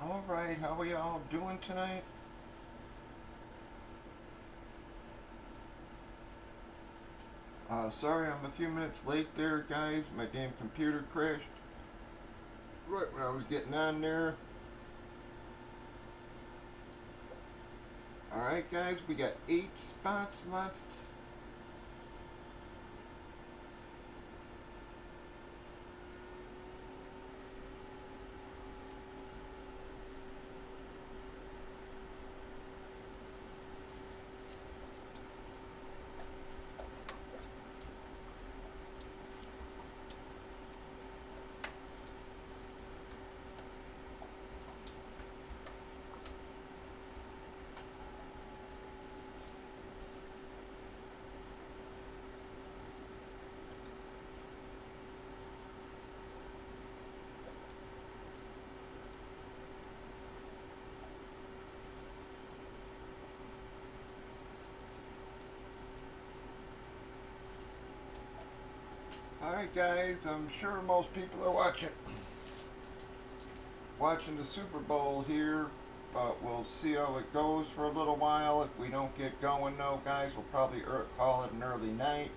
Alright, how are y'all doing tonight? Sorry I'm a few minutes late there, guys. My damn computer crashed right when I was getting on there. Alright, guys, we got 8 spots left. Alright, guys, I'm sure most people are watching the Super Bowl here, but we'll see how it goes for a little while. If we don't get going though, guys, we'll probably call it an early night.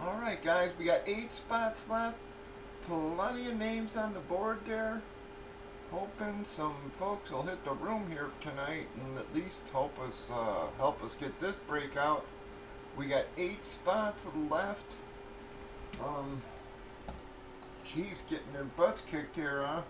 Alright, guys, we got 8 spots left. Plenty of names on the board there. Hoping some folks will hit the room here tonight and at least help us get this breakout. We got 8 spots left. Chiefs getting their butts kicked here, huh?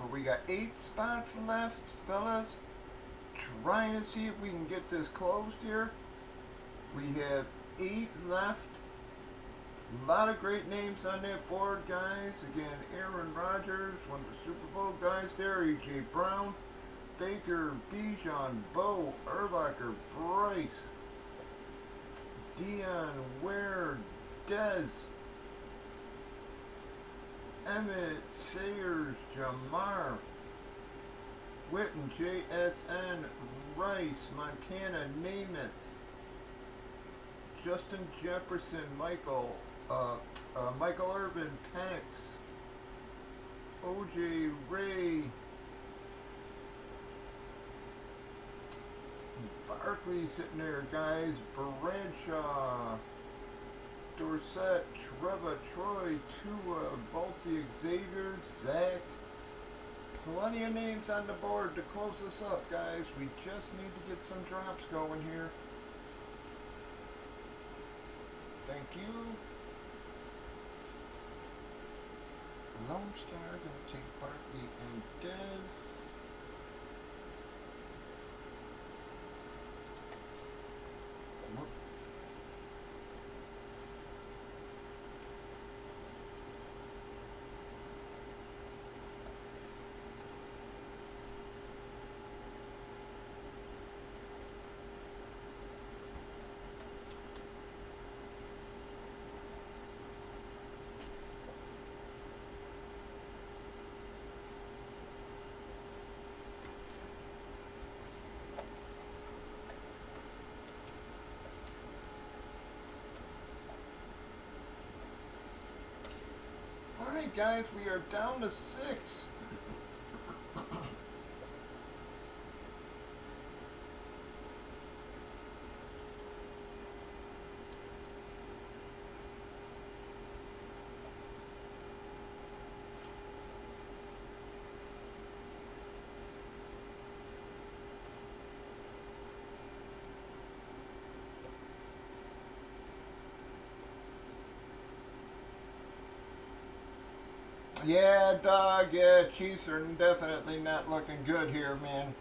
But we got 8 spots left, fellas. Trying to see if we can get this closed here. We have 8 left. A lot of great names on that board, guys. Again, Aaron Rodgers, one of the Super Bowl guys there. A.J. Brown, Baker, Bijan, Bo, Urlacher, Bryce, Dion, Ware, Dez, Emmett, Sayers, Jamar, Witten, JSN, Rice, Montana, Namath, Justin Jefferson, Michael Irvin, Penix, OJ Ray, Barkley sitting there, guys, Bradshaw, Dorsett, Trevor, Troy, Tua, Balti, Xavier, Zach, Plenty of names on the board to close this up, guys. We just need to get some drops going here. Thank you. Lone Star gonna take Barkley and Dez. Whoop. Alright guys, we are down to 6. Yeah, dog, yeah, Chiefs are definitely not looking good here, man.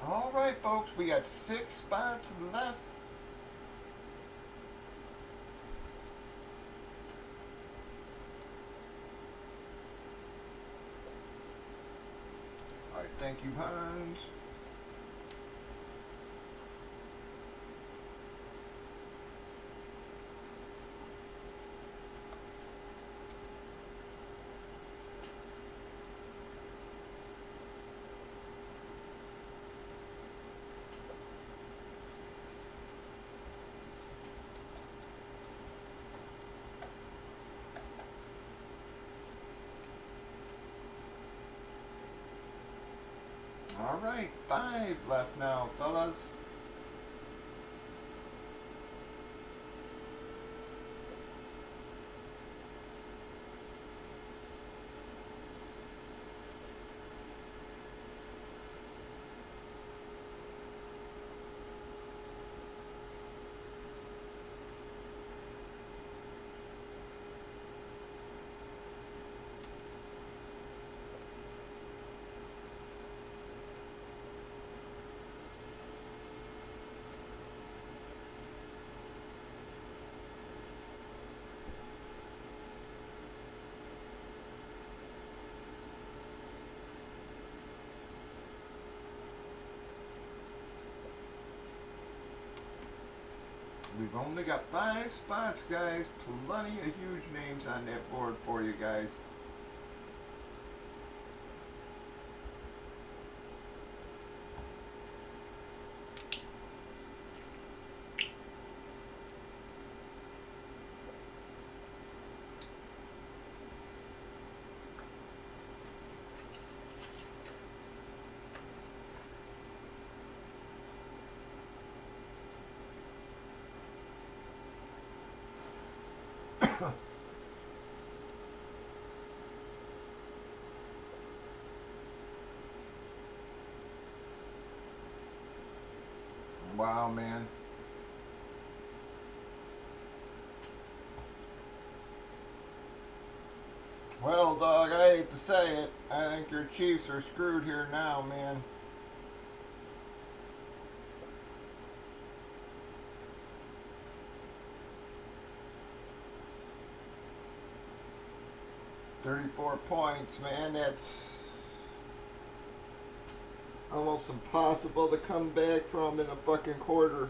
Alright, folks, we got 6 spots left. Alright, thank you, Hans. Alright, 5 left now, fellas. We've only got 5 spots, guys. Plenty of huge names on that board for you guys. while, man. Well, dog, I hate to say it. I think your Chiefs are screwed here now, man. $34 points, man. That's almost impossible to come back from in a fucking quarter.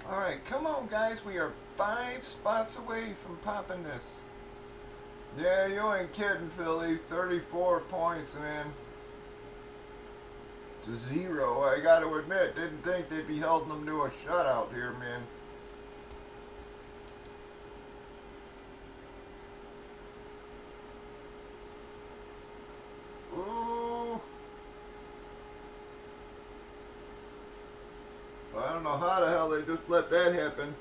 Alright, come on, guys. We are 5 spots away from popping this. Yeah, you ain't kidding, Philly. 34 points, man. To 0. I gotta admit, didn't think they'd be holding them to a shutout here, man. Ooh. I don't know how the hell they just let that happen.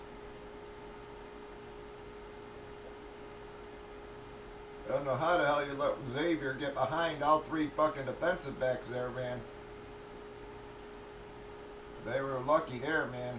I don't know how the hell you let Xavier get behind all 3 fucking defensive backs there, man. They were lucky there, man.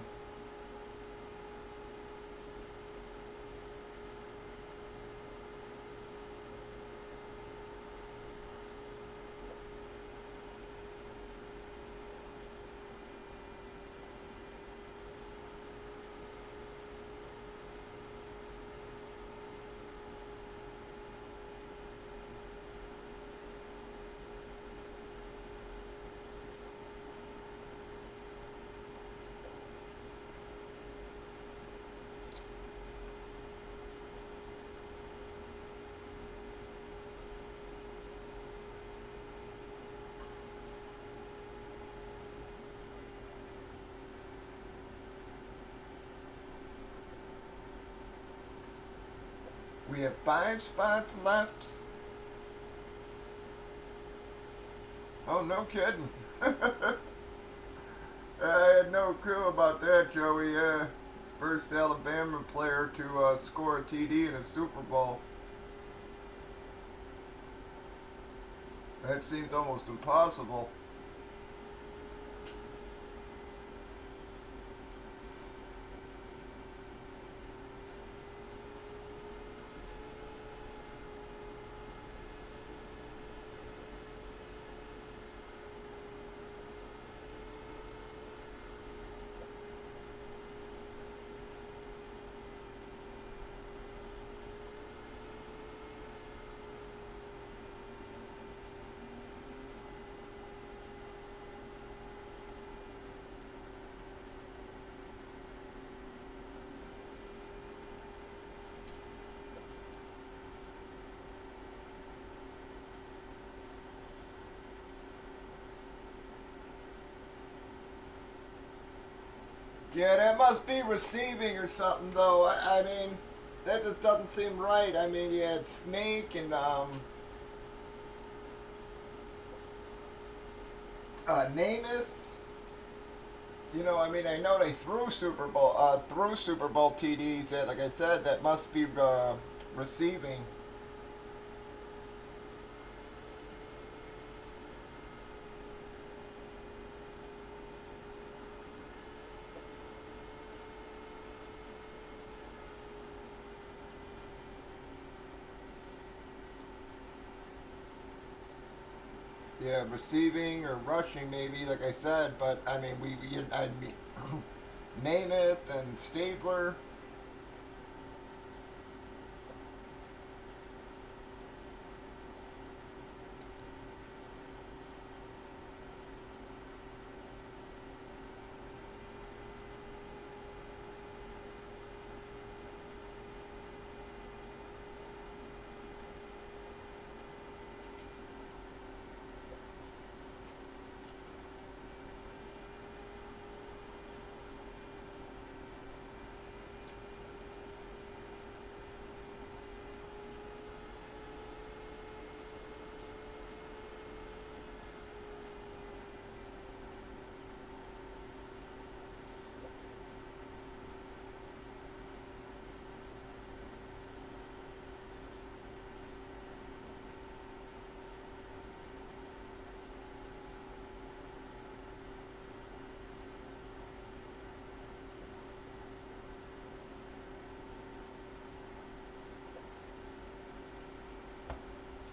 We have 5 spots left. Oh, no kidding. I had no clue about that, Joey. First Alabama player to score a TD in a Super Bowl. That seems almost impossible. Yeah, that must be receiving or something, though. I mean, that just doesn't seem right. I mean, you had Snake and Namath. You know, I mean, I know they threw Super Bowl TDs that, like I said, that must be receiving. Yeah, receiving or rushing maybe, like I said, but I mean, I mean, name it and Stabler.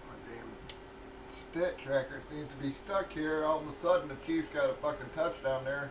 My damn stat tracker seems to be stuck here. All of a sudden, the Chiefs got a fucking touchdown there.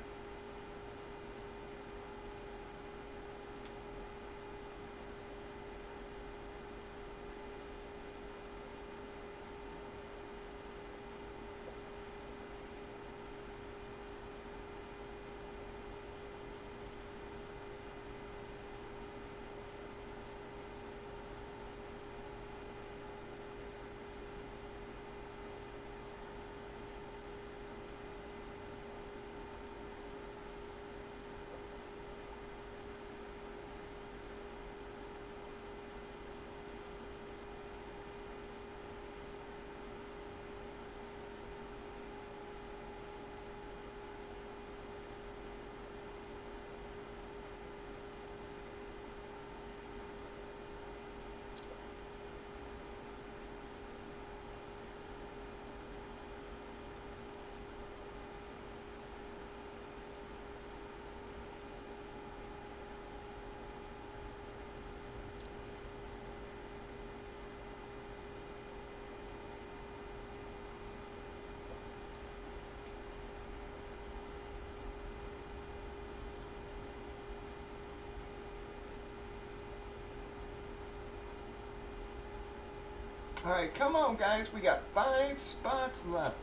All right, come on, guys. We got 5 spots left.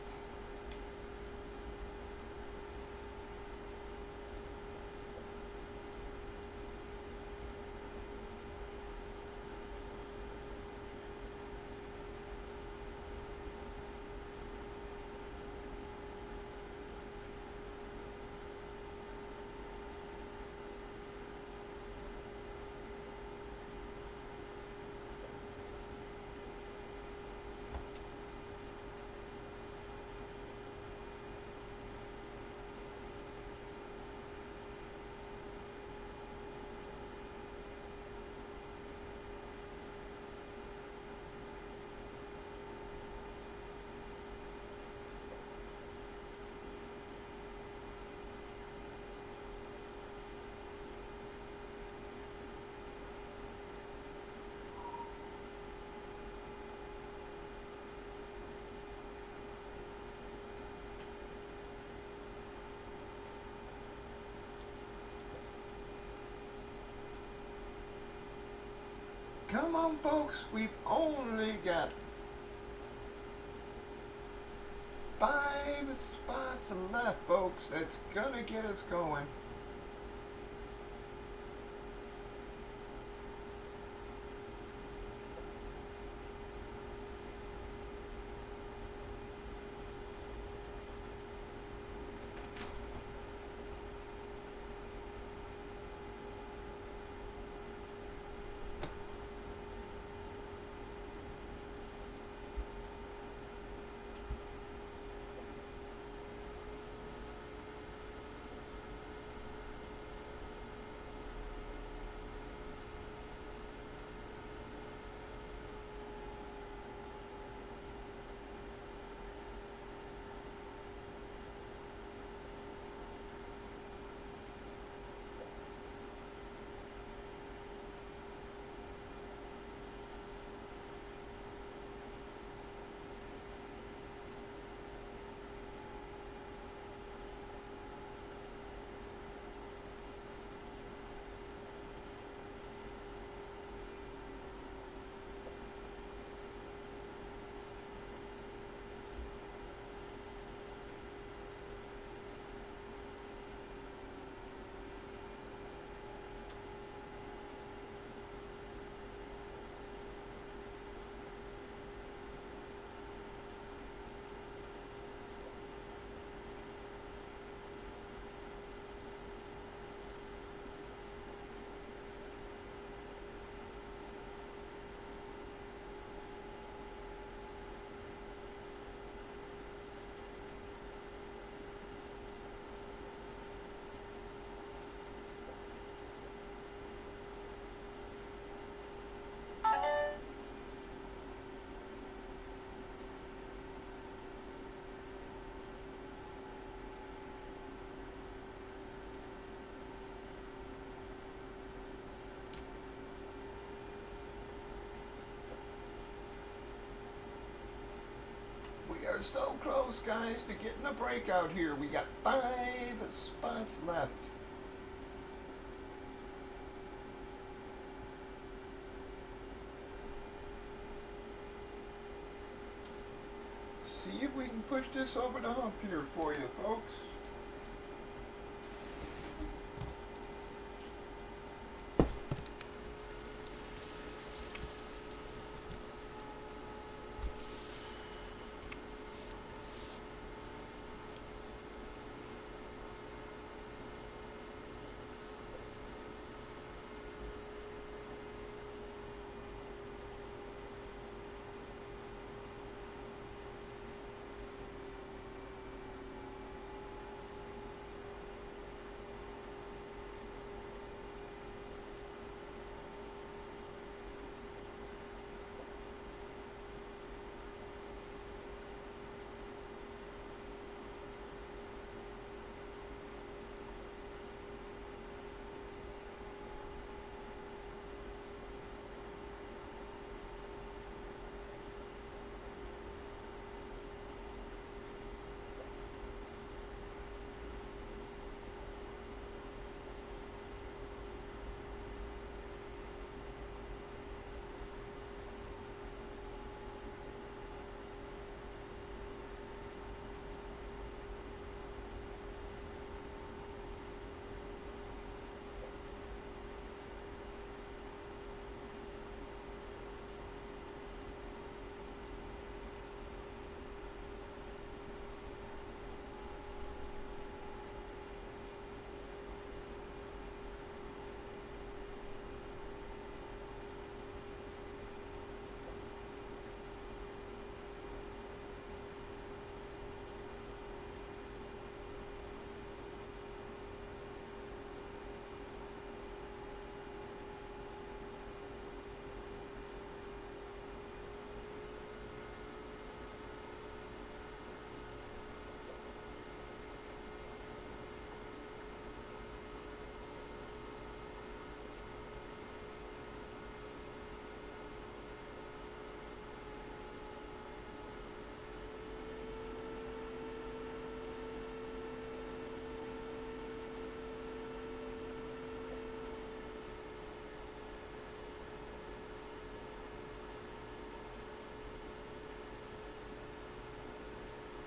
Come on, folks. We've only got 5 spots left, folks. That's gonna get us going. are so close, guys, to getting a breakout here. We got 5 spots left. See if we can push this over the hump here for you, folks.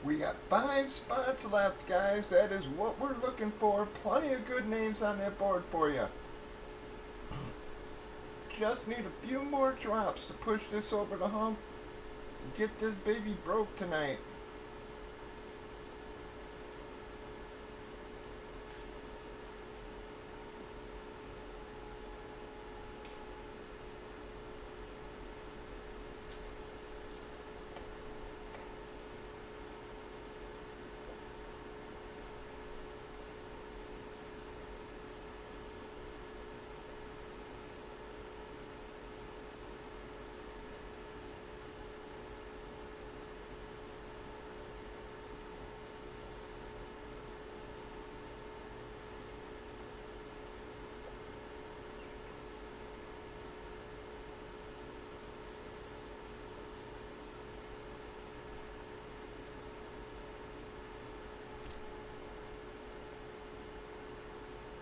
We got 5 spots left, guys. That is what we're looking for. Plenty of good names on that board for you. Just need a few more drops to push this over the hump and get this baby broke tonight.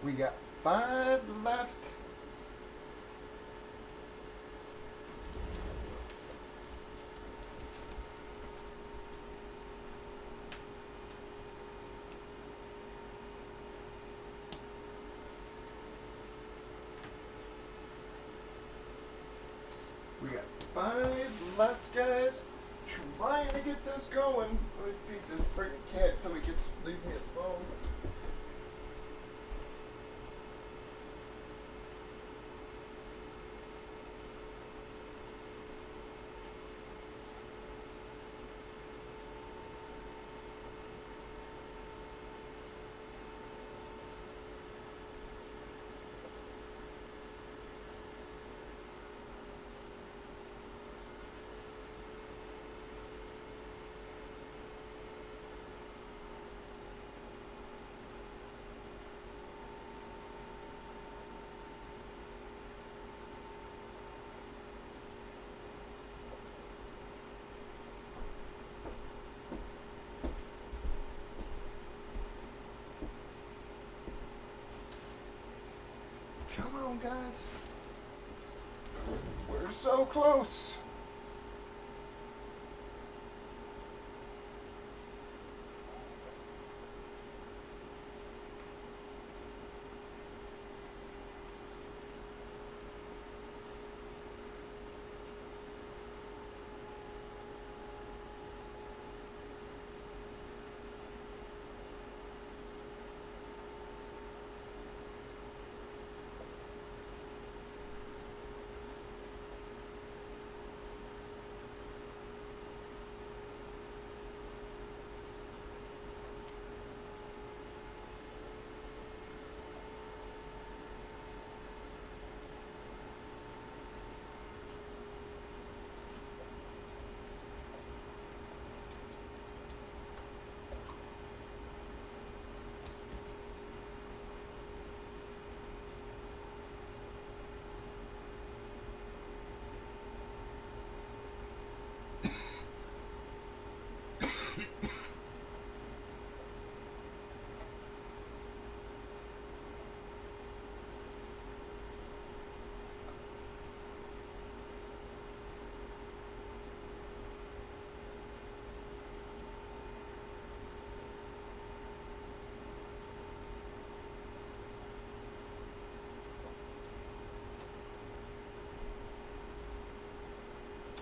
We got 5 left. We got 5 left, guys. Trying to get this going. Let me feed this freaking cat so he gets leave me alone. on, guys. We're so close.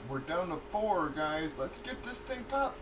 We're down to 4, guys. Let's get this thing popped.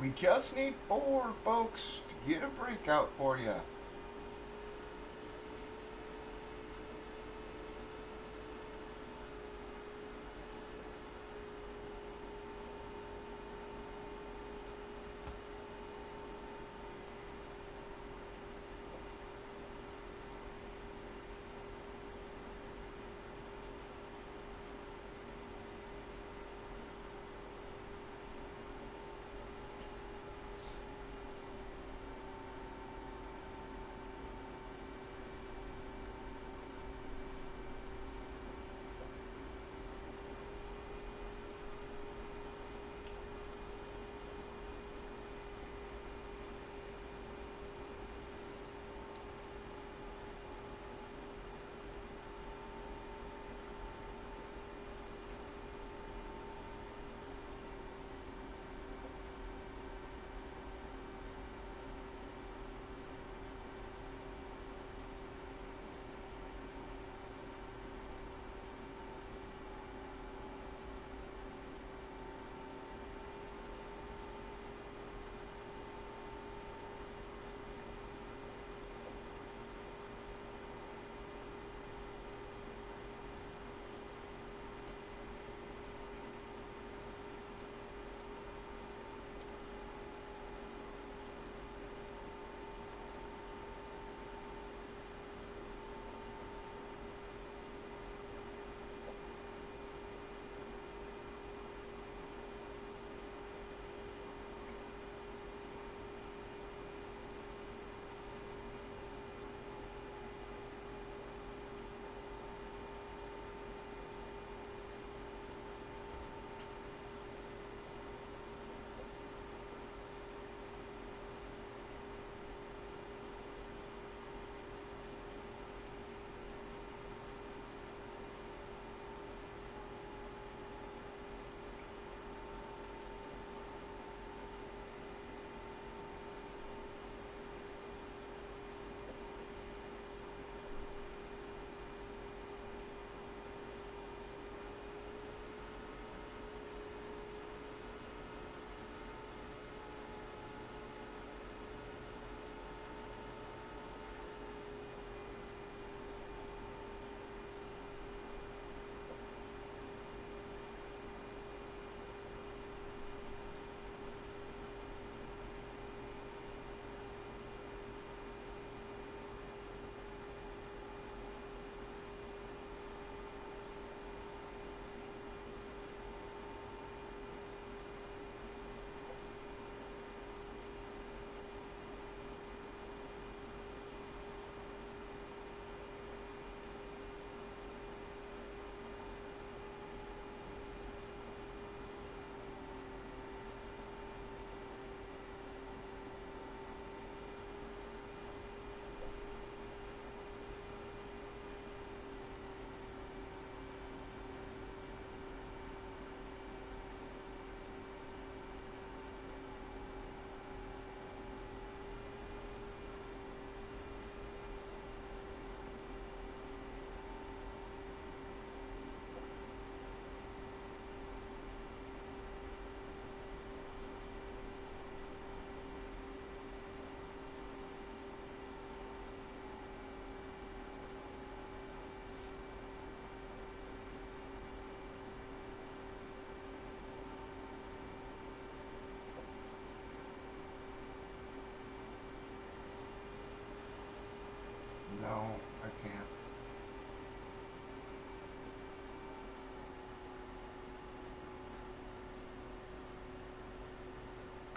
We just need 4, folks, to get a breakout for you.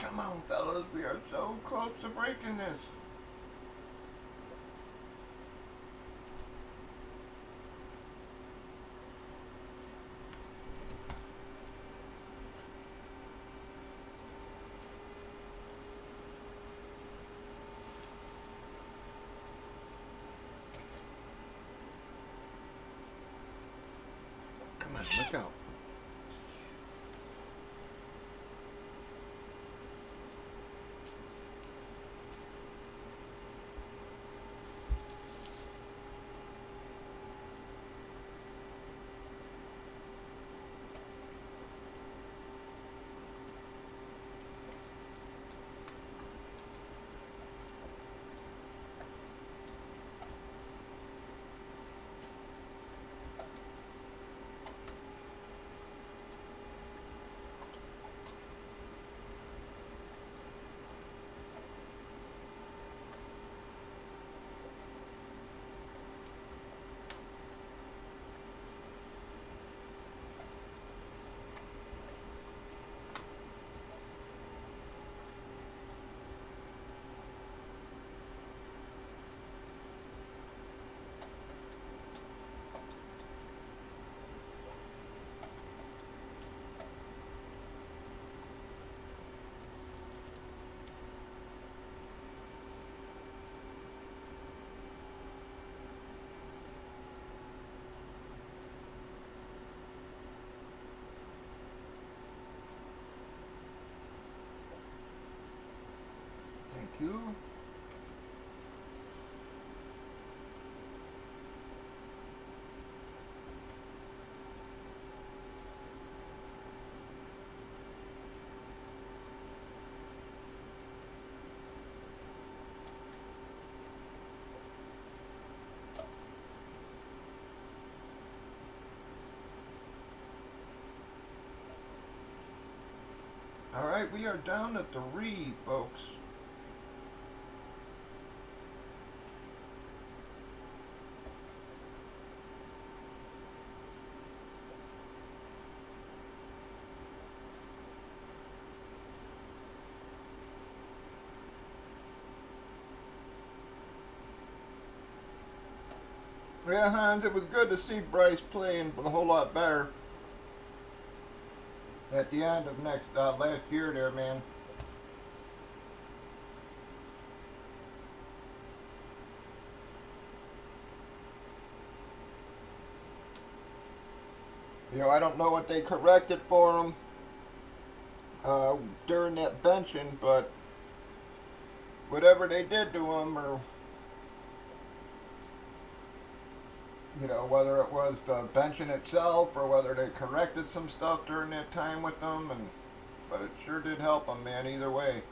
Come on, fellas. We are so close to breaking this. Come on, look out. Thank you. All right, we are down at 3, folks. Yeah, Hans, it was good to see Bryce playing a whole lot better at the end of last year there, man. You know, I don't know what they corrected for him during that benching, but whatever they did to him, or you know, whether it was the benching itself or whether they corrected some stuff during that time with them, but it sure did help him, man, either way.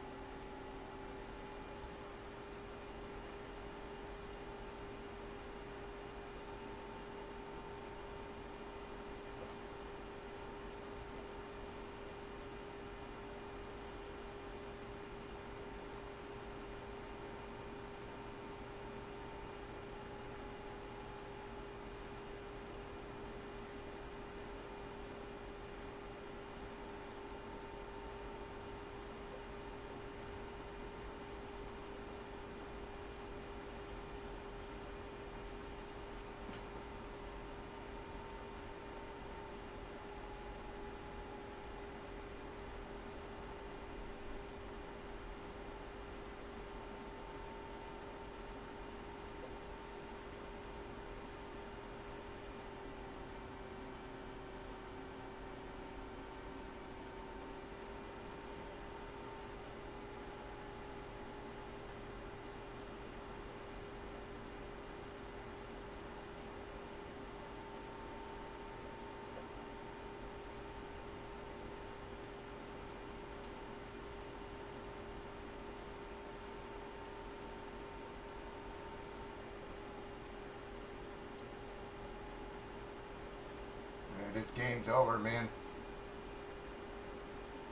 This game's over, man.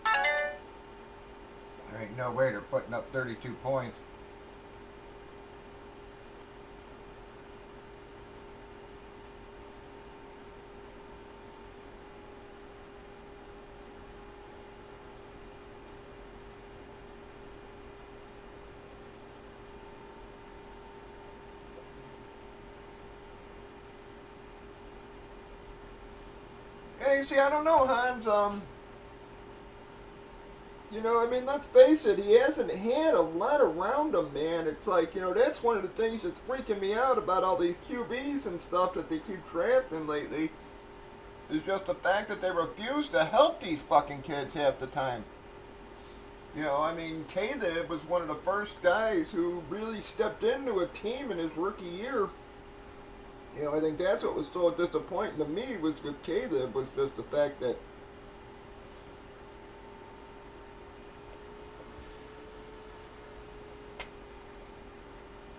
There ain't no way they're putting up 32 points. see, I don't know, Hans. You know, I mean, let's face it, he hasn't had a lot around him, man. It's like, you know, that's one of the things that's freaking me out about all these QBs and stuff that they keep drafting lately. Is just the fact that they refuse to help these fucking kids half the time. You know, I mean, Caleb was one of the first guys who really stepped into a team in his rookie year. You know, I think that's what was so disappointing to me was with Caleb was just the fact that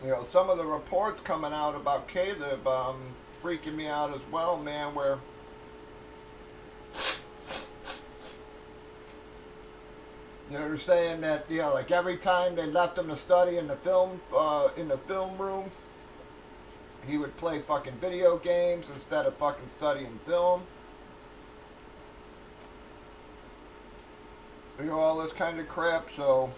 you know, some of the reports coming out about Caleb freaking me out as well, man, where you know they're saying that you know like every time they left him to study in the film room, he would play fucking video games instead of fucking studying film. You know, all this kind of crap. So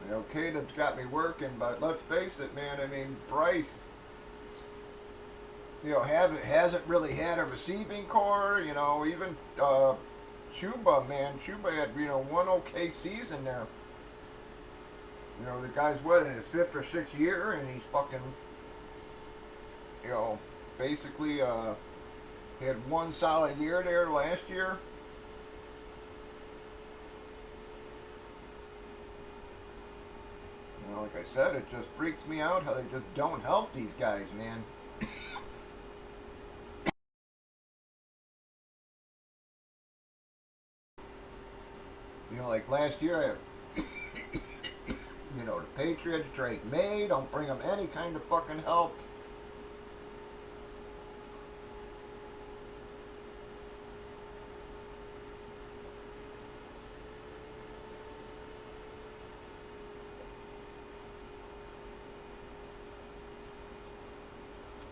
you know, Caleb's got me working, but let's face it, man. I mean, Bryce, you know, hasn't really had a receiving core. You know, even Chuba, man, Chuba had you know one okay season there. You know, the guy's what in his fifth or sixth year, and he's fucking, you know, basically he had one solid year there last year. You know, like I said, it just freaks me out how they just don't help these guys, man. You know, like last year, you know, the Patriots trade May, don't bring them any kind of fucking help.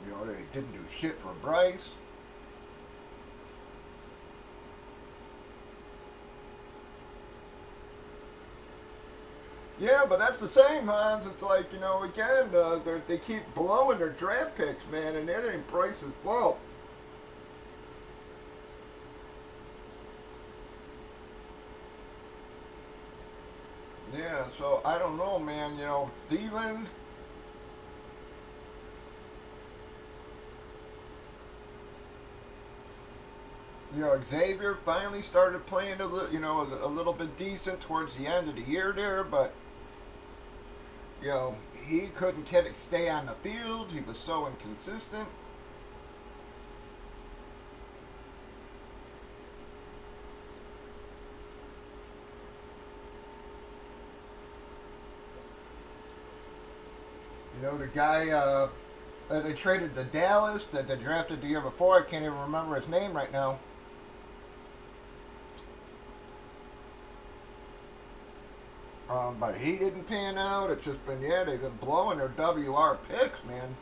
You know, they didn't do shit for Bryce. Yeah, but that's the same, Hans. It's like, you know, again, they keep blowing their draft picks, man, and that ain't Bryce's fault. Yeah, so I don't know, man. You know, Thielen, you know, Xavier finally started playing you know, a little bit decent towards the end of the year there, but you know, he couldn't stay on the field. He was so inconsistent. You know, the guy they traded to Dallas that they drafted the year before. I can't even remember his name right now. But he didn't pan out. It's just been, yeah, they've been blowing their WR picks, man.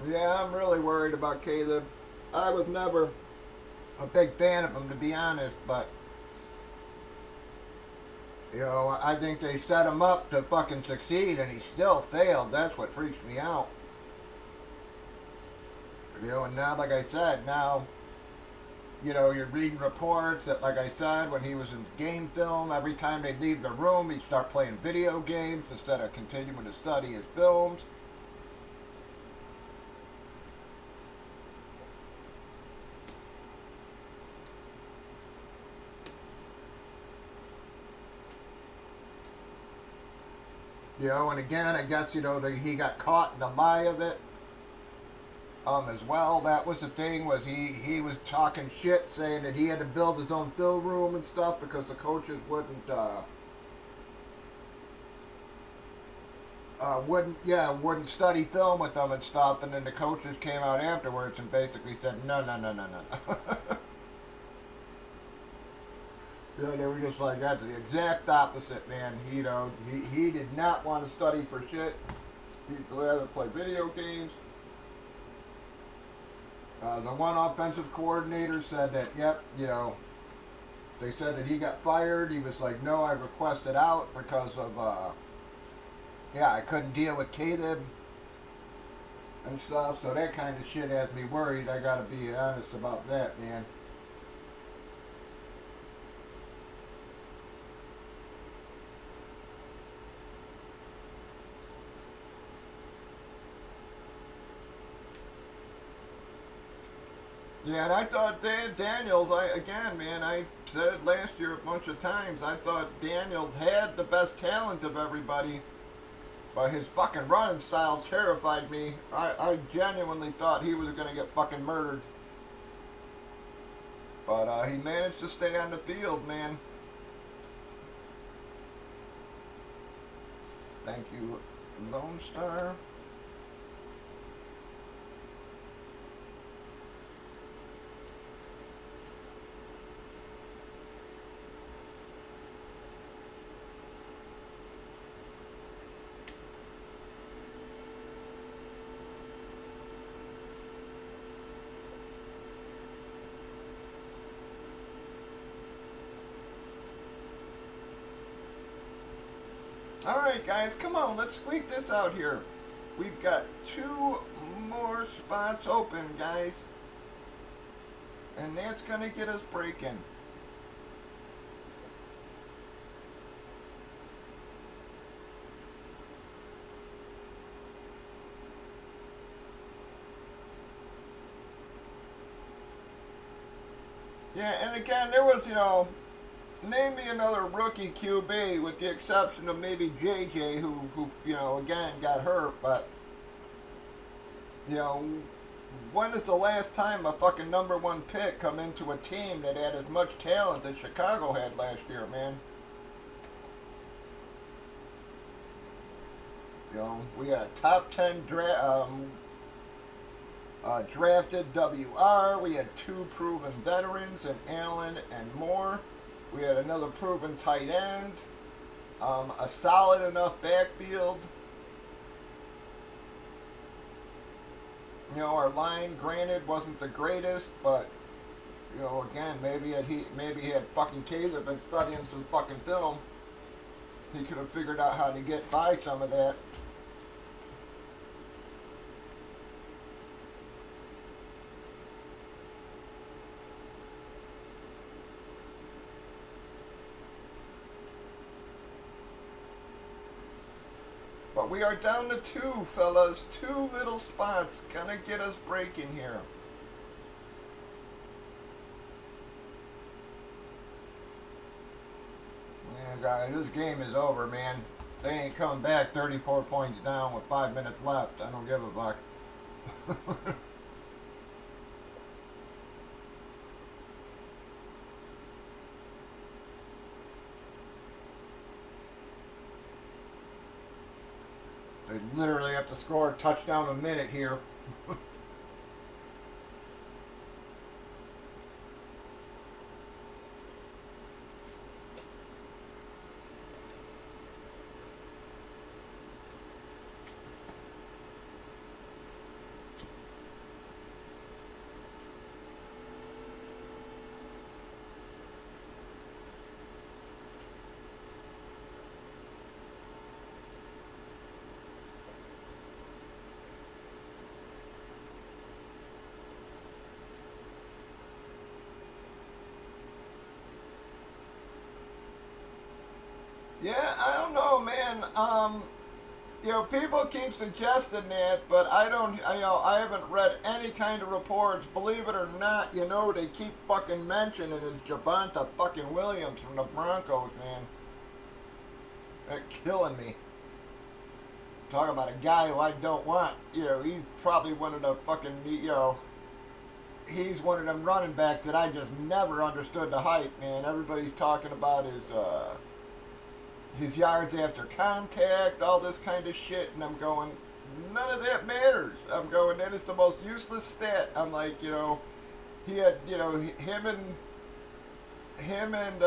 Yeah, I'm really worried about Caleb. I was never a big fan of him, to be honest, but, you know, I think they set him up to fucking succeed, and he still failed. That's what freaks me out. You know, and now, like I said, now, you know, you're reading reports that, like I said, when he was in game film, every time they'd leave the room, he'd start playing video games instead of continuing to study his films. You know, and again, I guess, you know, he got caught in the lie of it. As well, that was the thing was he was talking shit, saying that he had to build his own film room and stuff because the coaches wouldn't study film with them and stuff, and then the coaches came out afterwards and basically said no no no no no no. You know, they were just like that's the exact opposite, man. You know, he did not want to study for shit. He'd rather play video games. The one offensive coordinator said that, yep, you know, they said that he got fired. He was like, no, I requested out because of, yeah, I couldn't deal with Caleb and stuff. So that kind of shit has me worried. I gotta be honest about that, man. Yeah, and I thought Daniels, again, man, I said it last year a bunch of times. I thought Daniels had the best talent of everybody, but his fucking running style terrified me. I genuinely thought he was going to get fucking murdered. But he managed to stay on the field, man. Thank you, Lone Star. Alright, guys, come on, let's squeak this out here. We've got 2 more spots open, guys. And that's going to get us breaking. Yeah, and again, there was, you know, name me another rookie QB with the exception of maybe JJ, who you know, again got hurt. But you know, when is the last time a fucking #1 pick come into a team that had as much talent as Chicago had last year, man? You know, we had a top 10 drafted WR. We had 2 proven veterans in Allen and Moore. We had another proven tight end, a solid enough backfield. You know, our line, granted, wasn't the greatest, but you know, again, maybe he had fucking Caleb been studying some fucking film, he could have figured out how to get by some of that. But we are down to 2, fellas. 2 little spots. Gonna get us breaking here. Yeah, guys, this game is over, man. They ain't coming back 34 points down with 5 minutes left. I don't give a fuck. They literally have to score a touchdown a minute here. Yeah, I don't know, man. You know, people keep suggesting that, but I don't. You know, I haven't read any kind of reports. Believe it or not, you know, they keep fucking mentioning it as Javonte fucking Williams from the Broncos, man. They're killing me. Talk about a guy who I don't want. You know, he's probably one of the fucking, you know, he's one of them running backs that I just never understood the hype, man. Everybody's talking about his yards after contact, all this kind of shit, and I'm going, none of that matters. I'm going, that is the most useless stat. I'm like, you know, he had, you know, him and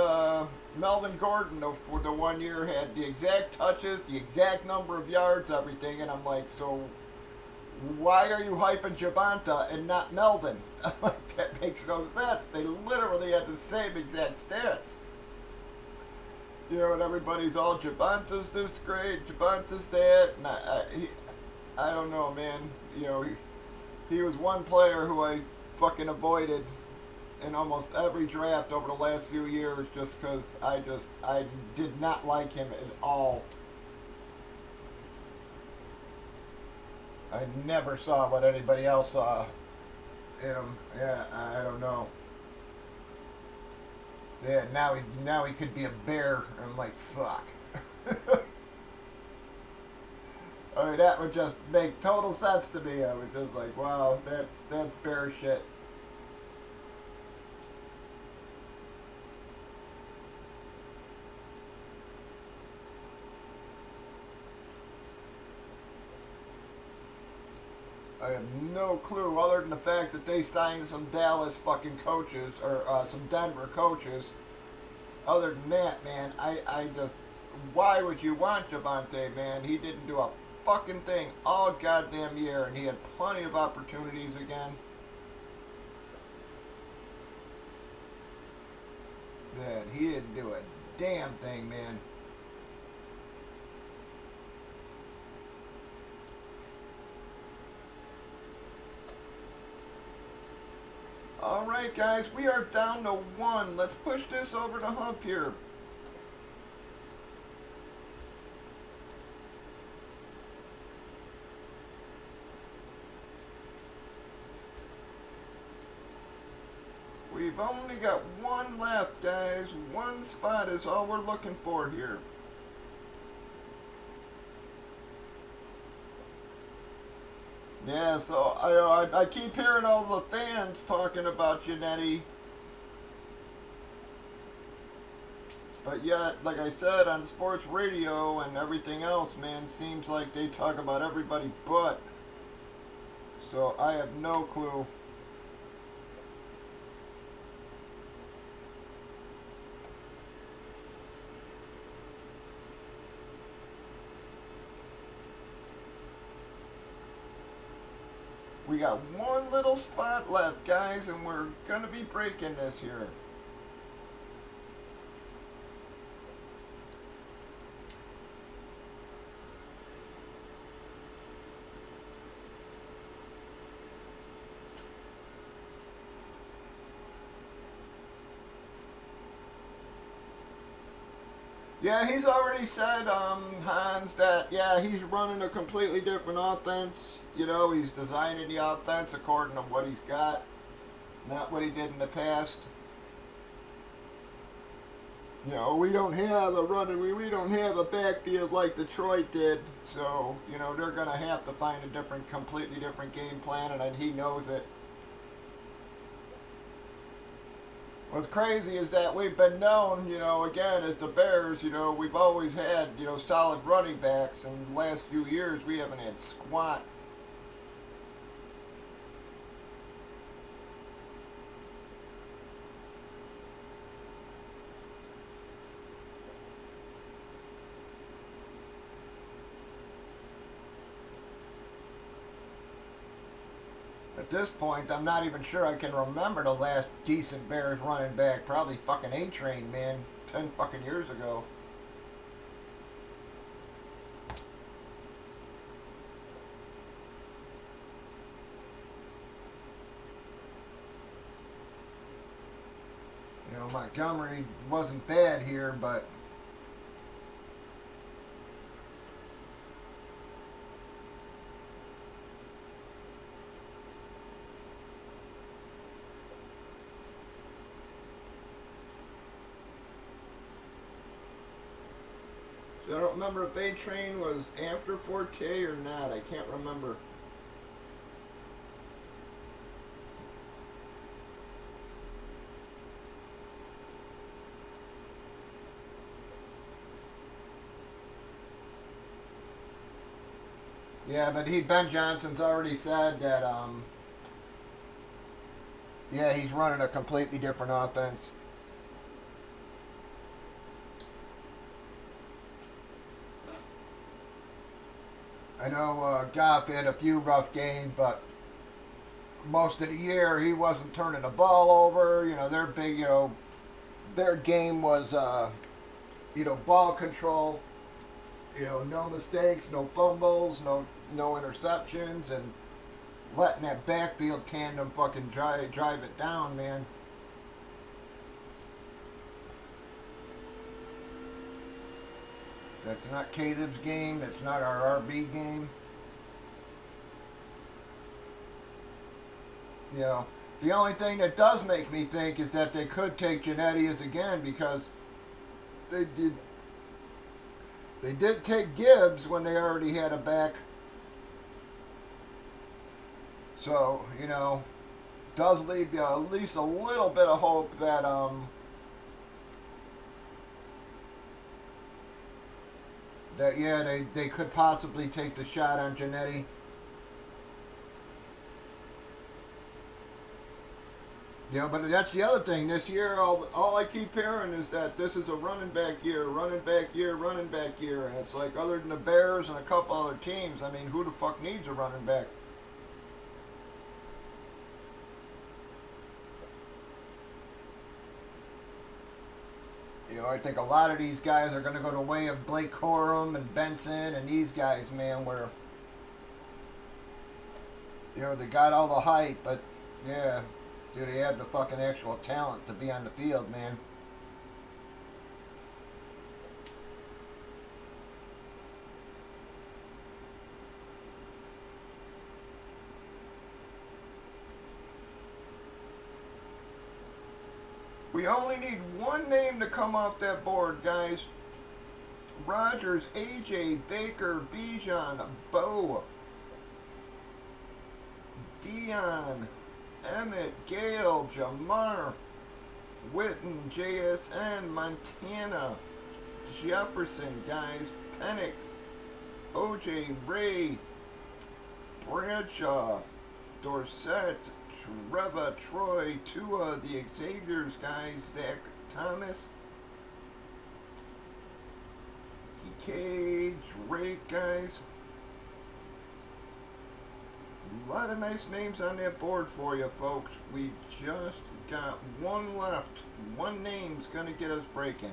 Melvin Gordon for the 1 year had the exact touches, the exact number of yards, everything, and I'm like, so why are you hyping Javonta and not Melvin? Like, that makes no sense. They literally had the same exact stats. You know, and everybody's all Javonta's this great, Javonta's that. And I don't know, man. You know, he was one player who I fucking avoided in almost every draft over the last few years just because I did not like him at all. I never saw what anybody else saw in him. Yeah, I don't know. Yeah, now he could be a bear. I'm like, fuck. I mean, that would just make total sense to me. I was just like, wow, that's bear shit. I have no clue other than the fact that they signed some Dallas fucking coaches or some Denver coaches. Other than that, man, I just, why would you want Javonte, man? He didn't do a fucking thing all goddamn year, and he had plenty of opportunities again. Man, he didn't do a damn thing, man. Alright, guys, we are down to 1. Let's push this over the hump here. We've only got 1 left, guys. 1 spot is all we're looking for here. Yeah, so I keep hearing all the fans talking about Janetti. But yet, like I said, on sports radio and everything else, man, seems like they talk about everybody but. So I have no clue. We got 1 little spot left, guys, and we're going to be breaking this here. Yeah, he's already said, Hans, that, yeah, he's running a completely different offense. You know, he's designing the offense according to what he's got, not what he did in the past. You know, we don't have a running, we don't have a backfield like Detroit did. So, you know, they're going to have to find a completely different game plan, and he knows it. What's crazy is that we've been known, you know, again, as the Bears, you know, we've always had, you know, solid running backs. And the last few years, we haven't had squat. At this point, I'm not even sure I can remember the last decent Bears running back. Probably fucking A-Train, man. 10 fucking years ago. You know, Montgomery wasn't bad here, but I don't remember if A-Train was after 4K or not. I can't remember. Yeah, but Ben Johnson's already said that, yeah, he's running a completely different offense. I know Goff had a few rough games, but most of the year he wasn't turning the ball over. You know, their big, their game was, ball control. You know, no mistakes, no fumbles, no interceptions, and letting that backfield tandem fucking drive it down, man. That's not Caleb's game. That's not our RB game. You know, the only thing that does make me think is that they could take Genetius again because they did. They did take Gibbs when they already had a back. So, does leave you at least a little bit of hope that yeah, they could possibly take the shot on Genetti. But that's the other thing. This year, all I keep hearing is that this is a running back year, running back year, running back year. And it's like, other than the Bears and a couple other teams, I mean, who the fuck needs a running back? I think a lot of these guys are going to go the way of Blake Corum and Benson and these guys, man, where, they got all the hype, but, yeah, do they have the fucking actual talent to be on the field, man? We only need one name to come off that board, guys. Rogers, AJ, Baker, Bijan, Bo, Dion, Emmett, Gale, Jamar, Witten, JSN, Montana, Jefferson, guys, Penix, OJ, Ray, Bradshaw, Dorsett, Trevor, Troy, Tua, the Xavier's guys, Zach Thomas, PK, Drake, guys. A lot of nice names on that board for you, folks. We just got one left. One name's going to get us breaking.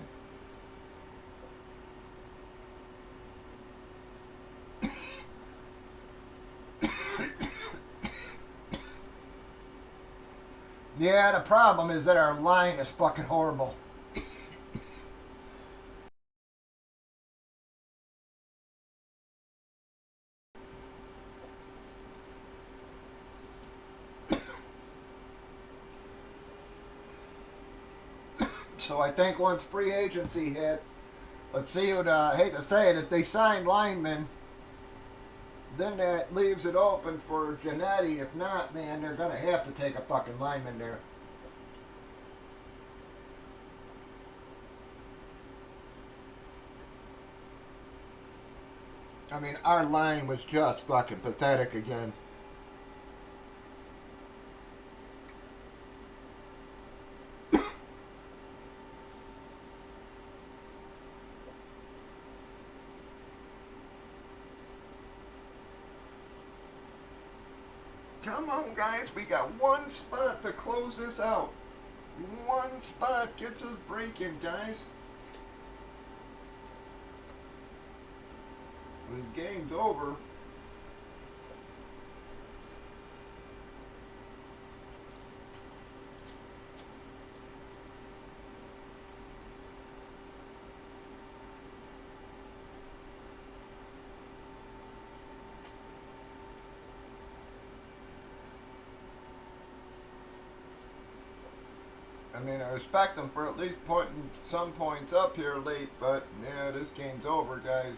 Yeah, the problem is that our line is fucking horrible. So I think once free agency hit, let's see what, I hate to say it, if they sign linemen, then that leaves it open for Genetti. If not, man, they're going to have to take a fucking lineman there. I mean, our line was just fucking pathetic again. Come on, guys. We got one spot to close this out. One spot gets us breaking, guys. The game's over. I mean, I respect them for at least putting some points up here late, but yeah, this game's over, guys.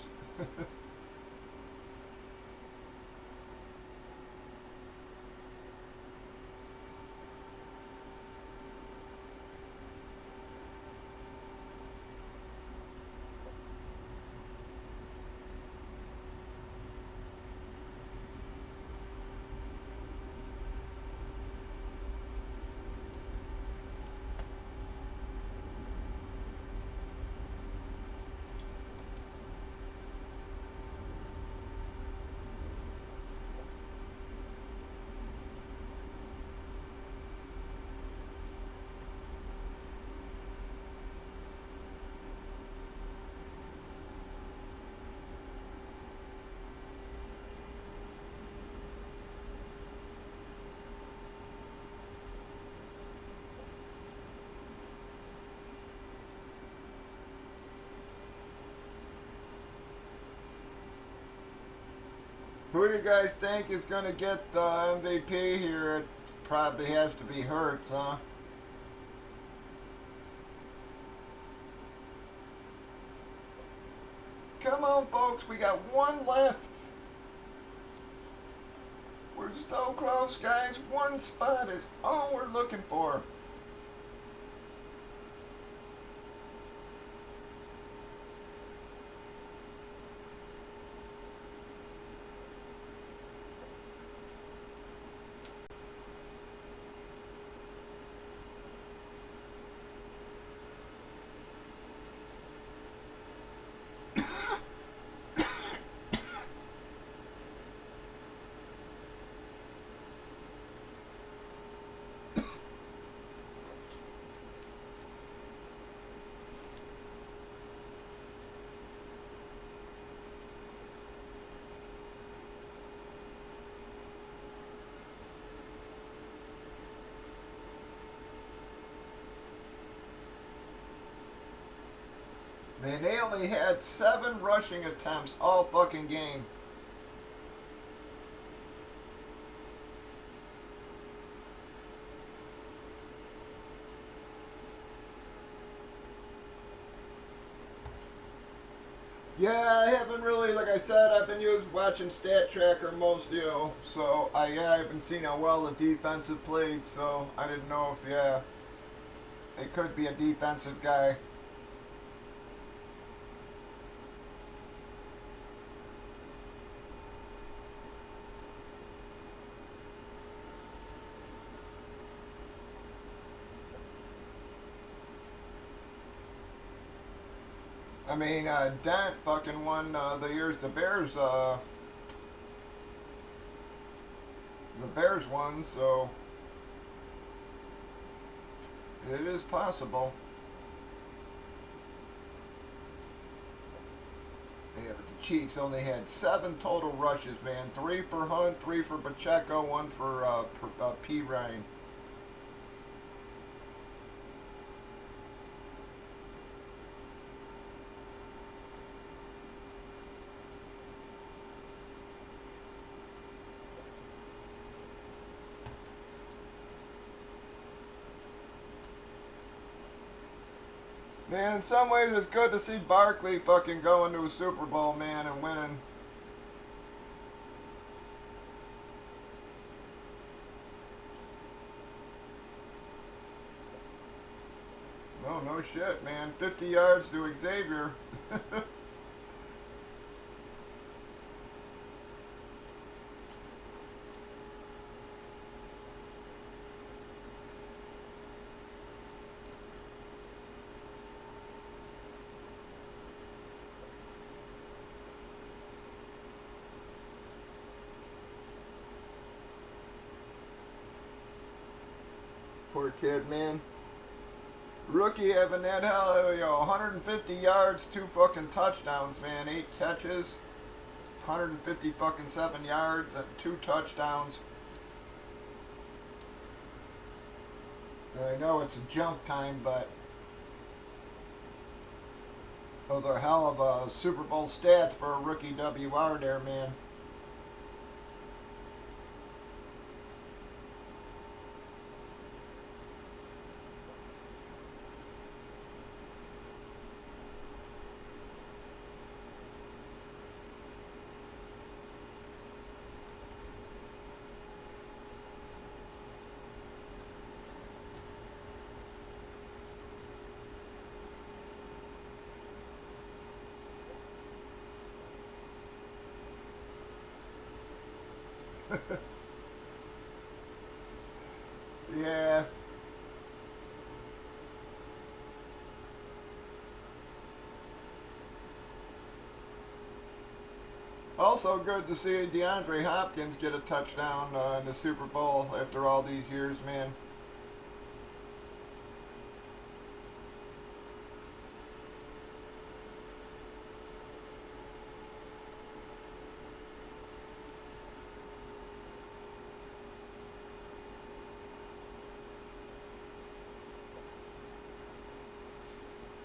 Who do you guys think is going to get the MVP here? It probably has to be Hurts, huh? Come on, folks. We got one left. We're so close, guys. One spot is all we're looking for. Man, they only had 7 rushing attempts all fucking game. Yeah, I haven't really, like I said, I've been watching Stat Tracker most, so I haven't seen how well the defensive played, so I didn't know if, it could be a defensive guy. I mean, Dent fucking won the years the Bears won, so it is possible. Yeah, but the Chiefs only had 7 total rushes, man. 3 for Hunt, 3 for Pacheco, 1 for P. Ryan. Man, in some ways it's good to see Barkley fucking going to a Super Bowl, man, and winning. Oh, no shit, man. 50 yards to Xavier. Poor kid, man. Rookie having that hell of 150 yards, 2 fucking touchdowns, man. 8 catches, 150 fucking 7 yards, and 2 touchdowns. I know it's a junk time, but those are hell of a Super Bowl stats for a rookie WR there, man. Yeah. Also good to see DeAndre Hopkins get a touchdown in the Super Bowl after all these years, man.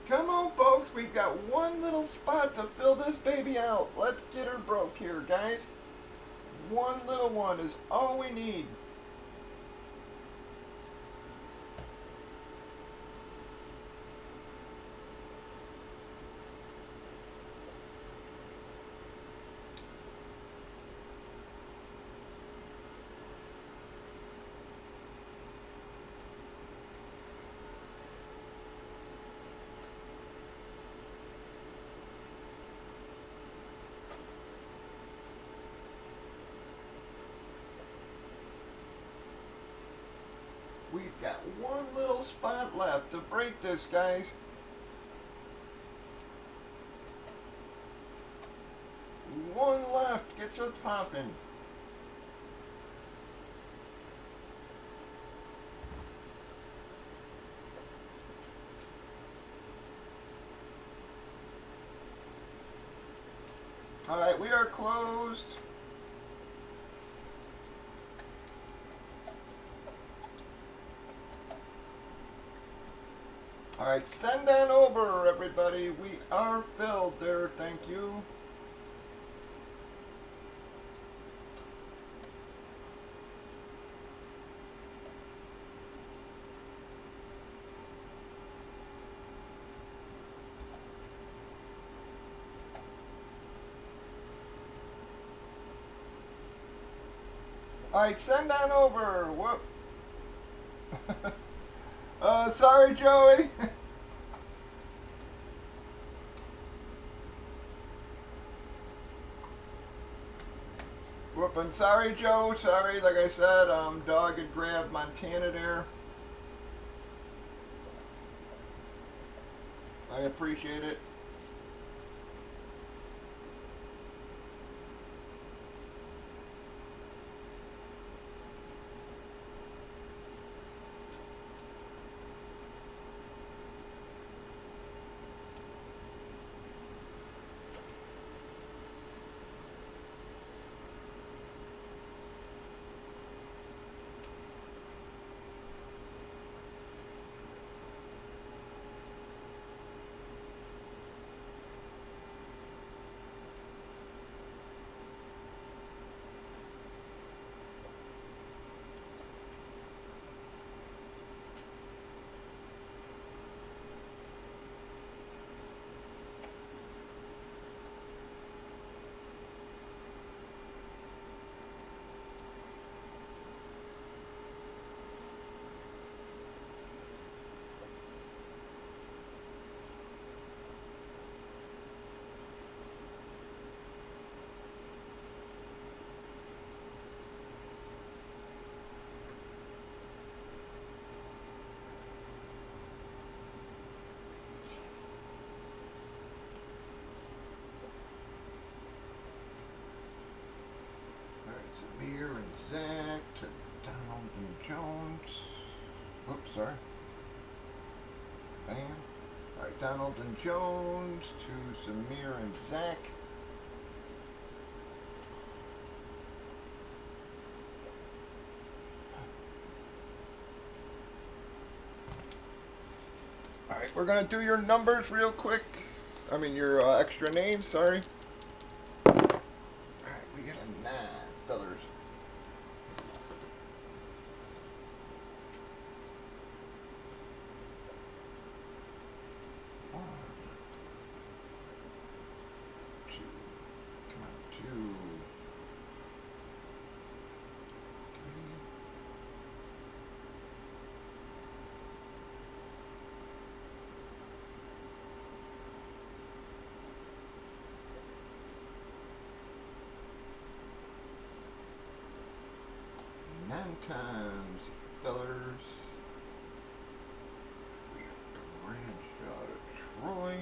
Come on, folks. We've got one little spot to fill this baby out. Let's get her broke here, guys. one little one is all we need. We've got one little spot left to break this, guys. One left. Get us popping. Alright, we are closed. Alright, send on over, everybody. We are filled there, thank you. Alright, send on over. Whoop. Sorry, Joey. Whoop, I'm sorry, Joe. Sorry, like I said, dog had grabbed Montana there. I appreciate it. Samir and Zach to Donald and Jones. Oops, sorry. Bam. Alright, Donald and Jones to Samir and Zach. Alright, we're going to do your numbers real quick. I mean, your extra names, sorry. Alright, we got a 9, fellas. Times, fellers. We got the ranch out of Troy.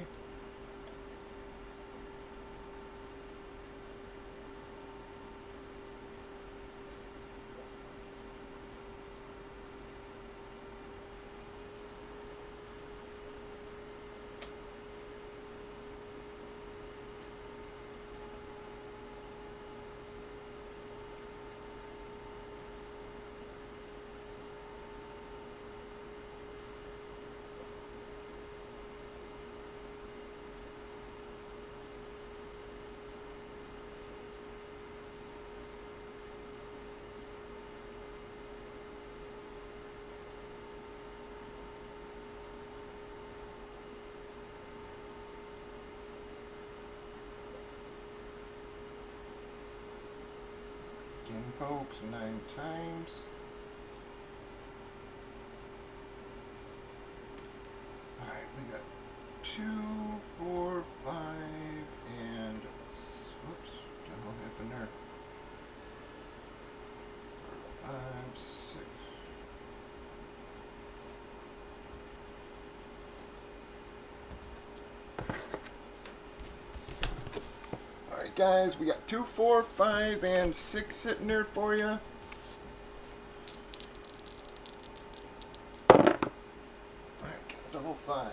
folks, 9 times. Alright, we got 2, 4, 5, and whoops, what the hell happened there? 5, 6. Alright guys, we got 2, 4, 5, and 6 sitting there for you. Alright, double 5s.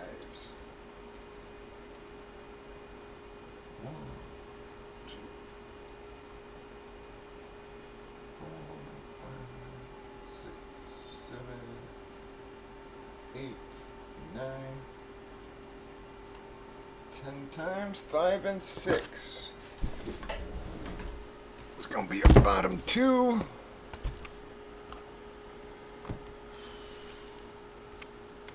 1, 2, 4, 5, 6, 7, 8, 9, 10 times, 5 and 6. It's gonna be a bottom 2.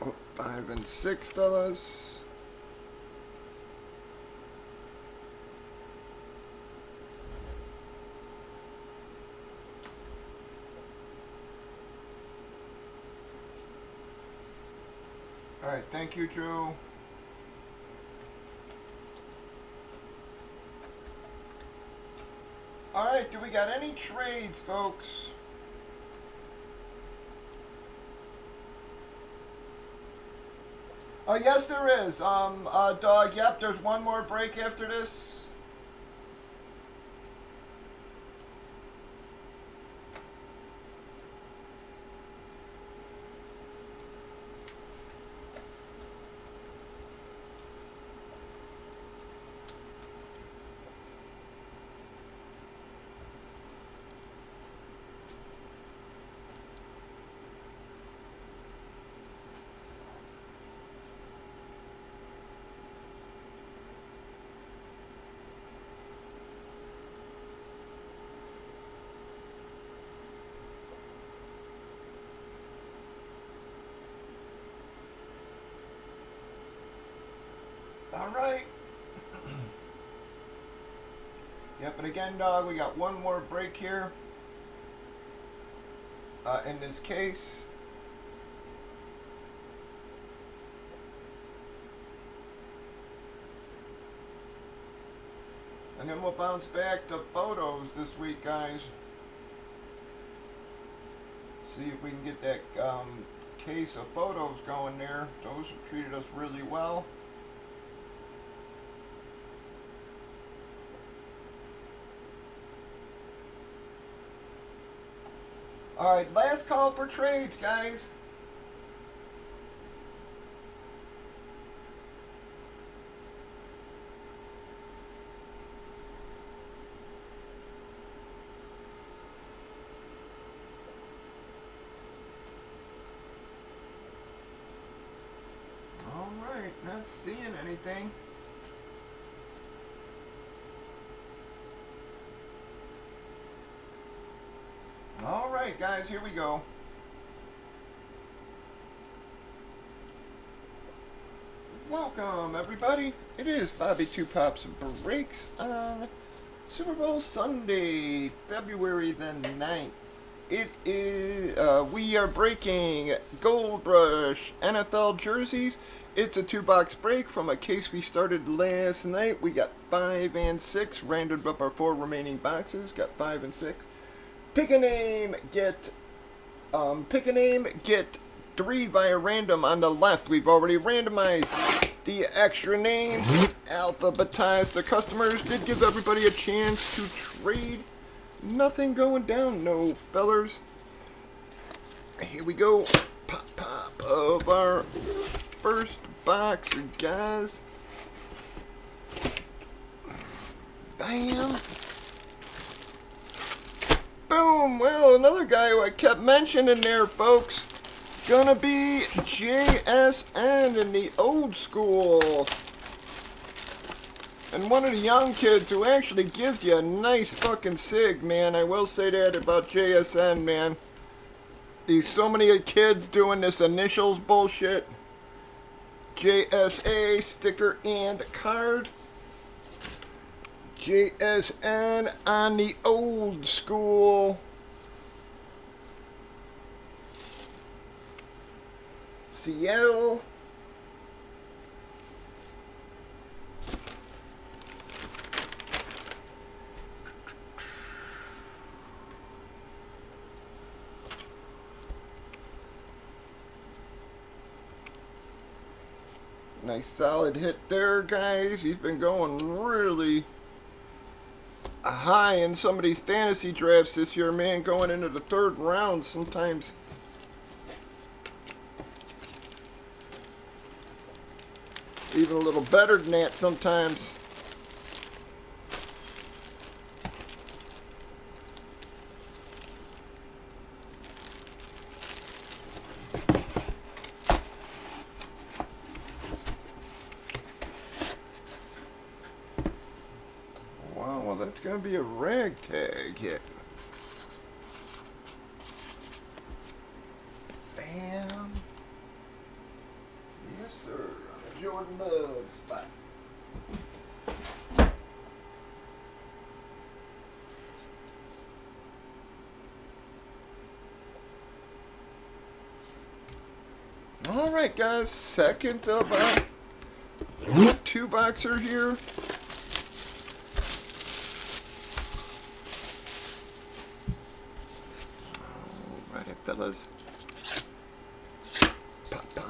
Oh, 5 and 6, fellas. Alright, thank you, Joe. Alright, do we got any trades, folks? Oh, yes, there is. Dog, yep, there's one more break after this. Alright. Yep, and again, dog, we got one more break here. In this case. And then we'll bounce back to photos this week, guys. See if we can get that case of photos going there. Those have treated us really well. Alright, last call for trades, guys. Alright, not seeing anything. Alright, guys, here we go. Welcome, everybody. It is Bobby Two Pops Breaks on Super Bowl Sunday, February the 9th. It is, we are breaking Gold Rush NFL jerseys. It's a 2-box break from a case we started last night. We got 5 and 6, rounded up our 4 remaining boxes, got 5 and 6. Pick a name, get 3 via random on the left. We've already randomized the extra names, alphabetized the customers, did give everybody a chance to trade. Nothing going down, no fellers. Here we go. Pop, pop of our first box, guys. Bam. Boom! Well, another guy who I kept mentioning there, folks. Gonna be JSN in the old school. And one of the young kids who actually gives you a nice fucking sig, man. I will say that about JSN, man. These so many kids doing this initials bullshit. JSA, sticker and card. JSN on the old school. Seattle. Nice solid hit there, guys. He's been going really high in some of these fantasy drafts this year, man. Going into the third round sometimes. Even a little better than that sometimes. Wow, well that's going to be a ragtag hit. Bam. Yes, sir. On the Jordan Love spot. All right, guys. Second of a two-boxer here. All right, fellas. Pop, pop.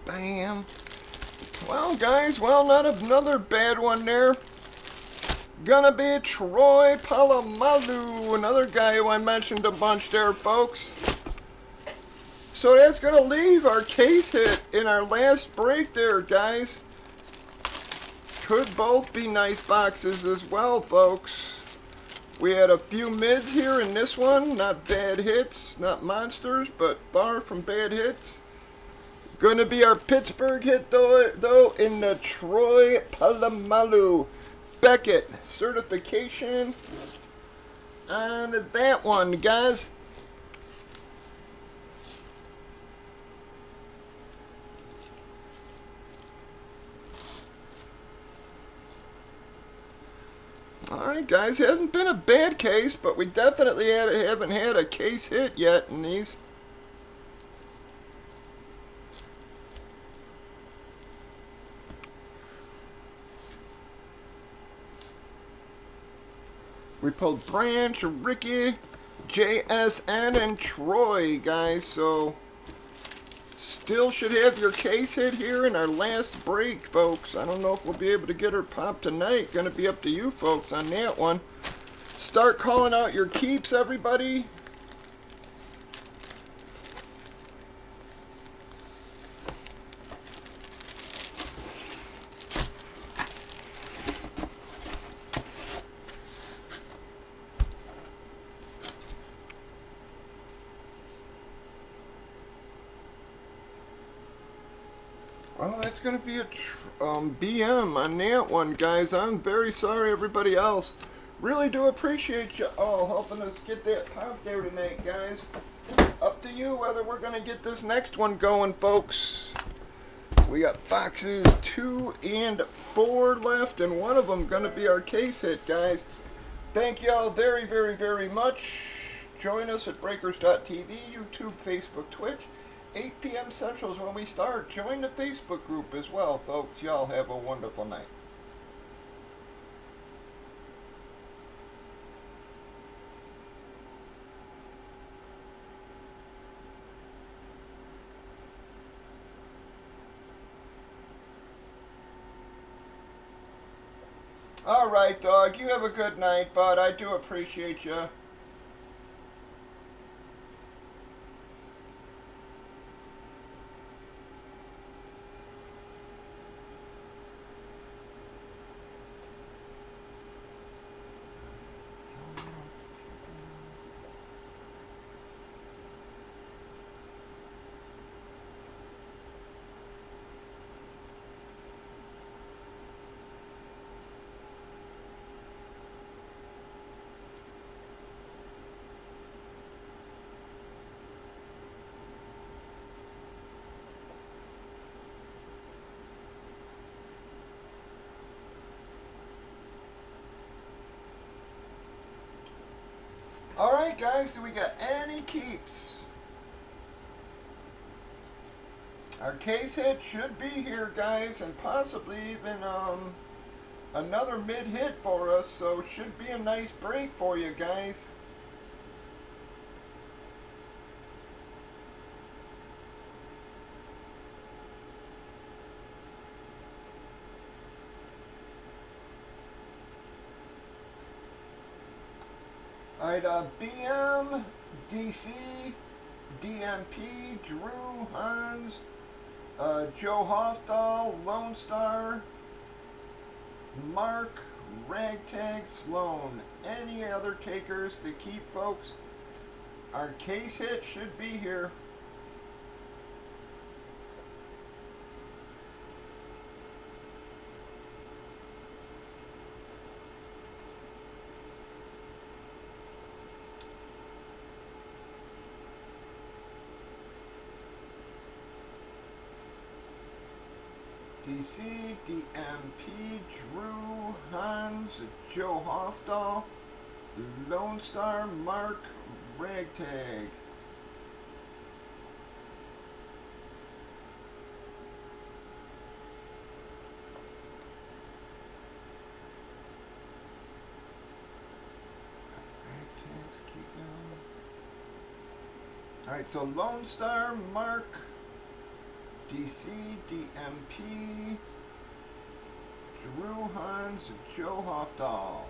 Bam. Well, guys, well, not another bad one there. Gonna be Troy Polamalu, another guy who I mentioned a bunch there, folks. So that's gonna leave our case hit in our last break there, guys. Could both be nice boxes as well, folks. We had a few mids here in this one, not bad hits, not monsters, but far from bad hits. Gonna be our Pittsburgh hit though in the Troy Polamalu Beckett certification on that one, guys. Alright, guys, hasn't been a bad case, but we definitely haven't had a case hit yet in these. We pulled Branch, Ricky, JSN, and Troy, guys. So, still should have your case hit here in our last break, folks. I don't know if we'll be able to get her popped tonight. Gonna be up to you folks on that one. Start calling out your keeps, everybody. Well, that's going to be a BM on that one, guys. I'm very sorry, everybody else. Really do appreciate you all helping us get that pop there tonight, guys. Up to you whether we're going to get this next one going, folks. We got boxes 2 and 4 left, and one of them going to be our case hit, guys. Thank you all very, very, very much. Join us at breakers.tv, YouTube, Facebook, Twitch. 8 p.m. Central is when we start. Join the Facebook group as well, folks. Y'all have a wonderful night. All right, dog. You have a good night, bud. I do appreciate you. Alright guys, do we got any keeps? Our case hit should be here, guys, and possibly even another mid hit for us, so should be a nice break for you guys. Alright, BM, DC, DMP, Drew, Hans, Joe Hofdahl, Lone Star, Mark, Ragtag, Sloan. Any other takers to keep, folks? Our case hit should be here. DC, DMP, Drew, Hans, Joe Hofdahl, Lone Star, Mark, Ragtag. Ragtags keep going. Alright, so Lone Star, Mark, DC, DMP, Drew, Hans, Joe Hofdahl.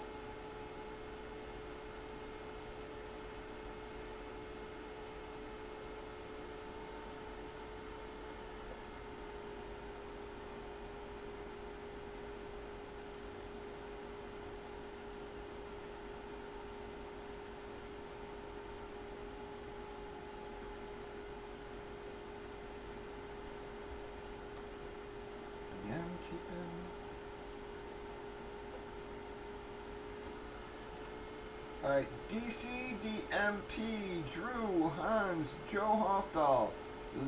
Alright, DC, DMP, Drew, Hans, Joe Hofdahl,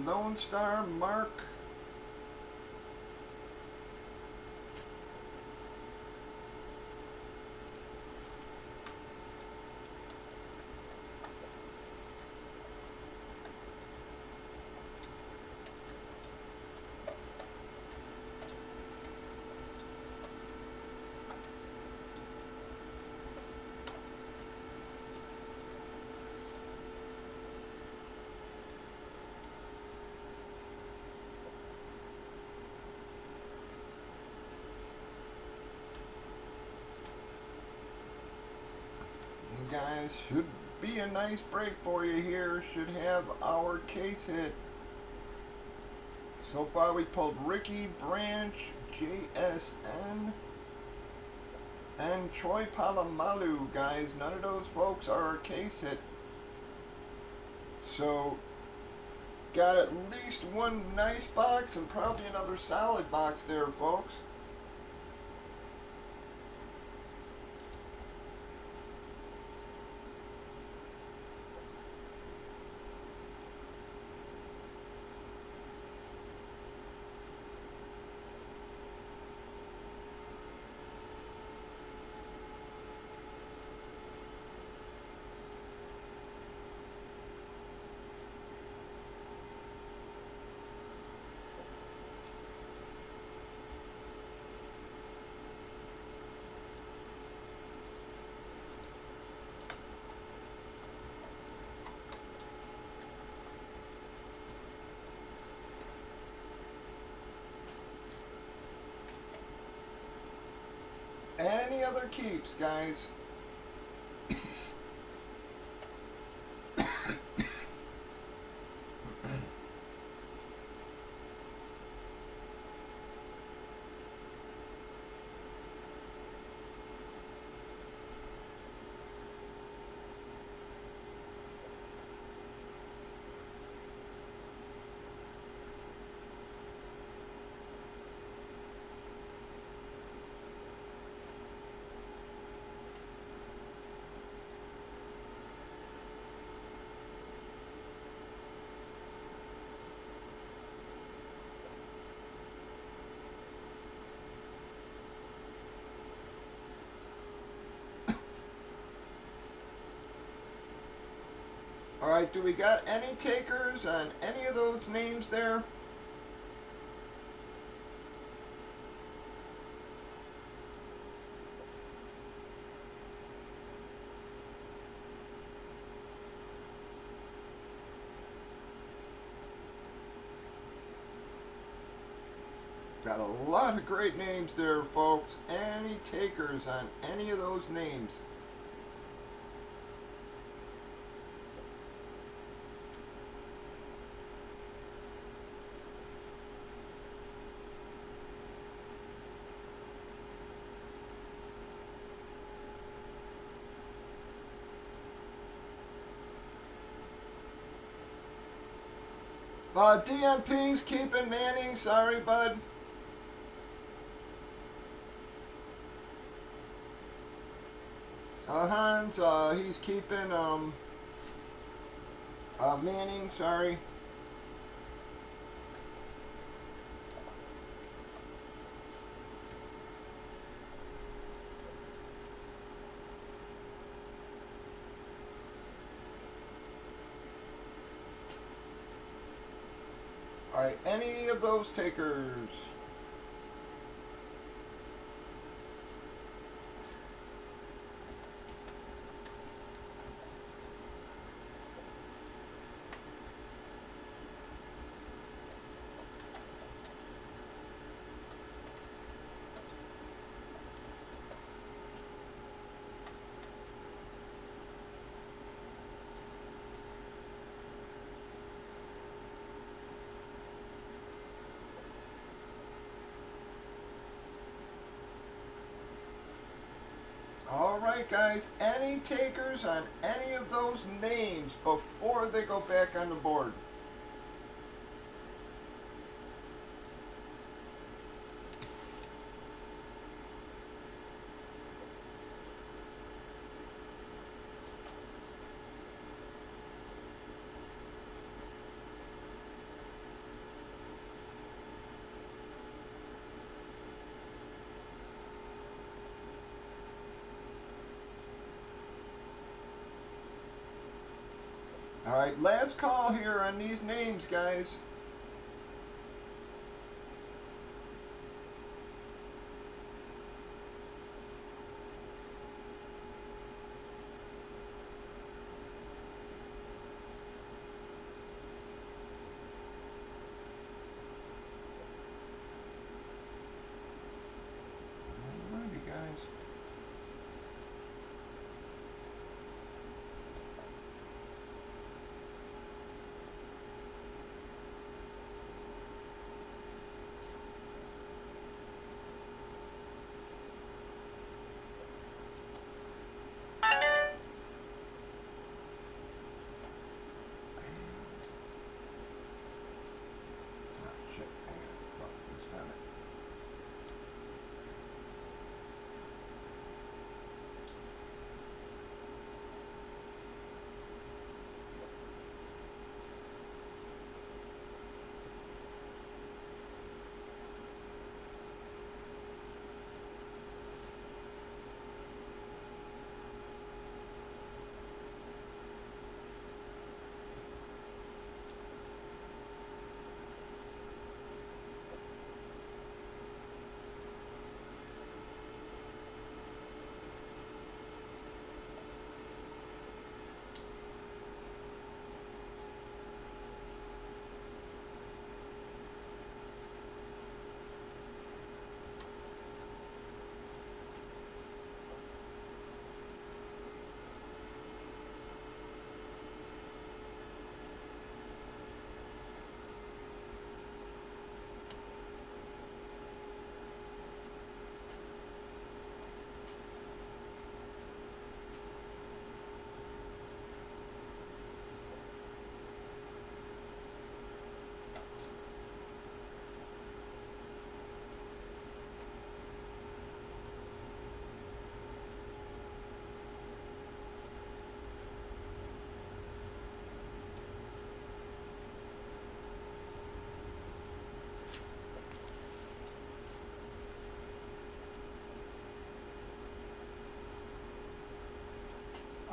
Lone Star, Mark, guys, should be a nice break for you here. Should have our case hit. So far we pulled Ricky, Branch, JSN, and Troy Polamalu, guys. None of those folks are our case hit. So got at least one nice box and probably another solid box there, folks. Any other keeps, guys? Alright, do we got any takers on any of those names there? Got a lot of great names there, folks. Any takers on any of those names? DMP's keeping Manning. Sorry, bud. Hans, he's keeping Manning. Sorry. Alright, any of those takers? Alright guys, any takers on any of those names before they go back on the board? Alright, last call here on these names, guys. Alrighty, guys.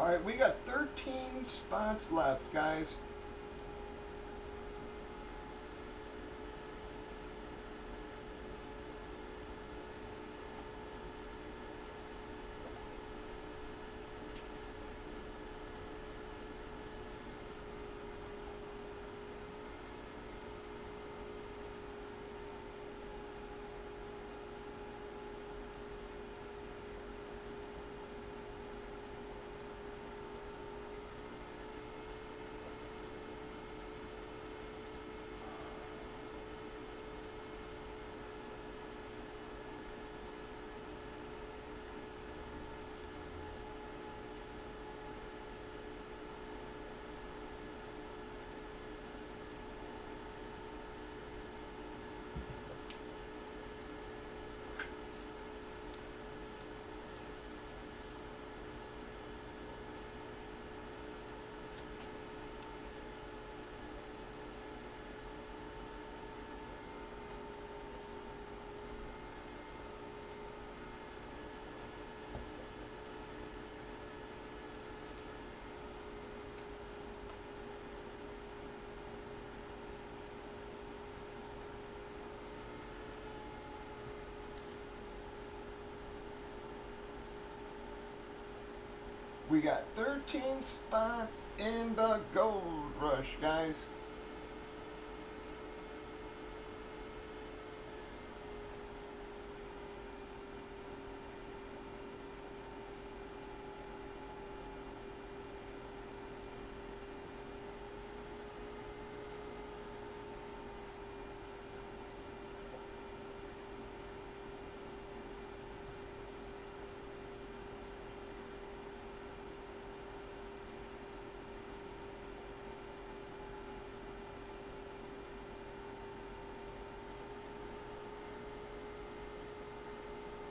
Alright, we got 13 spots left, guys. We got 13 spots in the gold rush, guys.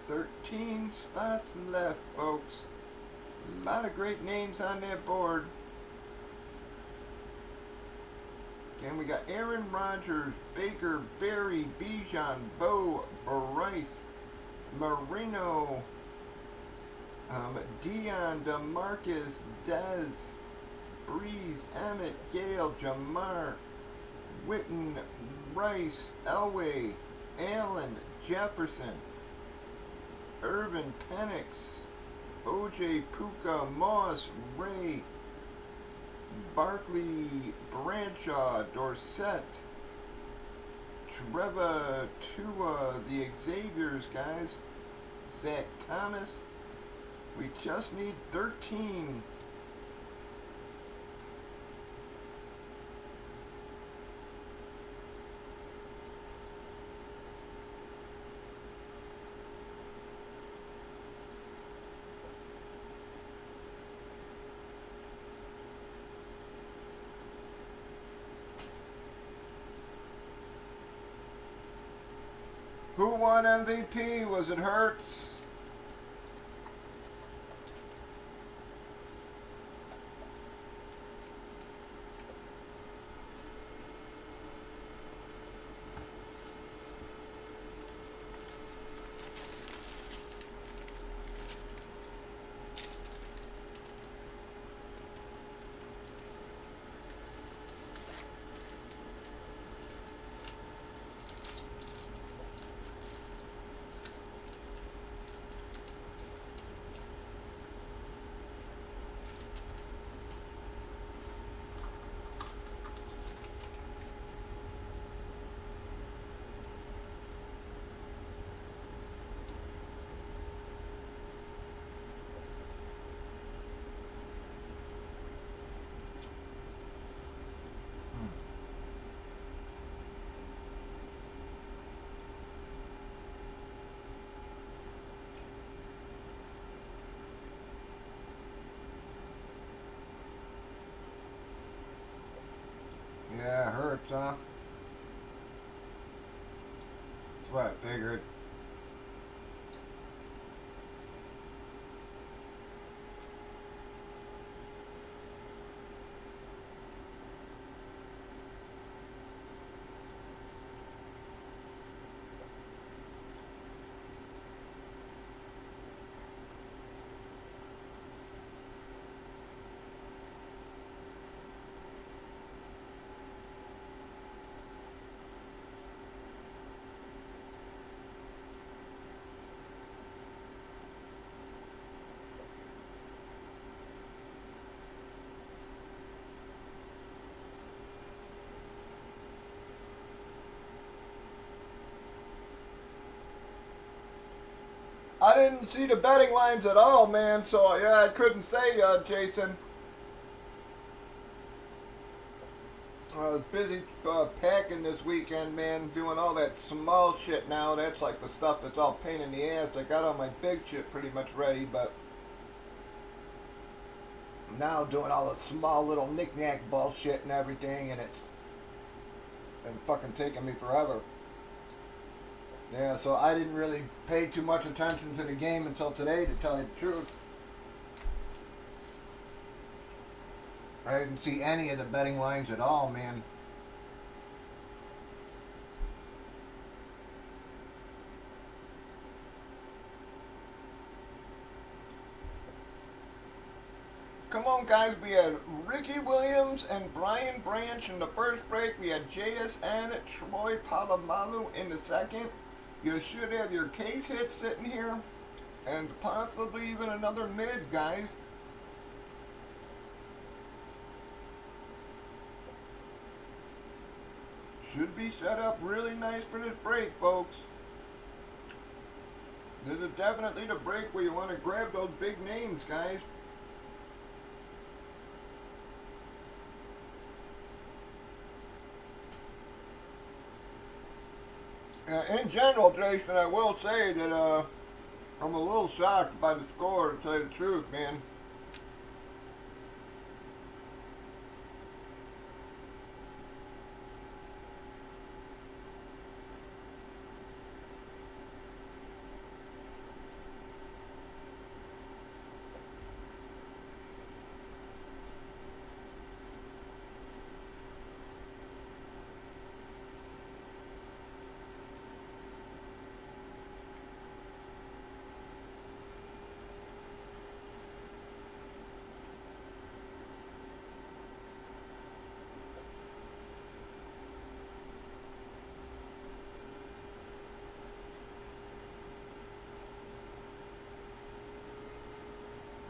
Thirteen spots left, folks. A lot of great names on that board. Again, we got Aaron Rodgers, Baker, Barry, Bijan, Bo, Bryce, Marino, Dion, DeMarcus, Dez, Breeze, Emmett, Gale, Jamar, Witten, Rice, Elway, Allen, Jefferson, Irvin, Penix, OJ, Puka, Moss, Ray, Barkley, Bradshaw, Dorsett, Trevor, Tua, the Xaviers, guys, Zach Thomas. We just need 13. Who won MVP? Was it Hurts? Yeah, Hurts, huh? That's what I figured. I didn't see the betting lines at all, man. So yeah, I couldn't say, Jason. I was busy packing this weekend, man, doing all that small shit now. That's like the stuff that's all pain in the ass. I got all my big shit pretty much ready, but now doing all the small little knick-knack bullshit and everything, and it's been fucking taking me forever. Yeah, so I didn't really pay too much attention to the game until today, to tell you the truth. I didn't see any of the betting lines at all, man. Come on, guys. We had Ricky Williams and Brian Branch in the first break. We had JSN, Troy Polamalu in the second. You should have your case hit sitting here. And possibly even another mid, guys. Should be set up really nice for this break, folks. This is definitely the break where you want to grab those big names, guys. In general, Jason, I will say that I'm a little shocked by the score, to tell you the truth, man.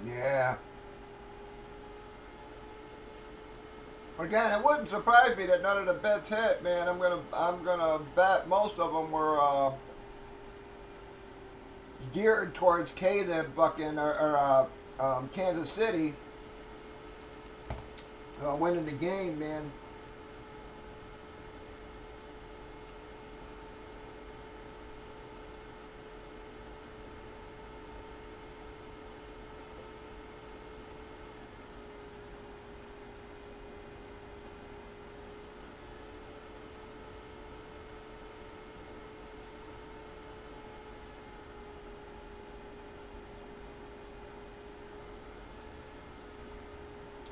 Yeah. Again, it wouldn't surprise me that none of the bets hit, man. I'm gonna bet most of them were geared towards Caleb fucking or Kansas City winning the game, man.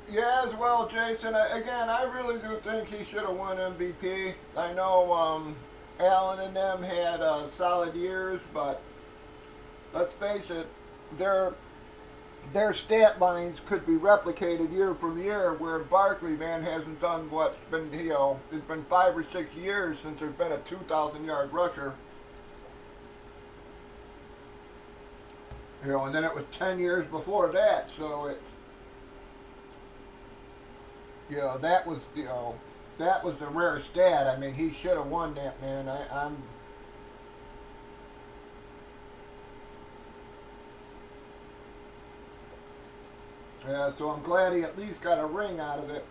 Yeah, as well, Jason. Again, I really do think he should have won MVP. I know Allen and them had solid years, but let's face it, their stat lines could be replicated year from year. Where Barkley, man, hasn't done what's been, it's been 5 or 6 years since there's been a 2,000-yard rusher. And then it was 10 years before that, so it's. That was that was the rare stat. I mean, he should have won that, man. I'm. Yeah, so I'm glad he at least got a ring out of it.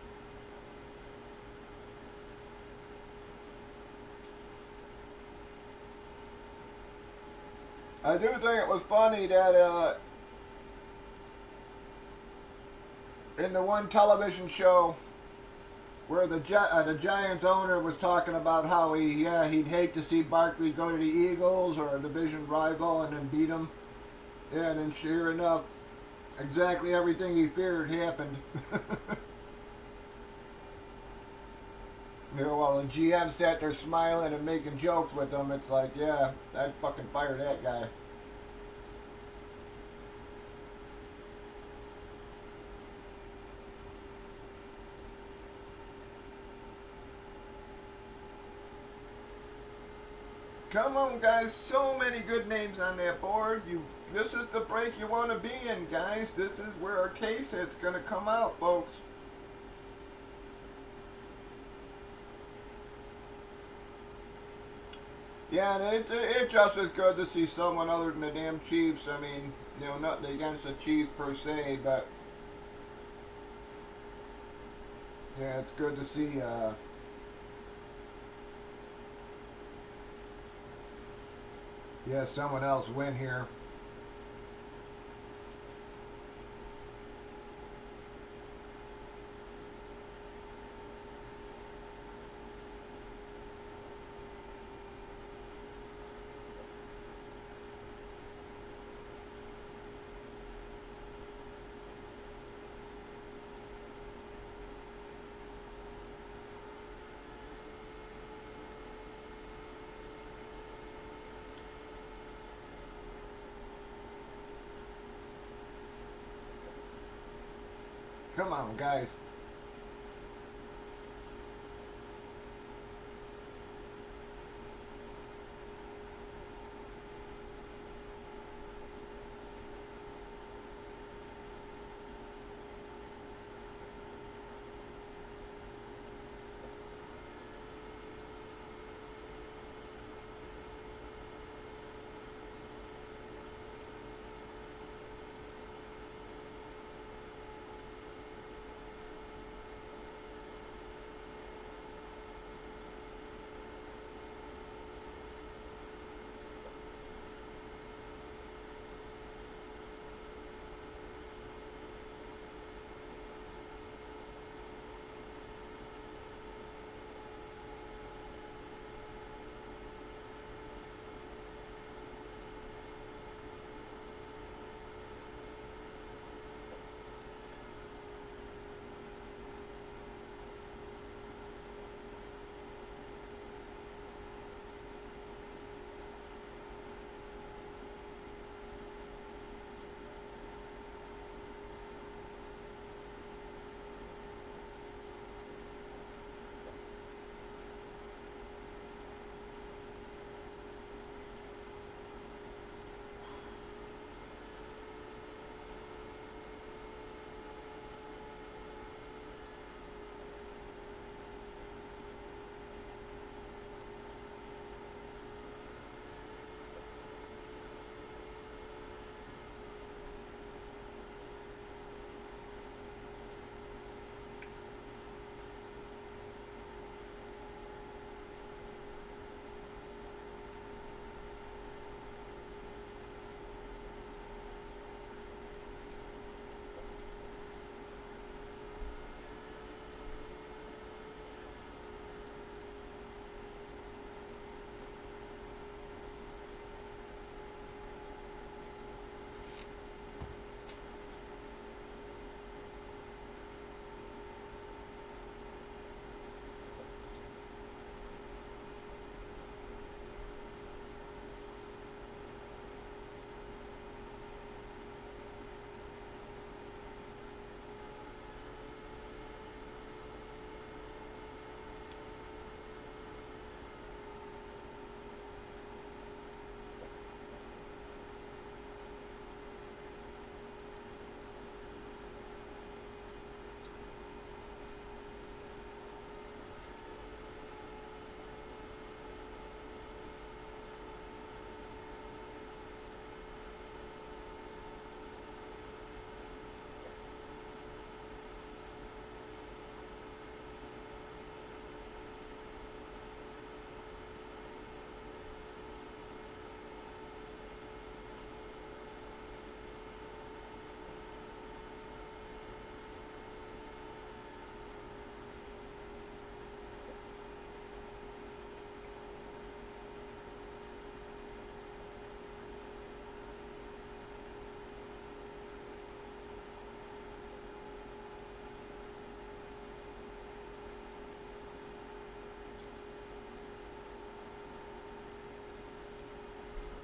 I do think it was funny that in the one television show where the Giants owner was talking about how he'd hate to see Barkley go to the Eagles or a division rival and then beat them. Yeah, and then sure enough, exactly everything he feared happened. While the GM sat there smiling and making jokes with them, it's like, yeah, I'd fucking fire that guy. Come on, guys. So many good names on that board. This is the break you want to be in, guys. This is where our case hit's going to come out, folks. Yeah, and it's just as good to see someone other than the damn Chiefs. I mean, you know, nothing against the Chiefs per se, but yeah, it's good to see. Yeah, someone else win here. Come on, guys.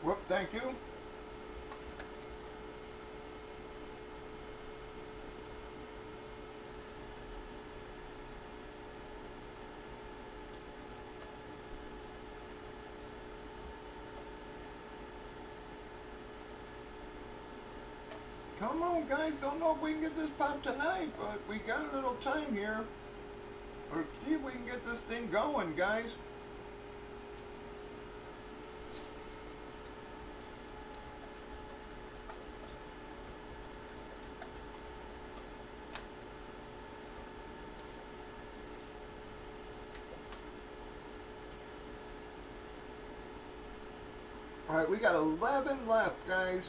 Whoop, thank you. Come on, guys. Don't know if we can get this pop tonight, but we got a little time here. Or see if we can get this thing going, guys. Alright, we got 11 left, guys.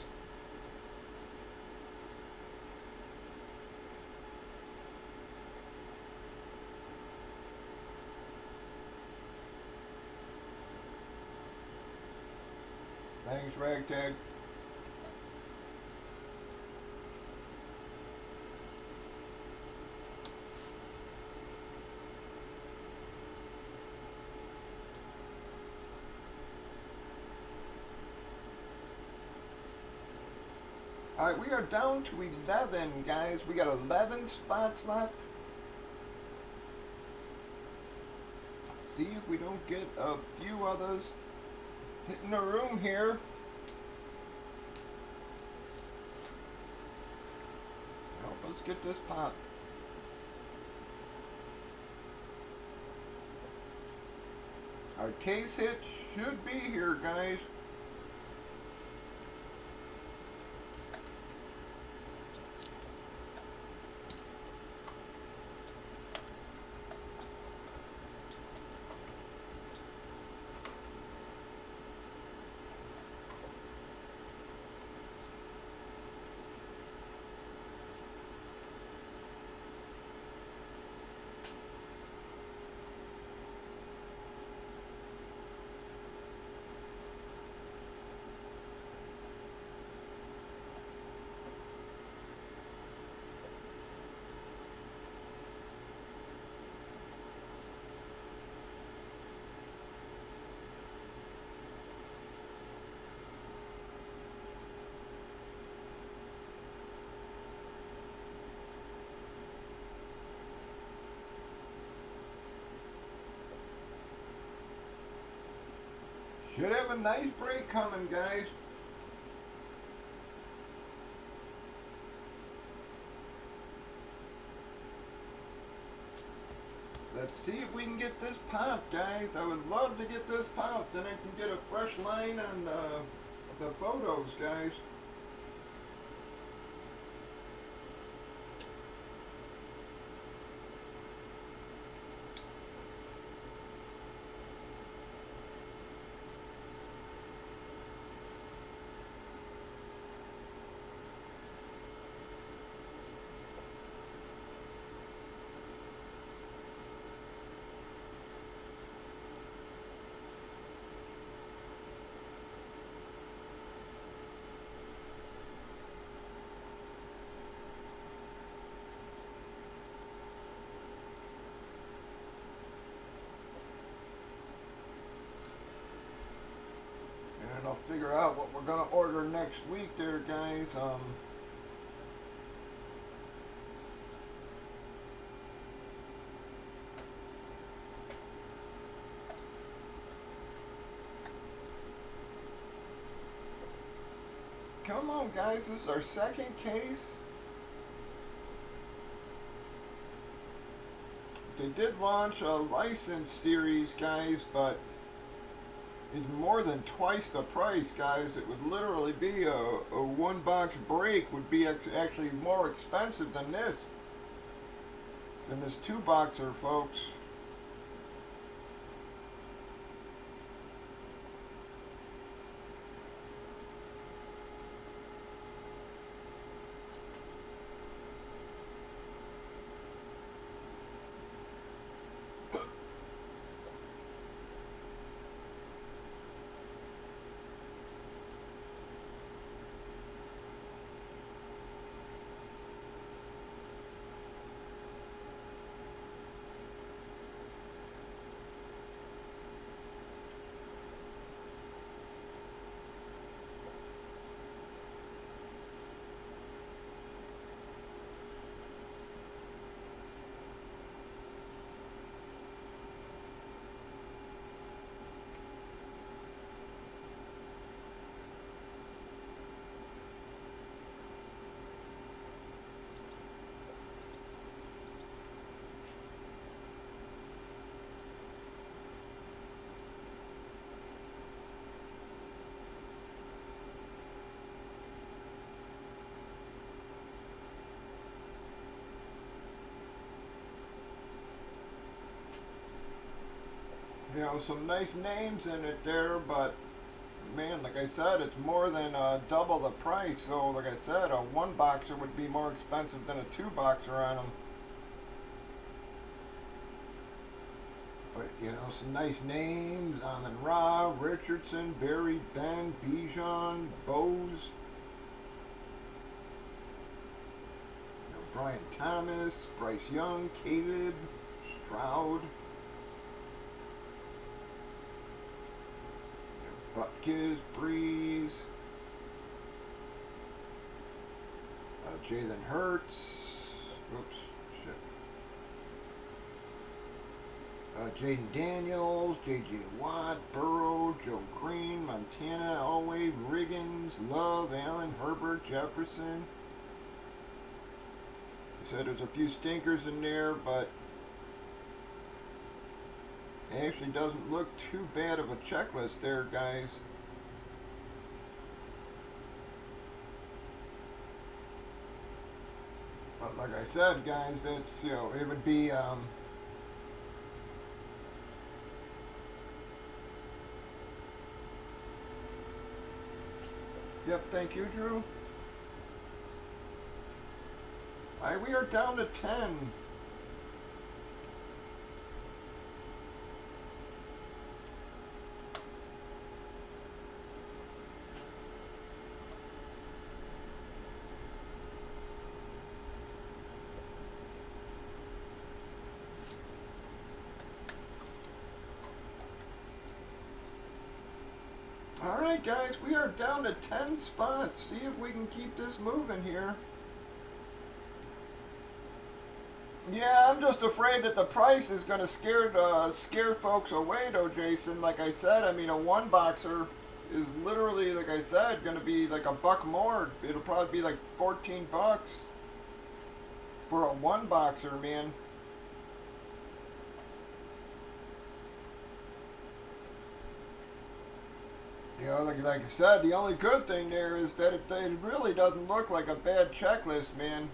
Thanks, Ragtag. Alright, we are down to 11, guys. We got 11 spots left. See if we don't get a few others hitting the room here. Help us get this popped. Our case hit should be here, guys. Should have a nice break coming, guys. Let's see if we can get this popped, guys. I would love to get this popped. Then I can get a fresh line on the photos, guys. And I'll figure out what we're gonna order next week there, guys. Come on, guys, this is our second case. They did launch a license series, guys, but it's more than twice the price, guys. It would literally be a one box break would be actually more expensive than this two boxer, folks. You know, some nice names in it there, but man, like I said, it's more than double the price. So, like I said, a one boxer would be more expensive than a two boxer on them. But, you know, some nice names. Amon Ra, Richardson, Barry, Ben, Bijan, Bose. You know, Brian Thomas, Bryce Young, Caleb, Stroud. You know, Butkus, Breeze. Jalen Hurts. Oops. Jaden Daniels, J.J. Watt, Burrow, Joe Green, Montana, Elway, Riggins, Love, Allen, Herbert, Jefferson. He said there's a few stinkers in there, but it actually doesn't look too bad of a checklist there, guys. But like I said, guys, that's, you know, it would be, yep, thank you, Drew. Alright, we are down to 10. Alright guys, we are down to 10 spots. See if we can keep this moving here. Yeah, I'm just afraid that the price is going to scare folks away though, Jason. Like I said, I mean, a one boxer is literally, like I said, going to be like a buck more. It'll probably be like 14 bucks for a one boxer, man. You know, like I said, the only good thing there is that it really doesn't look like a bad checklist, man.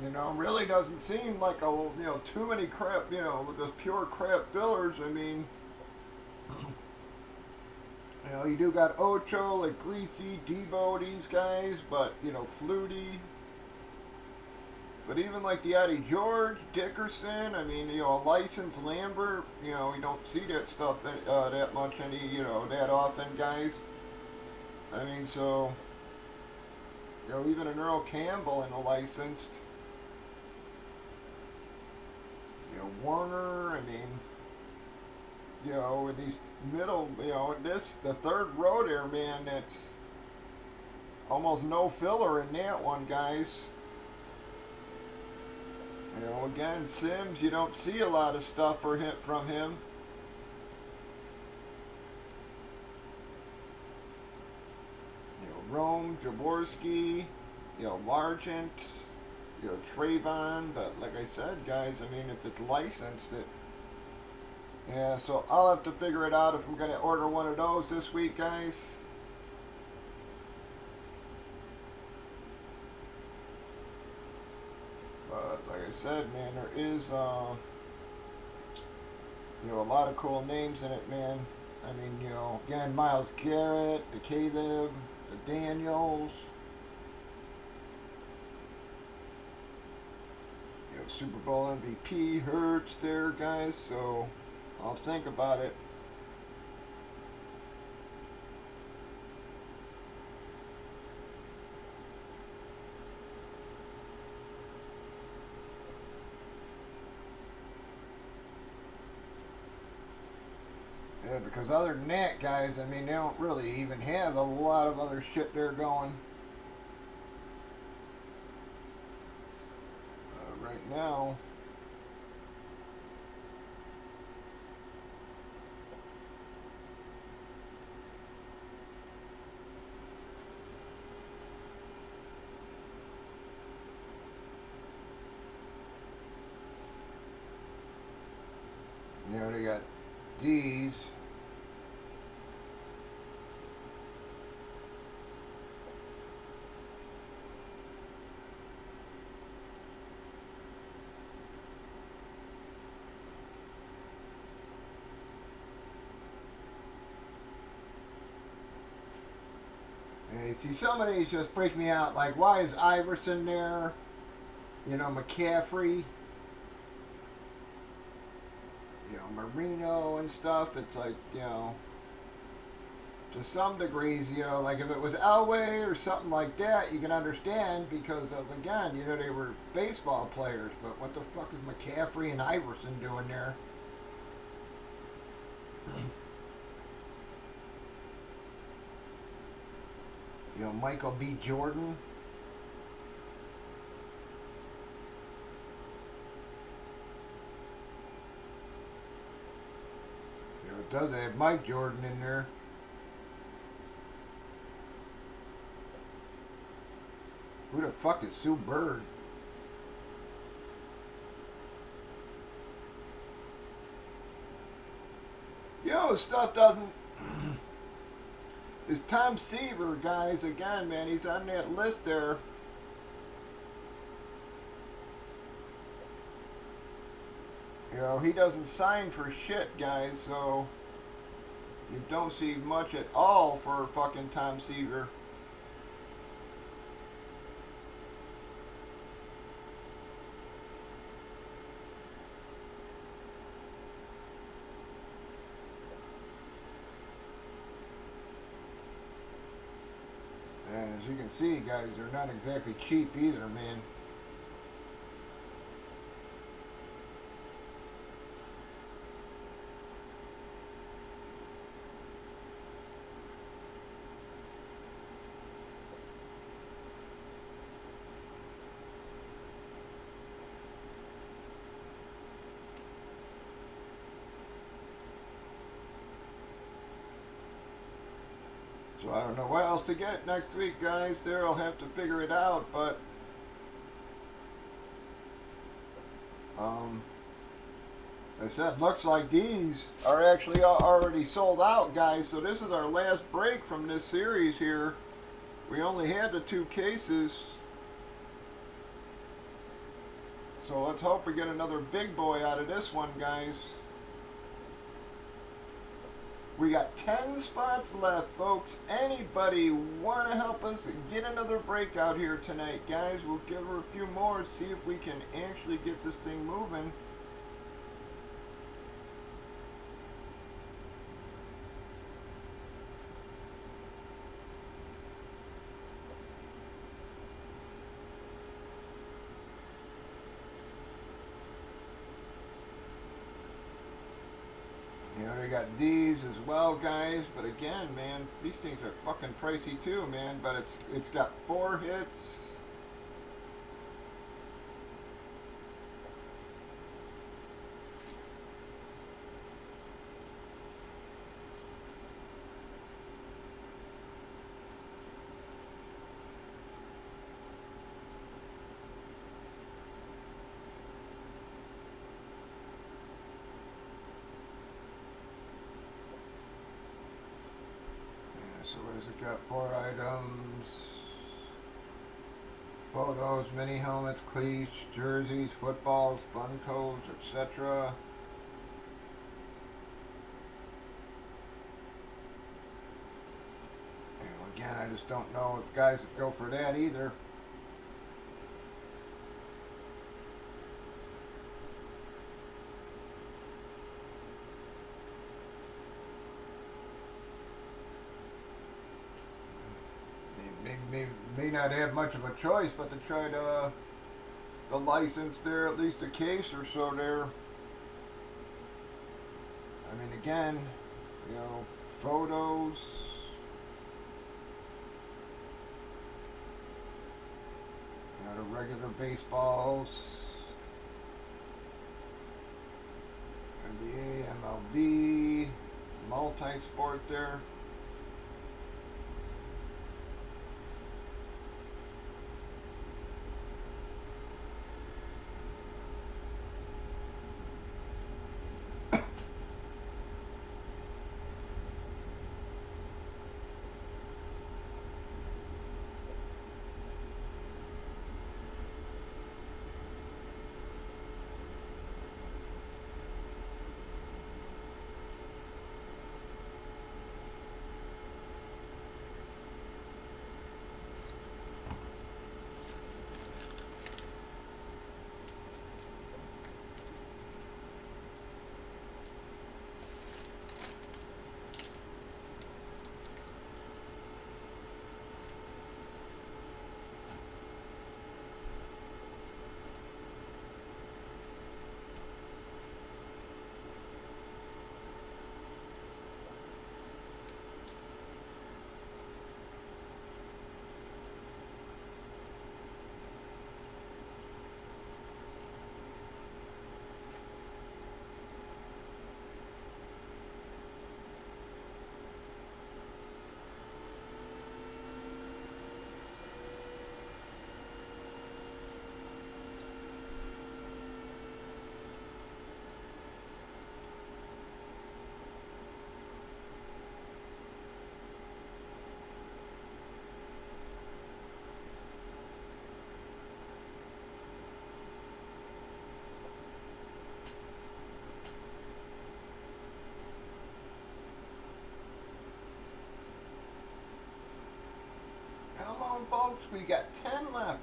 You know, really doesn't seem like too many crap, just pure crap fillers. I mean, you know, you do got Ocho, like Greasy, Debo, these guys, but, you know, Flutie. But even like the Eddie George, Dickerson, I mean, you know, a licensed Lambert, you know, you don't see that stuff that much that often, guys. I mean, so, you know, even an Earl Campbell in a licensed. You know, Warner, I mean, you know, in these middle, you know, the third row there, man, that's almost no filler in that one, guys. You know, again, Sims, you don't see a lot of stuff from him. You know, Rome, Jaworski, you know, Largent, you know, Trayvon, but like I said, guys, I mean, if it's licensed, yeah, so I'll have to figure it out if I'm going to order one of those this week, guys. But like I said, man, there is, you know, a lot of cool names in it, man. I mean, you know, again, Myles Garrett, the Caleb, the Daniels. You know, Super Bowl MVP, Hurts there, guys, so I'll think about it. Yeah, because other than that, guys, I mean, they don't really even have a lot of other shit there going. Right now. You know, they got these. And see, some of these just freak me out. Like, why is Iverson there? You know, McCaffrey. You know, Marino and stuff. It's like, you know, to some degrees, you know, like if it was Elway or something like that, you can understand because of, again, you know, they were baseball players. But what the fuck is McCaffrey and Iverson doing there? You know, Michael B. Jordan. You know, it does have Mike Jordan in there. Who the fuck is Sue Bird? You know, stuff doesn't. Is Tom Seaver, guys, again, man, he's on that list there. You know, he doesn't sign for shit, guys, so you don't see much at all for fucking Tom Seaver. And as you can see, guys, they're not exactly cheap either, man. So I don't know what else to get next week, guys. There, I'll have to figure it out, but I said, looks like these are actually already sold out, guys. So this is our last break from this series here. We only had the 2 cases. So let's hope we get another big boy out of this one, guys. We got 10 spots left, folks. Anybody want to help us get another breakout here tonight, guys? We'll give her a few more, see if we can actually get this thing moving. You know, they got these as well, guys. But again, man, these things are fucking pricey too, man. But it's got 4 hits. So what has it got? 4 items. Photos, mini helmets, cleats, jerseys, footballs, Funkos, etc. Again, I just don't know if guys would go for that either. May not have much of a choice but to try to the license there, at least a case or so there. I mean, again, you know, photos. You know, the regular baseballs. NBA, MLB, multi-sport there. on, folks. We got 10 left.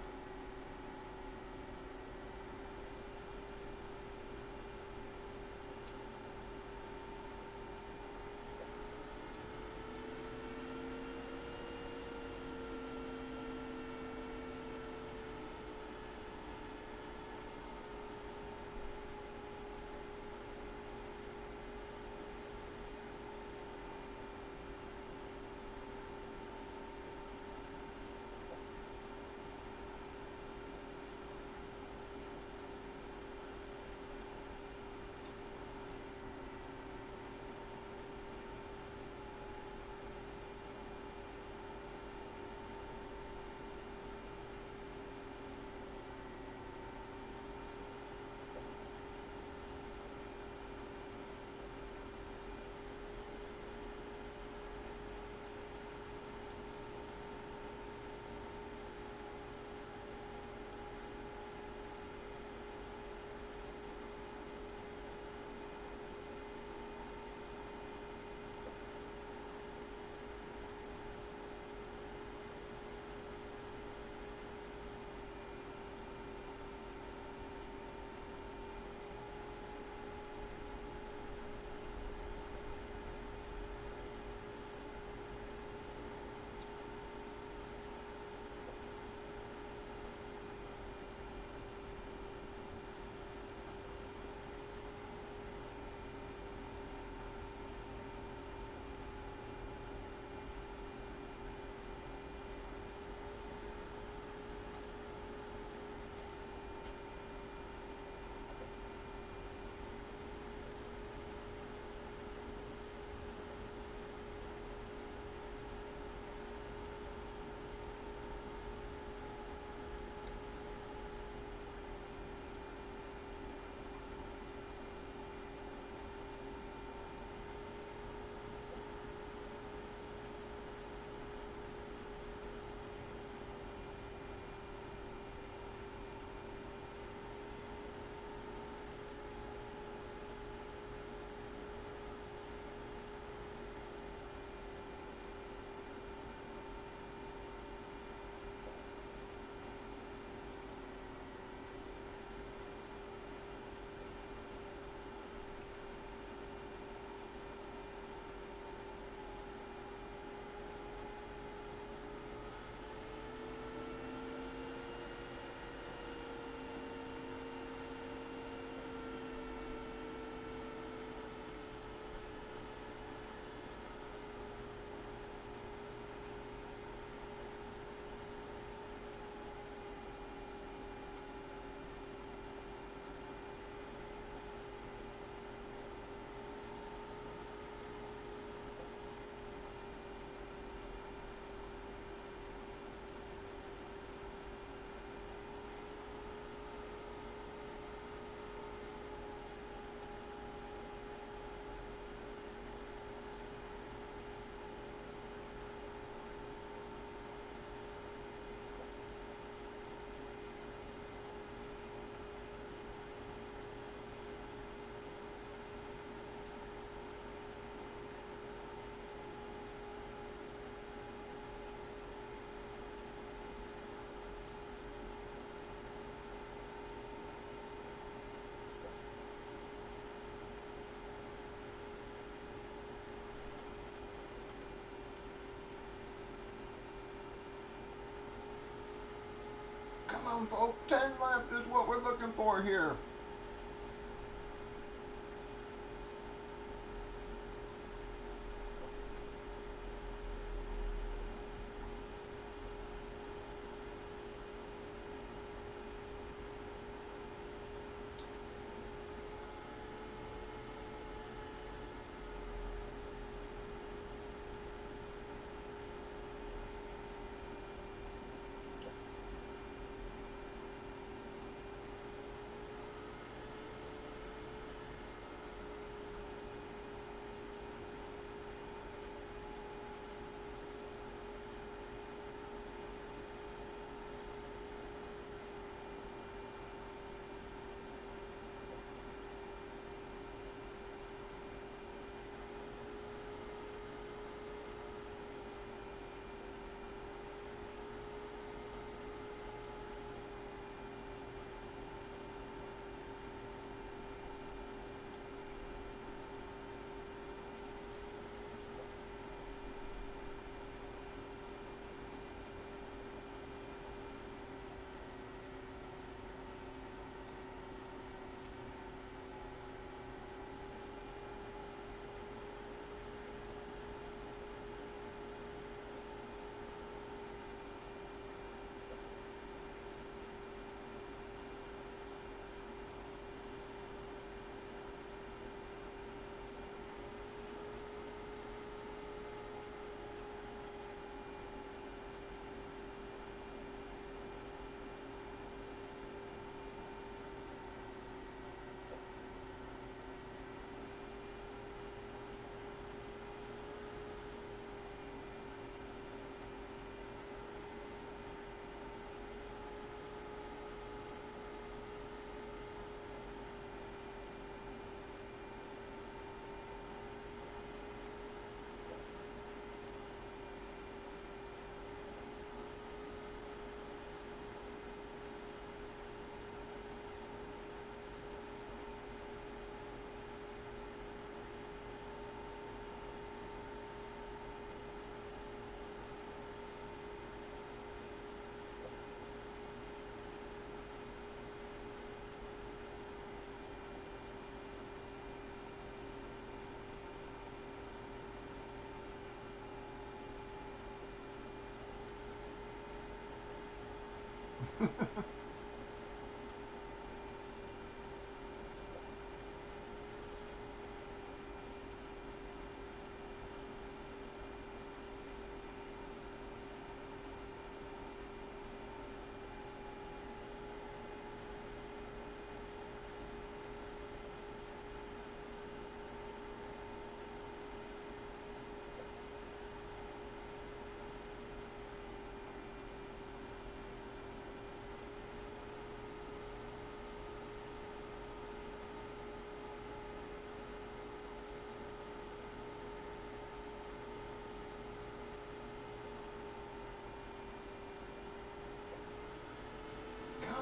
Come on, folks. 10 left is what we're looking for here.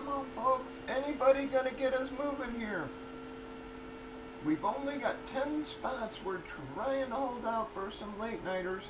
Come on, folks. Anybody gonna get us moving here? We've only got 10 spots. We're trying to hold out for some late nighters.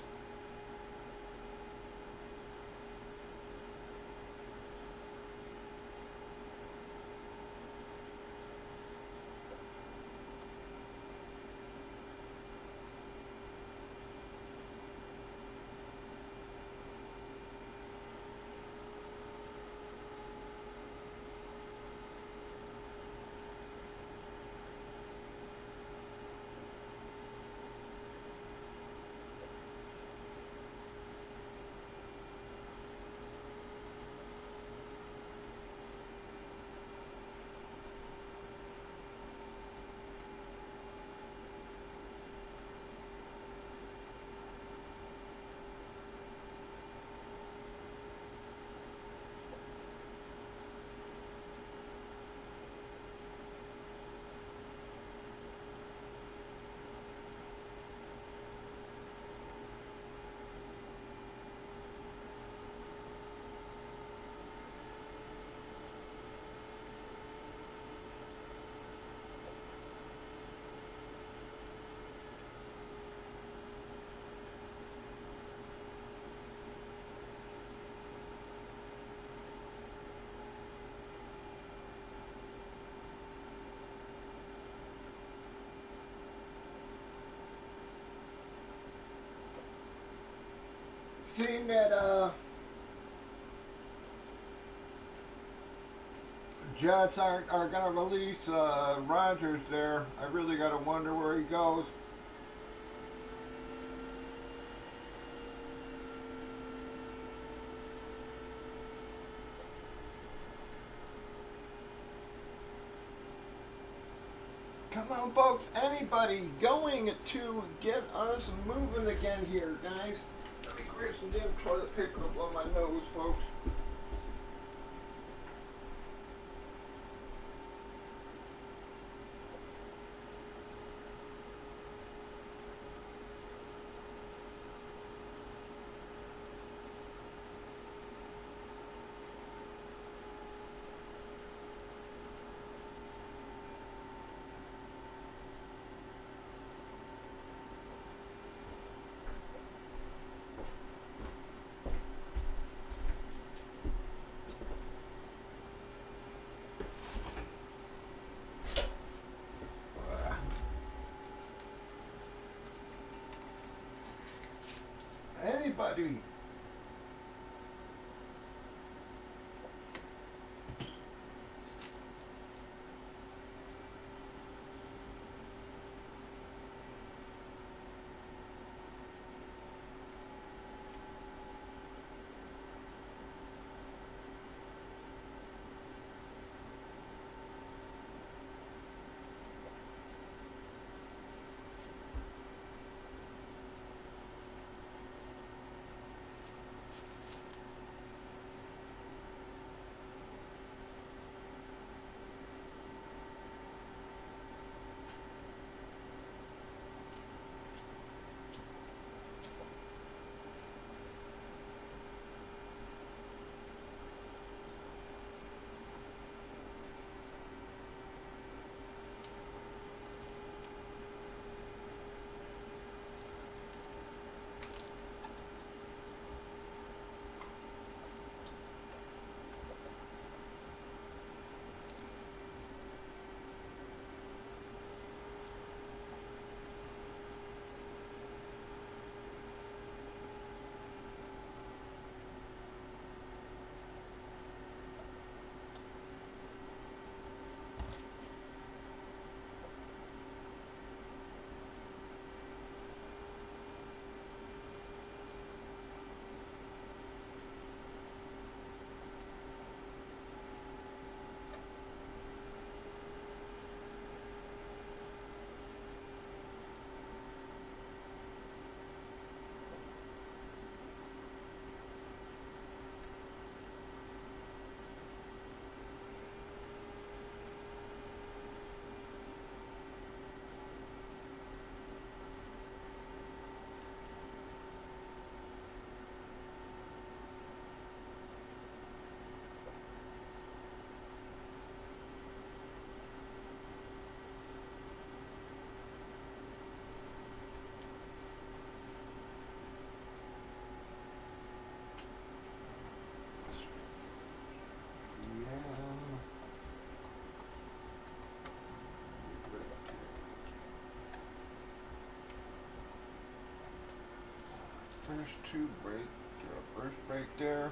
Seeing that Jets are going to release Rogers there, I really got to wonder where he goes. Come on, folks. Anybody going to get us moving again here, guys? Let me grab some damn toilet paper to blow my nose, folks. Anybody? two brake, first brake there.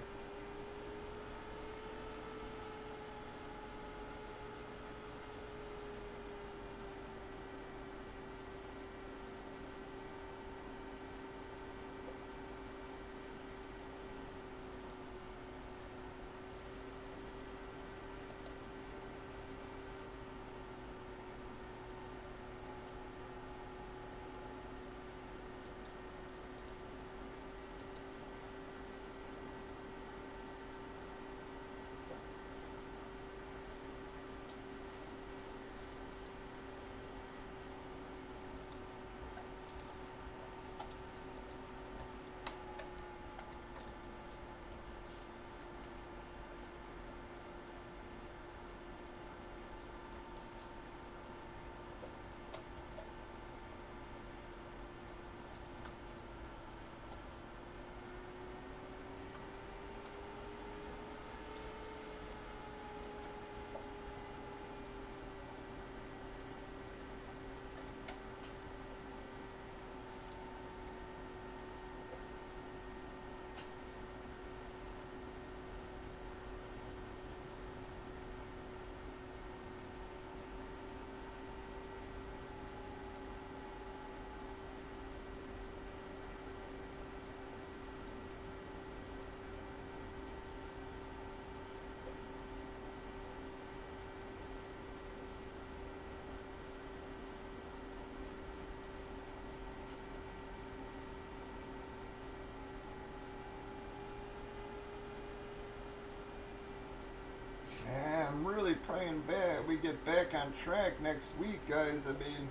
I'm really praying bad we get back on track next week, guys. I mean,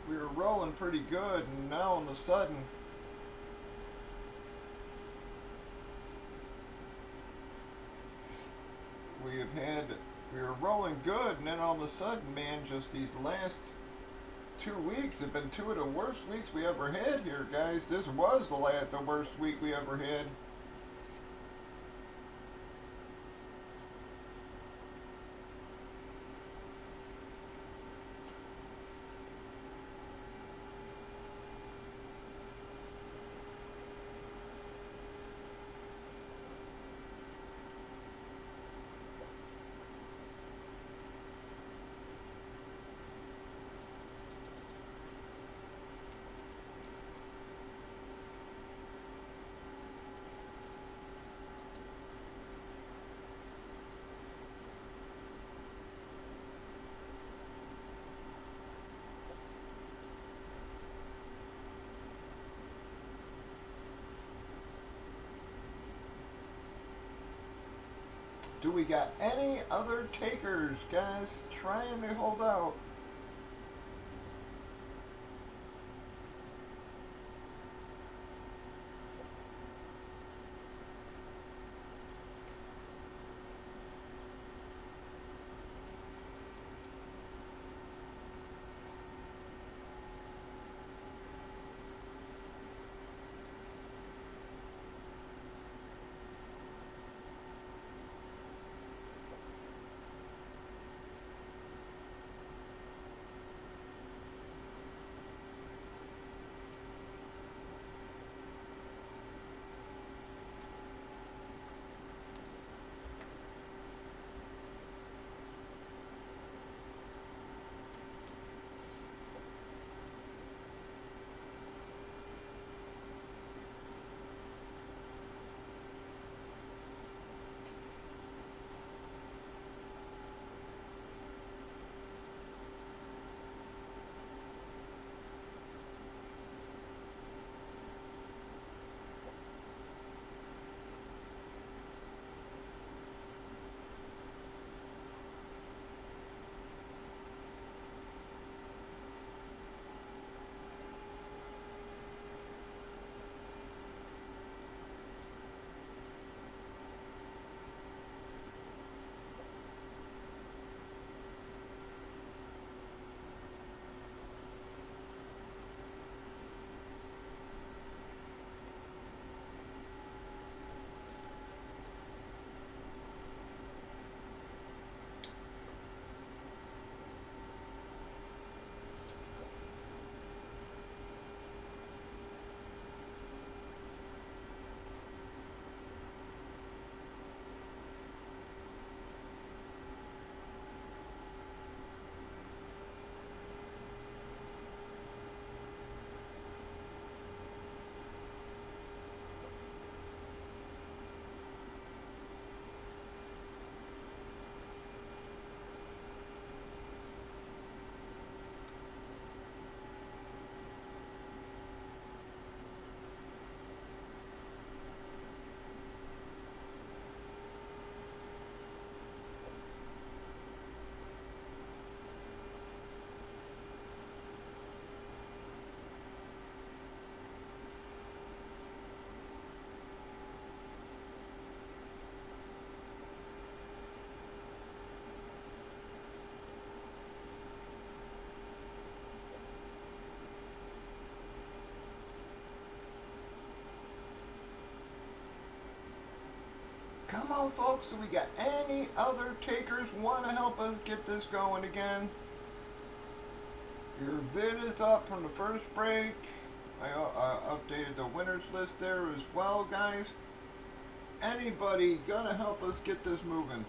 we were rolling pretty good, and now all of a sudden, we were rolling good, and then all of a sudden, man, just these last 2 weeks have been two of the worst weeks we ever had here, guys. This was the worst week we ever had. Do we got any other takers, guys? Trying to hold out. on, folks. Do we got any other takers want to help us get this going again? Your vid is up from the first break. I updated the winners list there as well, guys. Anybody gonna help us get this moving?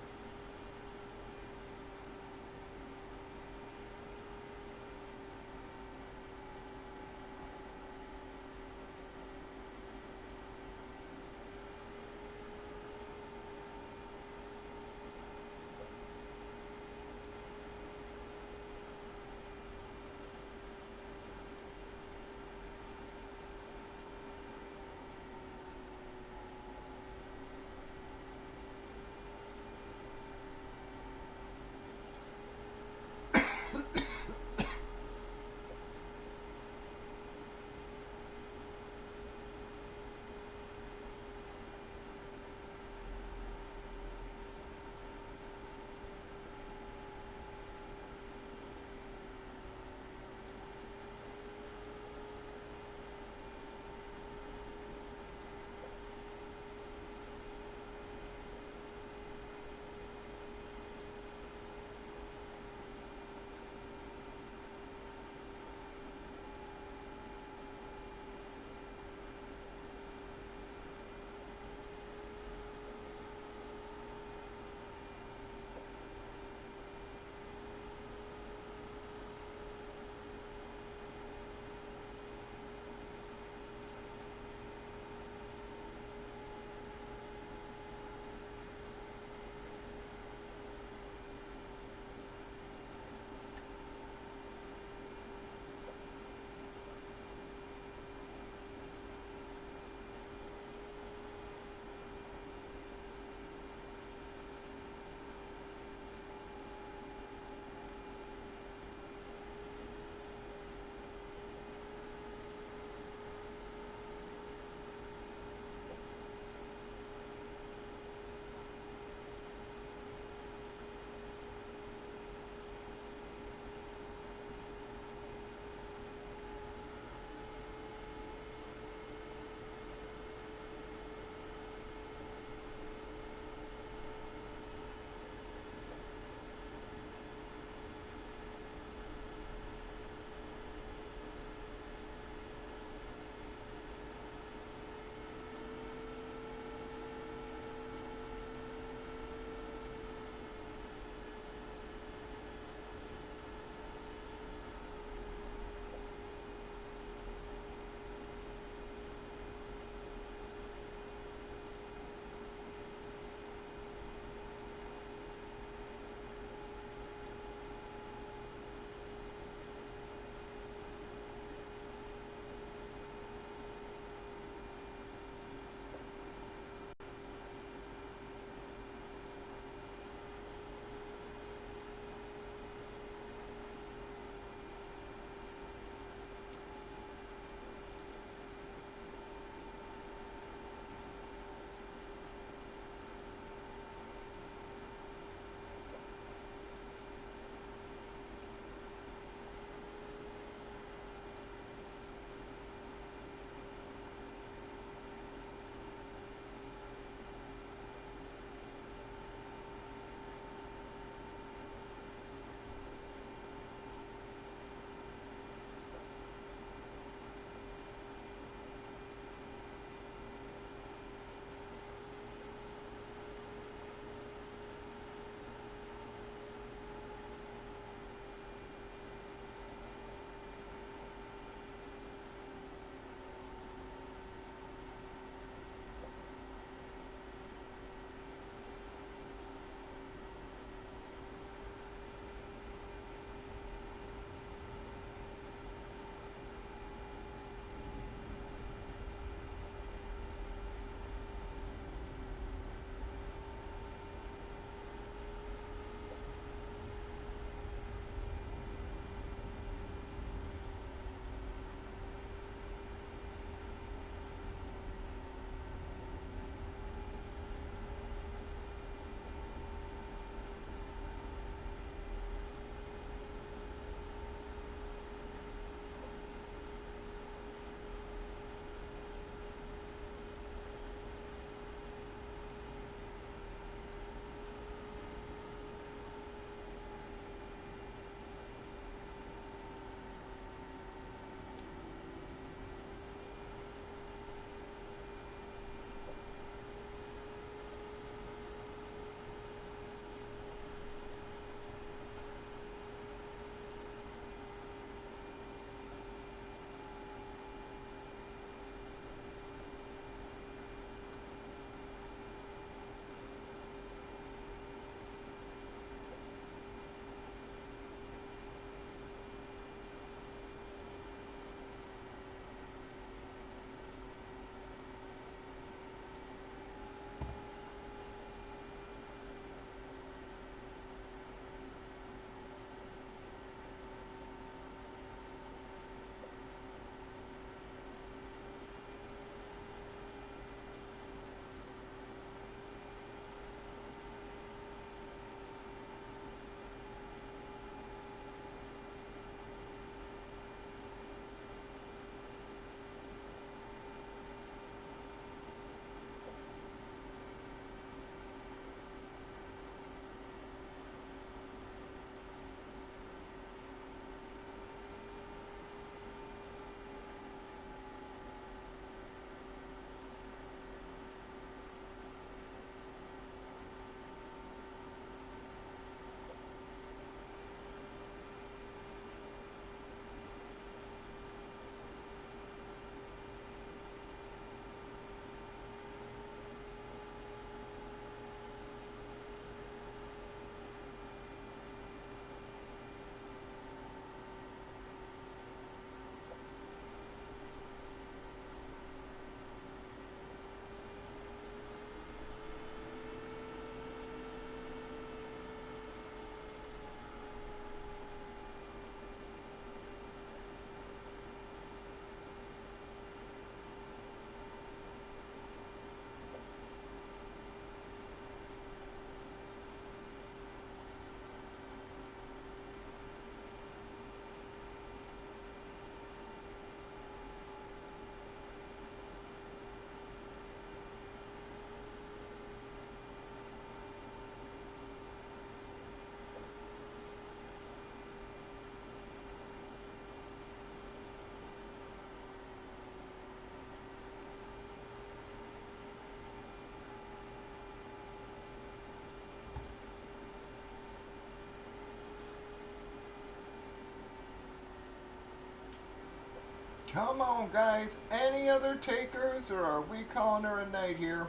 Come on, guys. Any other takers, or are we calling her a night here?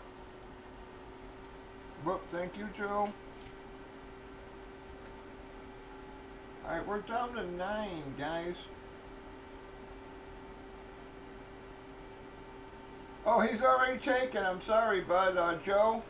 Whoop, thank you, Joe. Alright, we're down to 9, guys. Oh, he's already taken. I'm sorry, bud. Joe?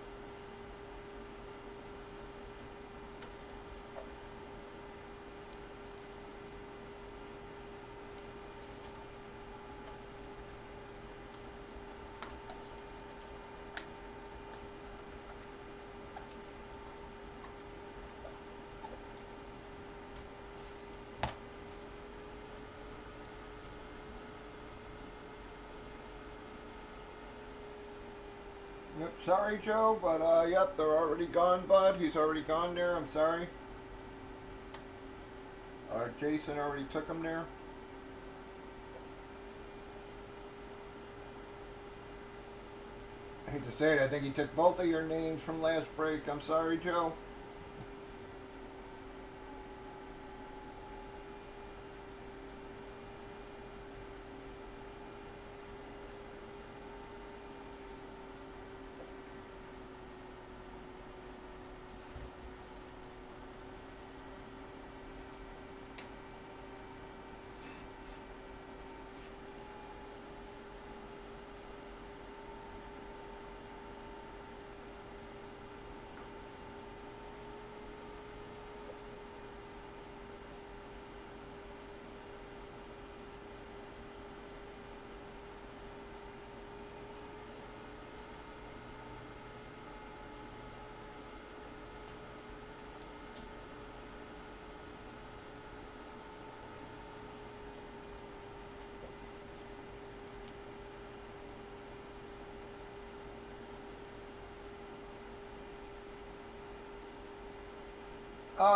Yep, sorry, Joe, but, yep, they're already gone, bud. He's already gone there. I'm sorry. Jason already took him there. I hate to say it, I think he took both of your names from last break. I'm sorry, Joe.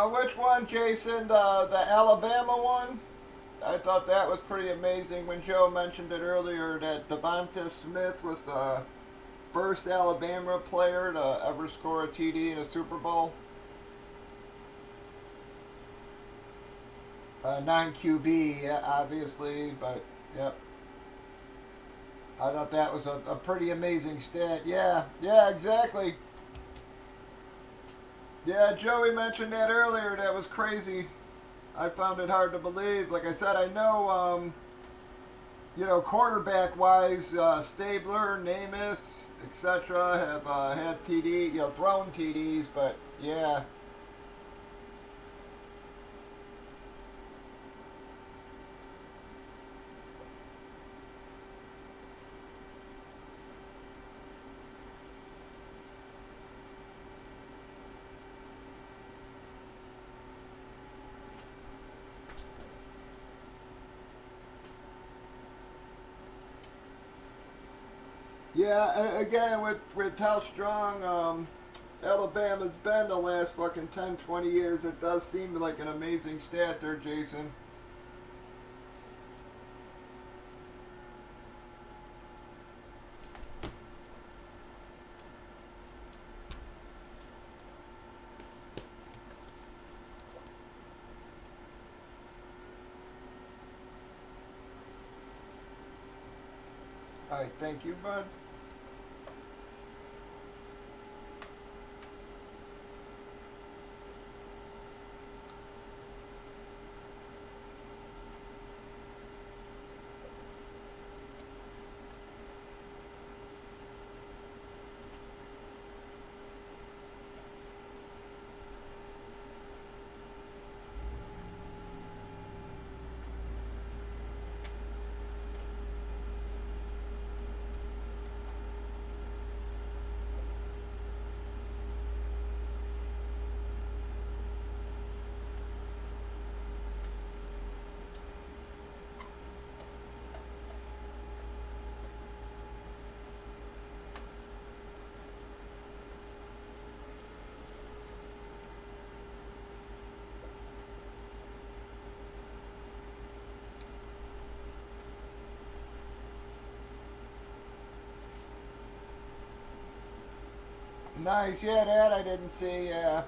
Which one, Jason? The Alabama one? I thought that was pretty amazing when Joe mentioned it earlier that Devonta Smith was the first Alabama player to ever score a TD in a Super Bowl. Non-QB, obviously, but yep. I thought that was a pretty amazing stat. Yeah, yeah, exactly. Yeah, Joey mentioned that earlier. That was crazy. I found it hard to believe. Like I said, I know, quarterback-wise, Stabler, Namath, etc. have had TD, thrown TDs, but yeah. Yeah, again, with how strong Alabama's been the last fucking 10, 20 years, it does seem like an amazing stat there, Jason. Alright, thank you, bud. Nice, yeah, that I didn't see, yeah.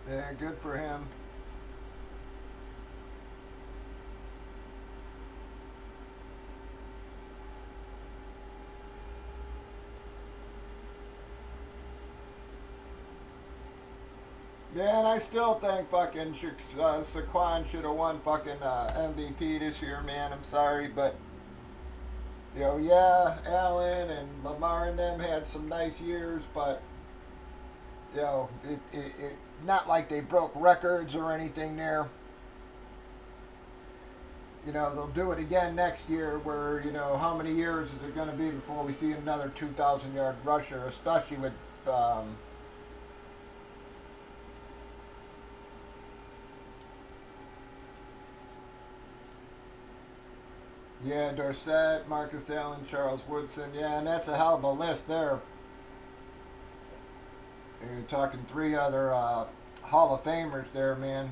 Yeah, good for him. Yeah, and I still think fucking Saquon should have won fucking MVP this year, man. I'm sorry, but yeah, Allen and Lamar and them had some nice years, but it not like they broke records or anything there. They'll do it again next year. Where how many years is it going to be before we see another 2,000-yard rusher, especially with yeah, Dorsett, Marcus Allen, Charles Woodson. Yeah, and that's a hell of a list there. You're talking three other Hall of Famers there, man.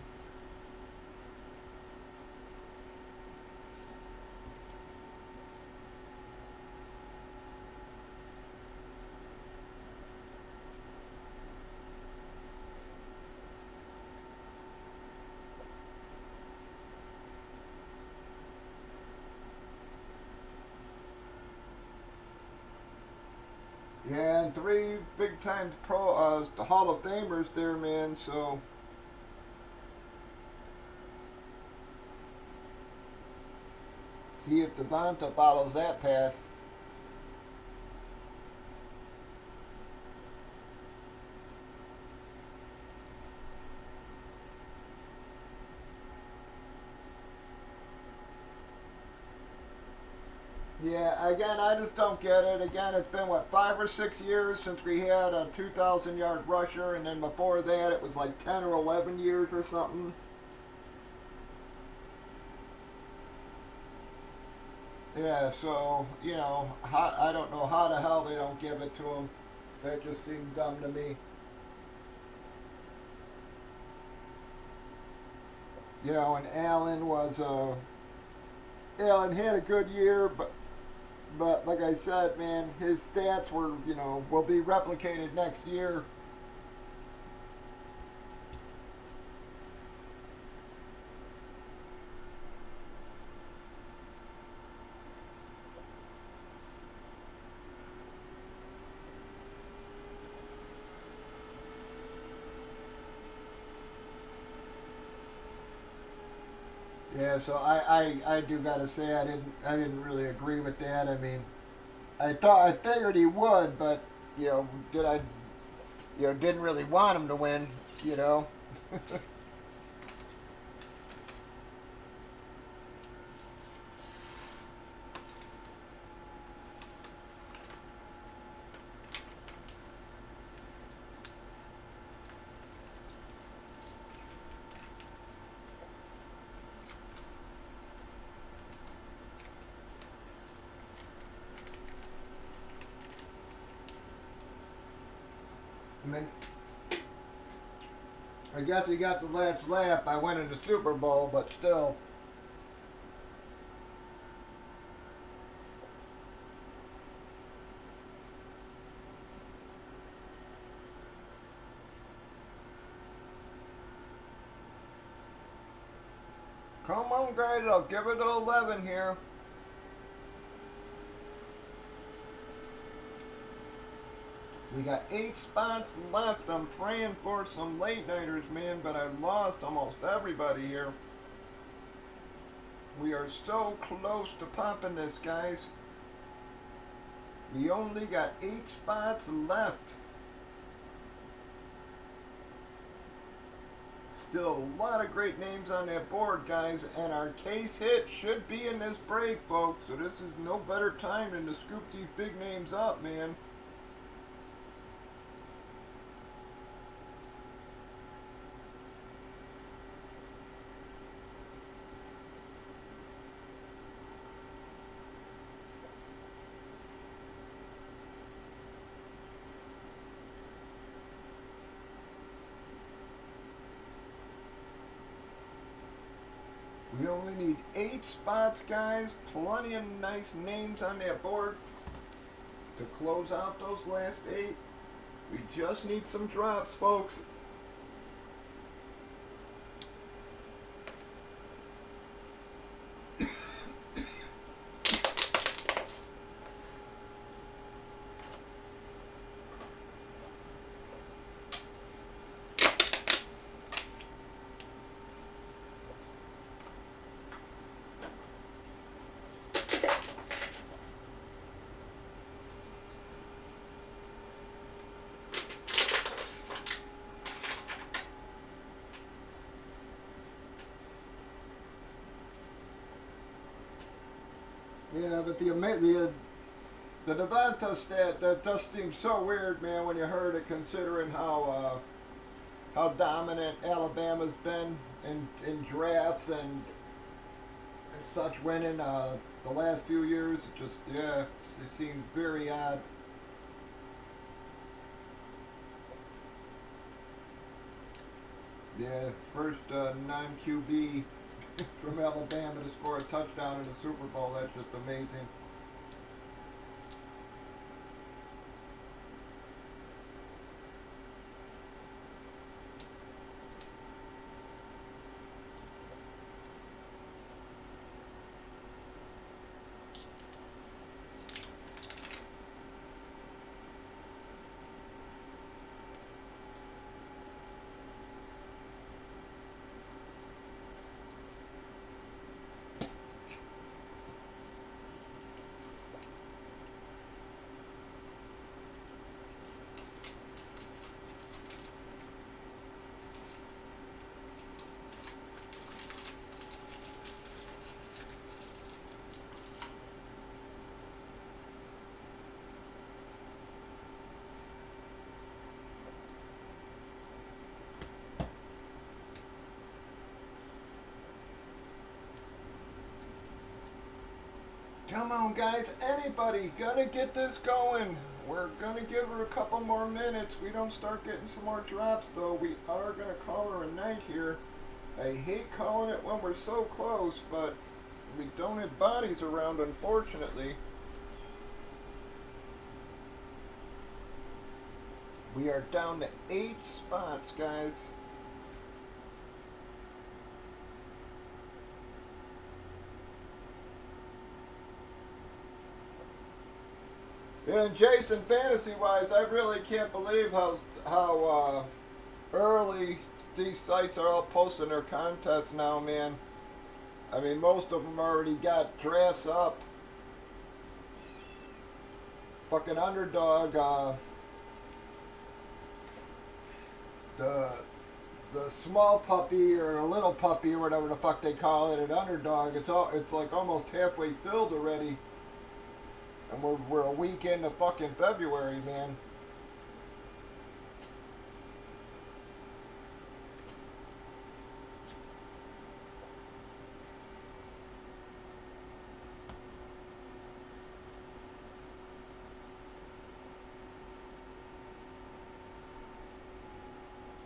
Yeah, and three big time the Hall of Famers there, man. So see if Devonta follows that path. Yeah, again, I just don't get it. Again, it's been what 5 or 6 years since we had a 2,000-yard rusher, and then before that, it was like 10 or 11 years or something. Yeah, so I don't know how the hell they don't give it to him. That just seems dumb to me. And Allen had a good year, but like I said, man, his stats were will be replicated next year. Yeah, so I do gotta say I didn't really agree with that. I mean, I figured he would, but did I didn't really want him to win. You know. I mean, I guess he got the last laugh by winning the Super Bowl, but still. Come on, guys, I'll give it 11 here. We got 8 spots left. I'm praying for some late nighters, man, but I lost almost everybody here. We are so close to popping this, guys. We only got 8 spots left. Still a lot of great names on that board, guys, and our case hit should be in this break, folks. So this is no better time than to scoop these big names up, man. We only need 8 spots, guys. Plenty of nice names on that board to close out those last 8. We just need some drops, folks. Yeah, but the Devonta stat, that just seems so weird, man, when you heard it, considering how dominant Alabama's been in drafts and such, winning the last few years. It just, yeah, it seems very odd. Yeah, first non-QB from Alabama to score a touchdown in the Super Bowl. That's just amazing. Come on, guys. Anybody gonna get this going? We're gonna give her a couple more minutes. We don't start getting some more drops, though. We are gonna call her a night here. I hate calling it when we're so close, but we don't have bodies around, unfortunately. We are down to 8 spots, guys. And Jason, fantasy-wise, I really can't believe how early these sites are all posting their contests now, man. I mean, most of them already got drafts up. Fucking Underdog, the the small puppy or a little puppy or whatever the fuck they call it, an Underdog. It's like almost halfway filled already. And we're a week into fucking February, man.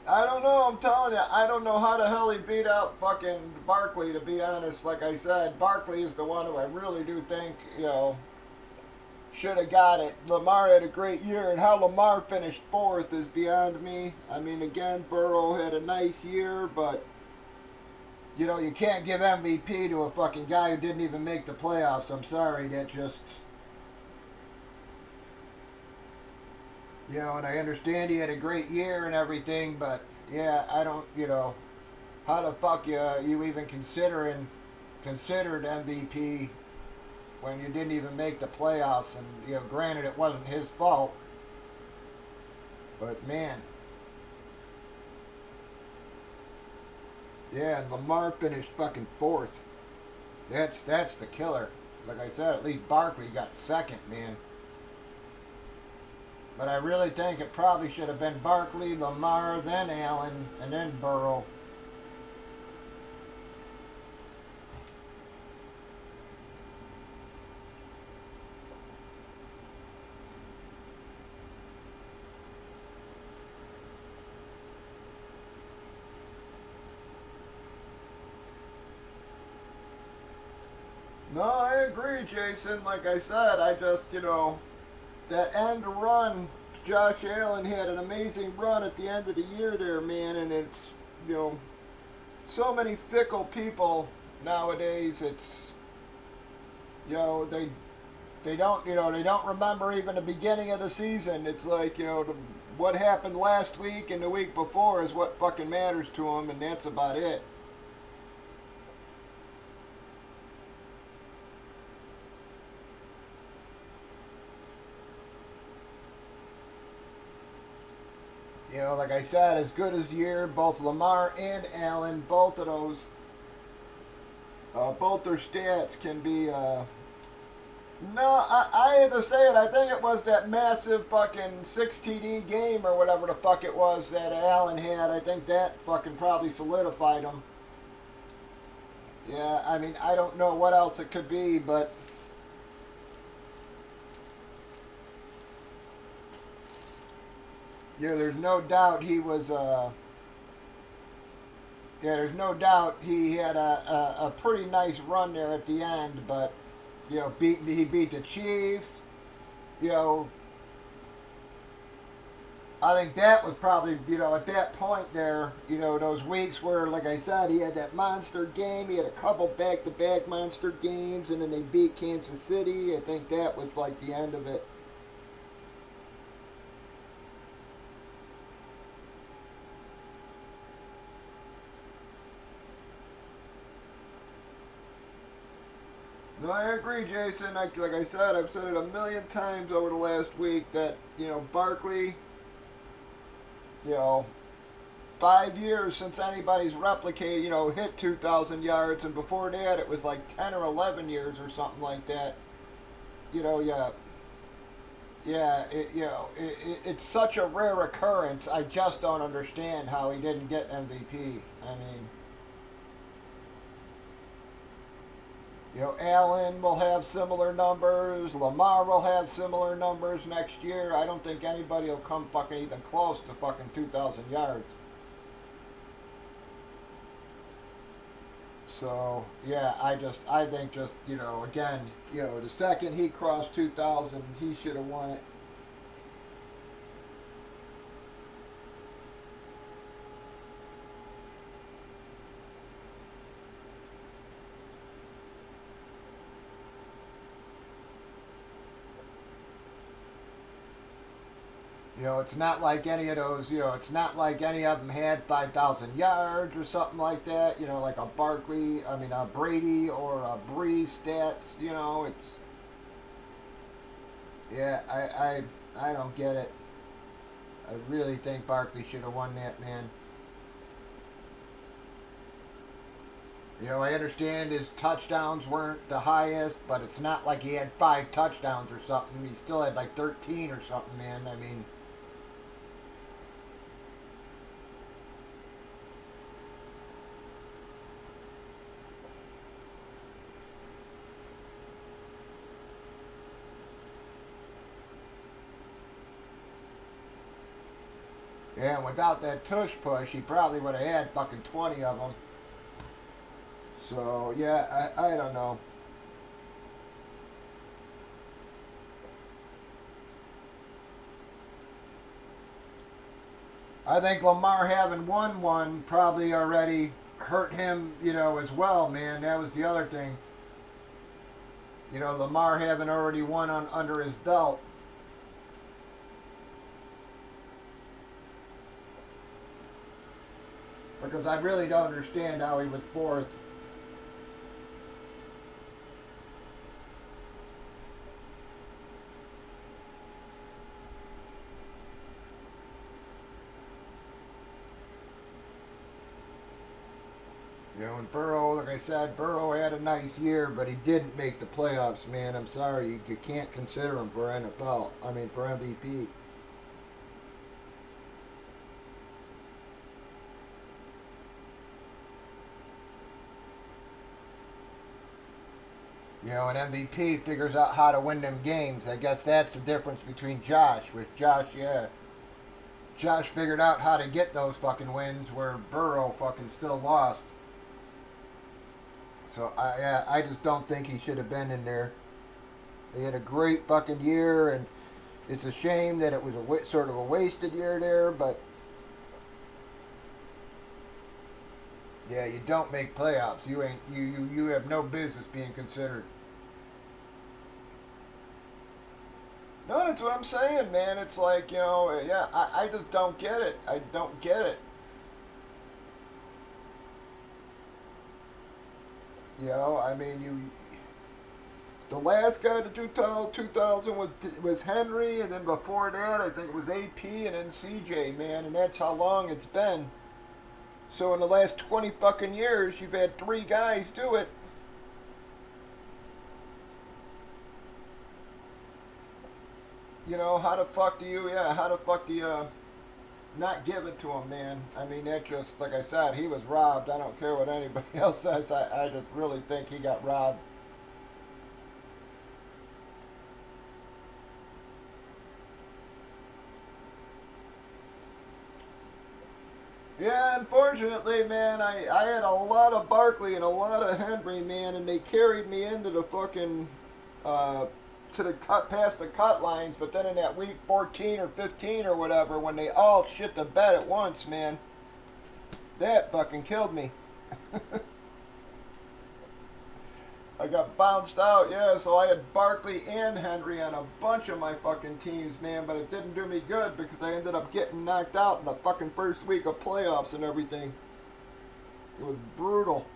I don't know, I'm telling you, I don't know how the hell he beat out fucking Barkley, to be honest. Like I said, Barkley is the one who I really do think, should have got it. Lamar had a great year, and how Lamar finished 4th is beyond me. I mean, again, Burrow had a nice year, but, you can't give MVP to a fucking guy who didn't even make the playoffs. I'm sorry, that just... and I understand he had a great year and everything, but, yeah, I don't, how the fuck you even considered MVP when you didn't even make the playoffs? And, granted, it wasn't his fault. But, man. Yeah, and Lamar finished fucking 4th. That's the killer. Like I said, at least Barkley got 2nd, man. But I really think it probably should have been Barkley, Lamar, then Allen, and then Burrow. No, I agree, Jason. Like I said, I just, that end run, Josh Allen had an amazing run at the end of the year there, man, and it's, so many fickle people nowadays. It's, they don't, they don't remember even the beginning of the season. It's like, what happened last week and the week before is what fucking matters to them, and that's about it. Like I said, as good as the year, both Lamar and Allen, both of those, both their stats can be No, I had to say it. I think it was that massive fucking 6 TD game or whatever the fuck it was that Allen had. I think that fucking probably solidified him. Yeah, I mean, I don't know what else it could be, but yeah, there's no doubt he was. Yeah, there's no doubt he had a pretty nice run there at the end, but he beat the Chiefs. You know, I think that was probably, at that point there, those weeks where, like I said, he had that monster game. He had a couple back-to-back monster games, and then they beat Kansas City. I think that was like the end of it. No, I agree, Jason. Like I said, I've said it a million times over the last week that, Barkley, you know, 5 years since anybody's replicated, hit 2,000 yards, and before that it was like 10 or 11 years or something like that. Yeah, yeah, it's such a rare occurrence. I just don't understand how he didn't get MVP. I mean, Allen will have similar numbers. Lamar will have similar numbers next year. I don't think anybody will come fucking even close to fucking 2,000 yards. So yeah, I think just again, the second he crossed 2,000, he should have won it. It's not like any of those. It's not like any of them had 5,000 yards or something like that. Like a Barkley, I mean a Brady or a Breeze stats. It's yeah, I don't get it. I really think Barkley should have won that, man. I understand his touchdowns weren't the highest, but it's not like he had 5 touchdowns or something. He still had like 13 or something, man. I mean, yeah, and without that tush push, he probably would have had fucking 20 of them. So, yeah, I don't know. I think Lamar having won one probably already hurt him, as well, man. That was the other thing. Lamar having already won on under his belt. Because I really don't understand how he was fourth. And Burrow, like I said, Burrow had a nice year, but he didn't make the playoffs, man. I'm sorry, you can't consider him for NFL. I mean, for MVP. An MVP figures out how to win them games. I guess that's the difference between Josh. With Josh, yeah, Josh figured out how to get those fucking wins, where Burrow fucking still lost. So I just don't think he should have been in there. They had a great fucking year, and it's a shame that it was sort of a wasted year there. But yeah, you don't make playoffs. You ain't you have no business being considered. No, that's what I'm saying, man. It's like yeah, I just don't get it. I don't get it. I mean, the last guy to do 2000 was Henry, and then before that, I think it was AP, and then CJ, man, and that's how long it's been. So in the last 20 fucking years, you've had 3 guys do it. You know, how the fuck do you, yeah, how the fuck do you not give it to him, man? I mean, that just, like I said, he was robbed. I don't care what anybody else says. I just really think he got robbed. Yeah, unfortunately, man, I had a lot of Barkley and a lot of Henry, man, and they carried me into the fucking uh, to the cut past the cut lines. But then in that week 14 or 15 or whatever, when they all shit the bed at once, man, that fucking killed me. I got bounced out, yeah, so I had Barkley and Henry on a bunch of my fucking teams, man, but it didn't do me good because I ended up getting knocked out in the fucking first week of playoffs and everything. It was brutal.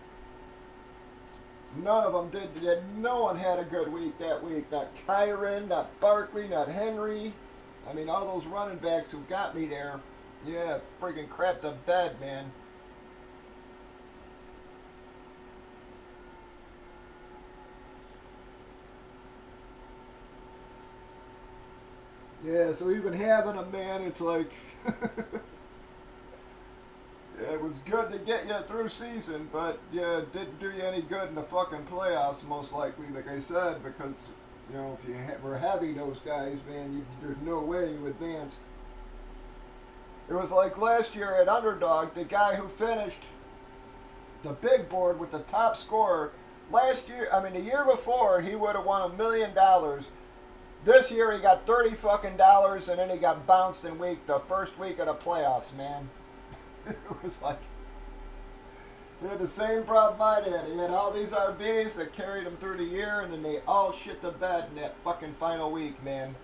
None of them did. No one had a good week that week. Not Kyron, not Barkley, not Henry. I mean, all those running backs who got me there, yeah, freaking crap the bed, man. Yeah, so even having a man, it's like, yeah, it was good to get you through season, but yeah, it didn't do you any good in the fucking playoffs, most likely, like I said, because, you know, if you were heavy, those guys, man, there's no way you advanced. It was like last year at Underdog, the guy who finished the big board with the top scorer, last year, I mean, the year before, he would have won $1 million. This year he got 30 fucking dollars, and then he got bounced in the first week of the playoffs, man. It was like, he had the same problem I did. He had all these RBs that carried him through the year, and then they all shit the bed in that fucking final week, man.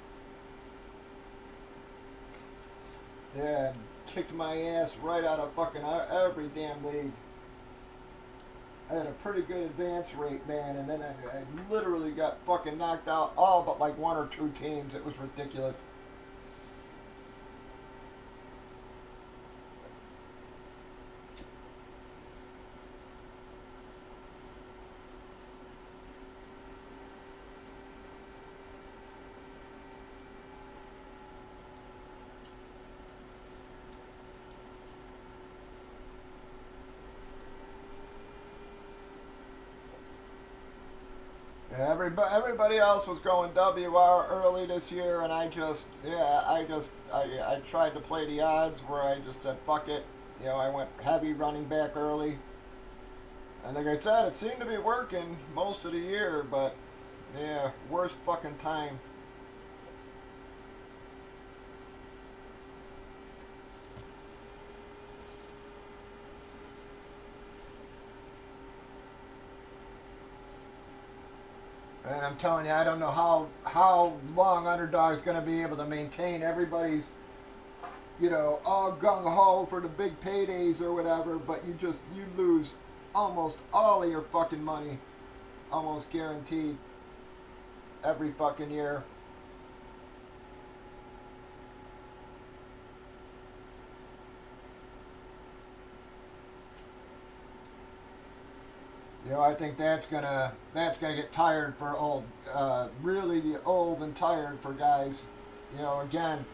Yeah, and kicked my ass right out of fucking every damn league. I had a pretty good advance rate, man, and then I literally got fucking knocked out all but like one or two teams. It was ridiculous. Yeah, everybody else was going WR early this year, and I just, yeah, I tried to play the odds where I just said, fuck it. You know, I went heavy running back early. And like I said, it seemed to be working most of the year, but yeah, worst fucking time. And I'm telling you, I don't know how long Underdog's going to be able to maintain. Everybody's, you know, all gung ho for the big paydays or whatever, but you lose almost all of your fucking money, almost guaranteed, every fucking year. You know, I think that's gonna get tired for really old and tired for guys. You know, again,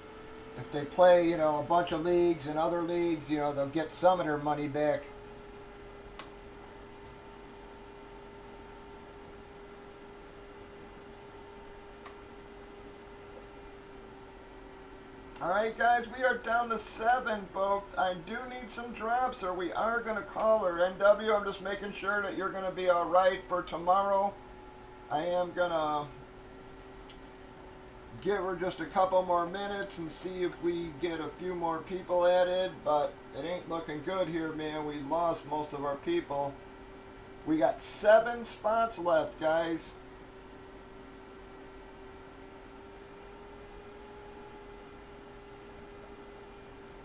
if they play, you know, a bunch of leagues and other leagues, you know, they'll get some of their money back. Alright guys, we are down to 7, folks. I do need some drops or we are going to call her. NW, I'm just making sure that you're going to be alright for tomorrow. I am going to give her just a couple more minutes and see if we get a few more people added, but it ain't looking good here, man. We lost most of our people. We got 7 spots left, guys.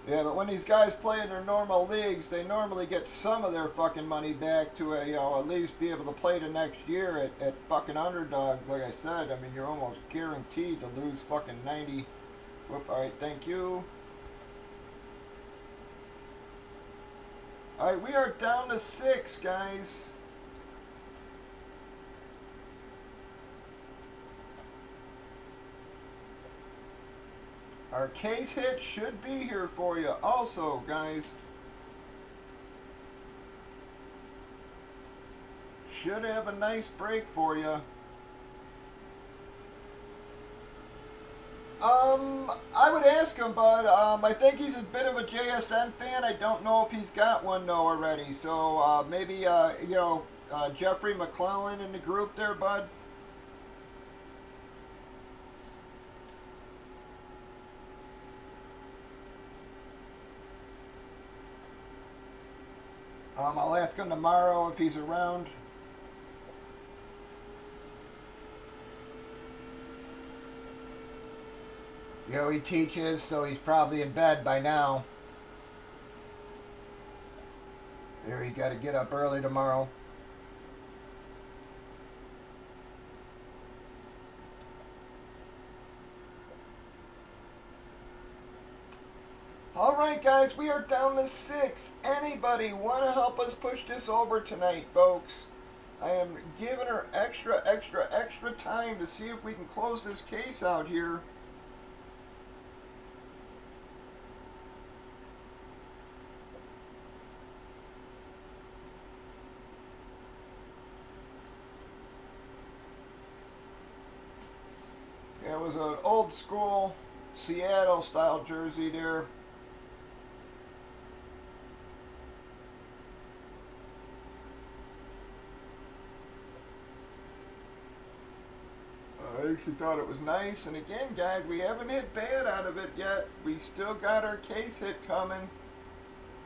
Yeah, but when these guys play in their normal leagues, they normally get some of their fucking money back to you know, at least be able to play the next year at fucking Underdog. Like I said, I mean, you're almost guaranteed to lose fucking 90. Whoop, alright, thank you. Alright, we are down to 6, guys. Our case hit should be here for you also, guys. Should have a nice break for you. I would ask him, but I think he's a bit of a JSN fan. I don't know if he's got one though already. So maybe you know, Jeffrey McClellan in the group there, bud. I'll ask him tomorrow if he's around. You know, he teaches, so he's probably in bed by now. There, he got to get up early tomorrow. All right, guys, we are down to 6. Anybody want to help us push this over tonight, folks? I am giving her extra time to see if we can close this case out here. It was an old school Seattle style jersey there. I actually thought it was nice. And again, guys, we haven't hit bad out of it yet. We still got our case hit coming.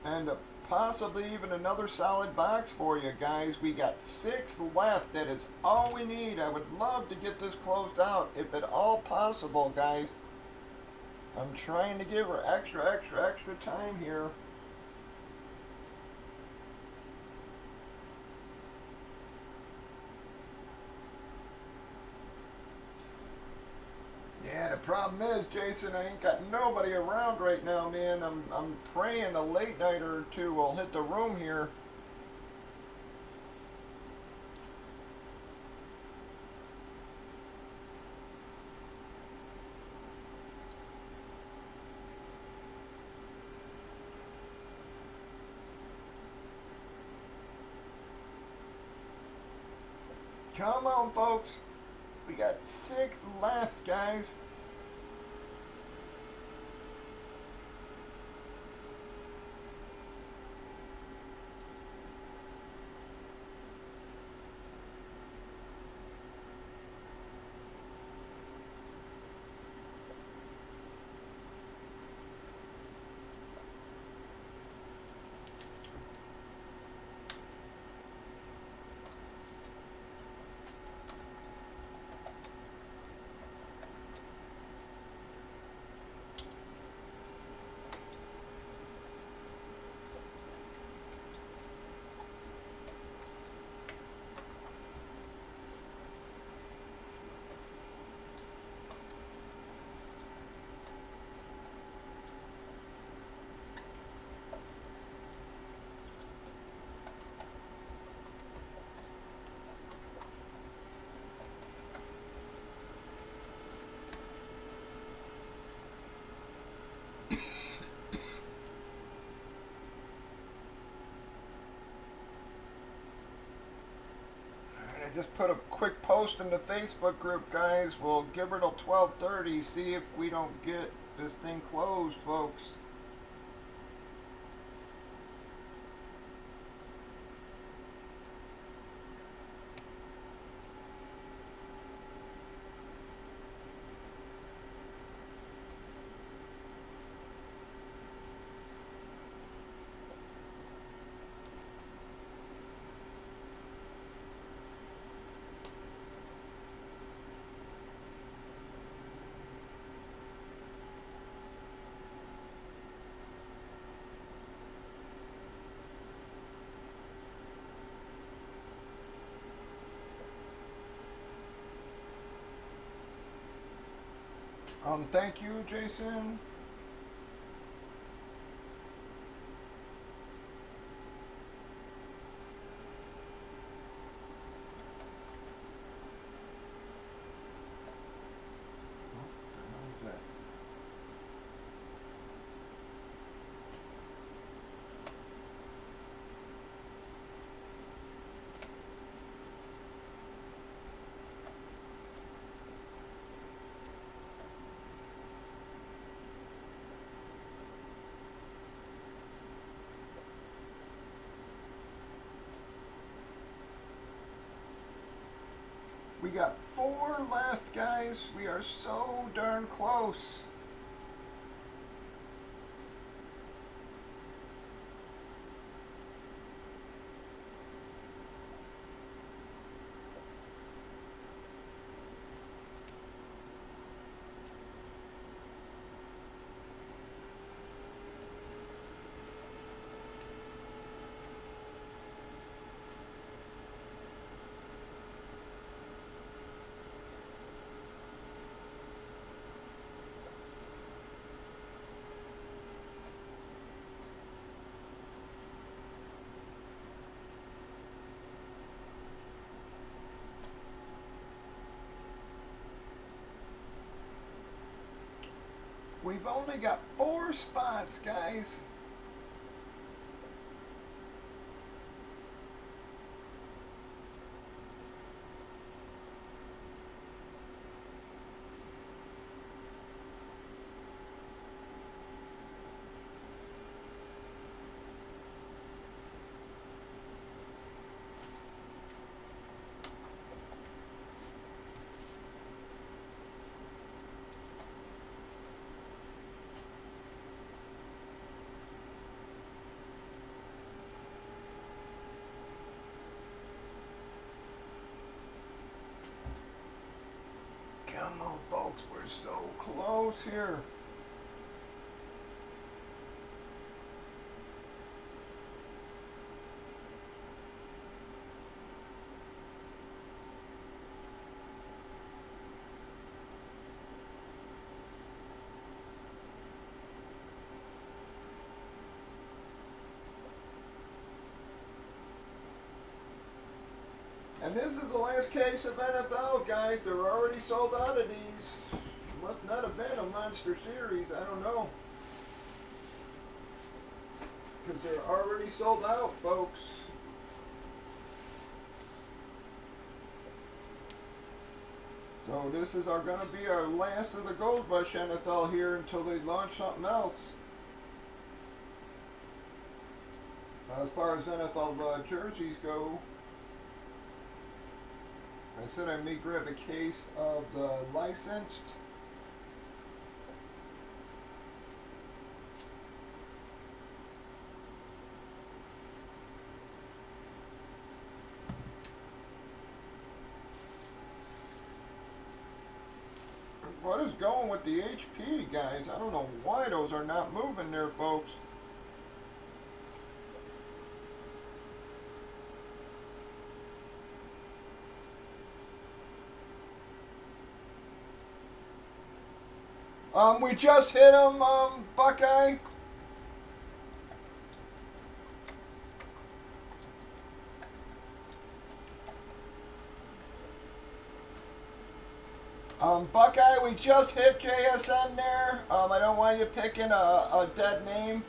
And possibly even another solid box for you guys. We got 6 left. That is all we need. I would love to get this closed out if at all possible, guys. I'm trying to give her extra time here. Yeah, the problem is, Jason, I ain't got nobody around right now, man. I'm praying a late nighter or two will hit the room here. Come on, folks. We got 6 left, guys. I just put a quick post in the Facebook group, guys. We'll give her till 12:30. See if we don't get this thing closed, folks. Thank you, Jason. We got 4 left, guys. We are so darn close. We've only got 4 spots, guys. Come on, folks, we're so close here. And this is the last case of NFL, guys. They're already sold out of these. Must not have been a monster series. I don't know. Because they're already sold out, folks. So this is going to be our last of the Gold Rush NFL here until they launch something else. As far as NFL jerseys go, I said I may grab a case of the licensed. What is going with the HP, guys? I don't know why those are not moving there, folks. We just hit him, Buckeye. Buckeye, we just hit JSN there. I don't want you picking a dead name.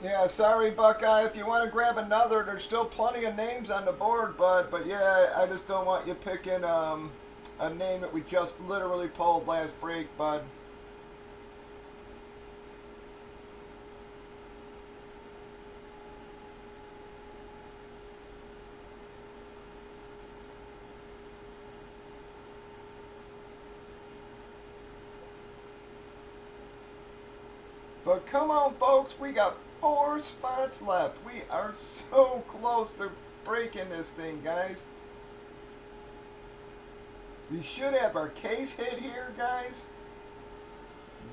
Yeah, sorry, Buckeye. If you want to grab another, there's still plenty of names on the board, bud. But yeah, I just don't want you picking a name that we just literally pulled last break, bud. But come on, folks, we got 4 spots left. We are so close to breaking this thing, guys. We should have our case hit here, guys.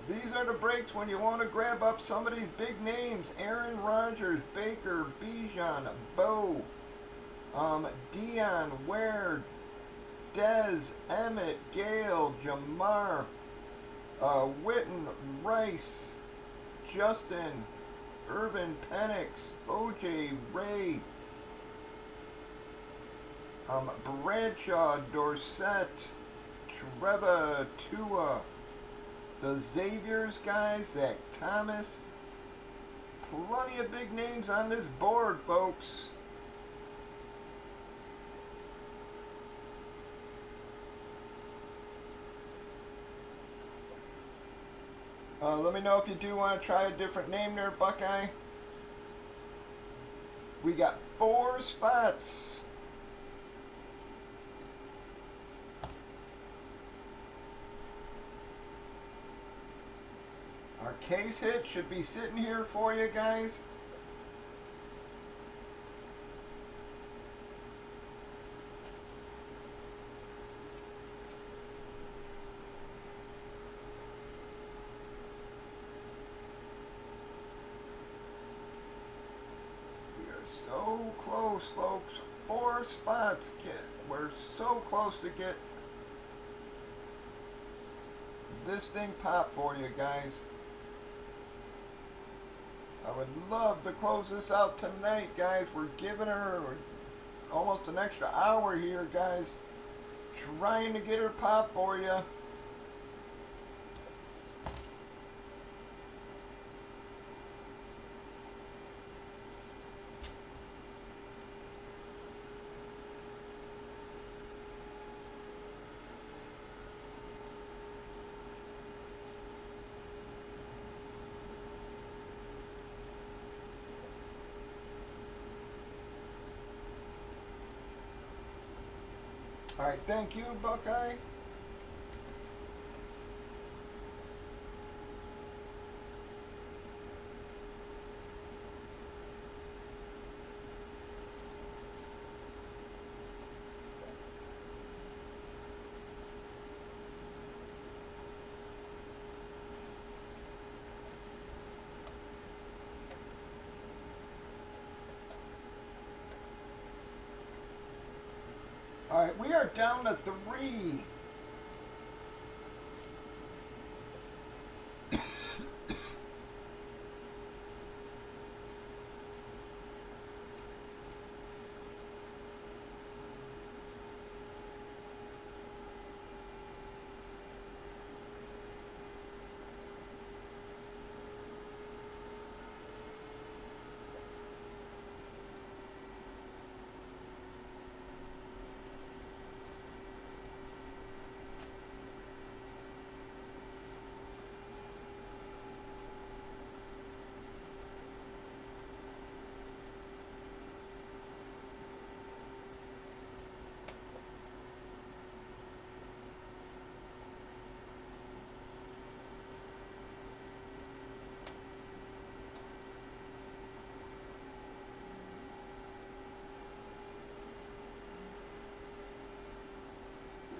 These are the breaks when you want to grab up some of these big names. Aaron Rodgers, Baker, Bijan, Bo, Dion, Ware, Dez, Emmett, Gale, Jamar, Witten, Rice, Justin, Irvin, Penix, OJ, Ray, Bradshaw, Dorsett, Trevor, Tua, The Xaviers guys, Zach Thomas. Plenty of big names on this board, folks. Let me know if you do want to try a different name there, Buckeye. We got 4 spots. Our case hit should be sitting here for you guys. So close, folks. 4 spots. We're so close to get this thing pop for you guys. I would love to close this out tonight, guys. We're giving her almost an extra hour here, guys. Trying to get her pop for you. Alright, thank you, Buckeye. Alright, we are down to 3.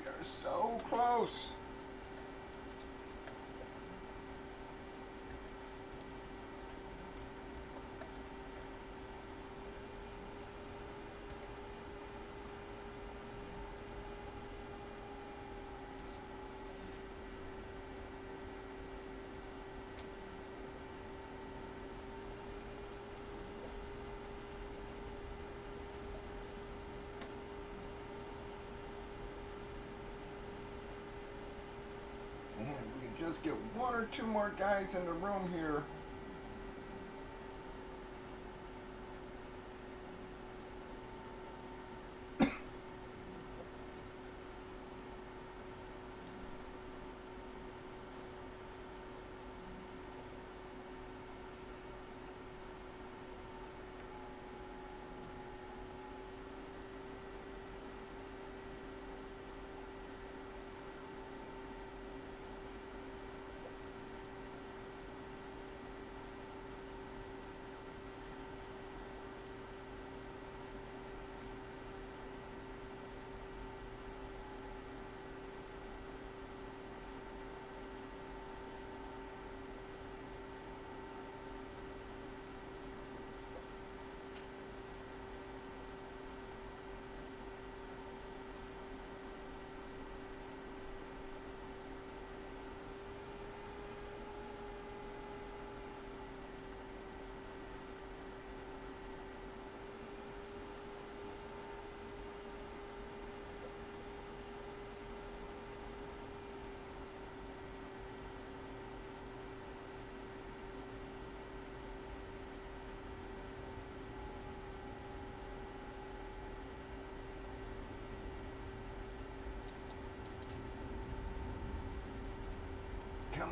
We are so close. And we can just get 1 or 2 more guys in the room here.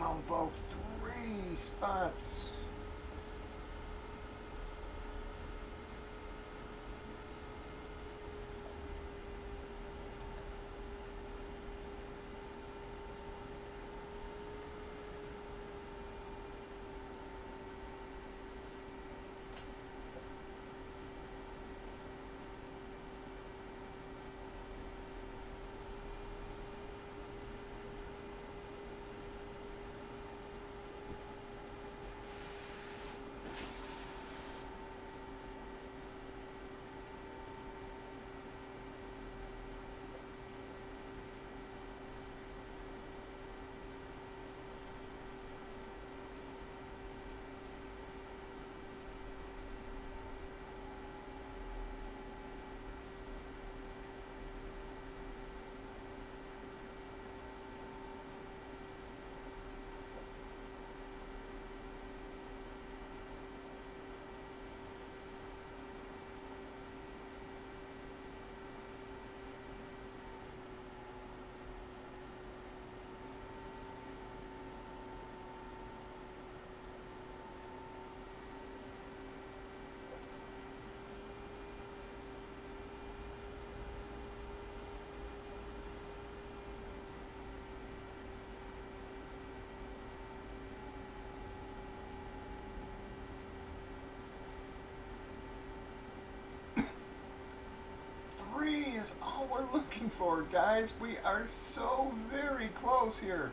Come on, folks. 3 spots. Three is all we're looking for, guys. We are so very close here.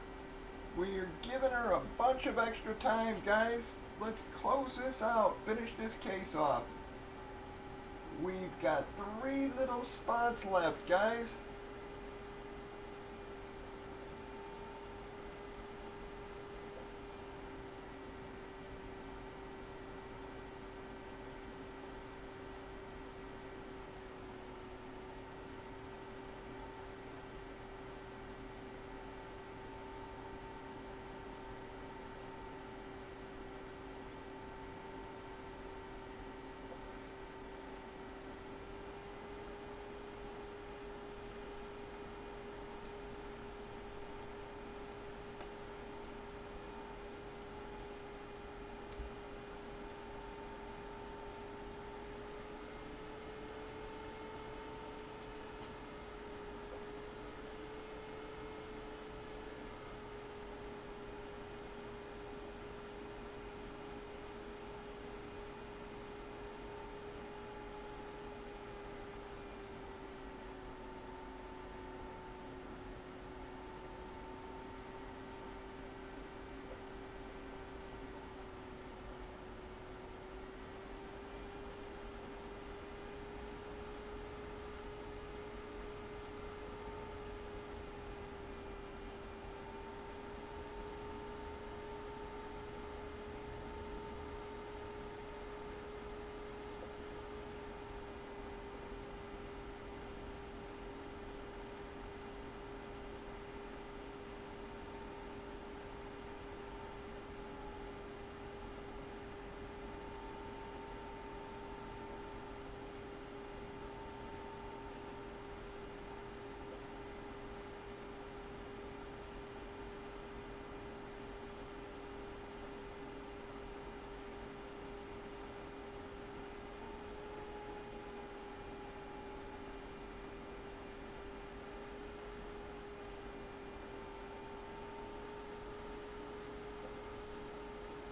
We are giving her a bunch of extra time, guys. Let's close this out. Finish this case off. We've got 3 little spots left, guys.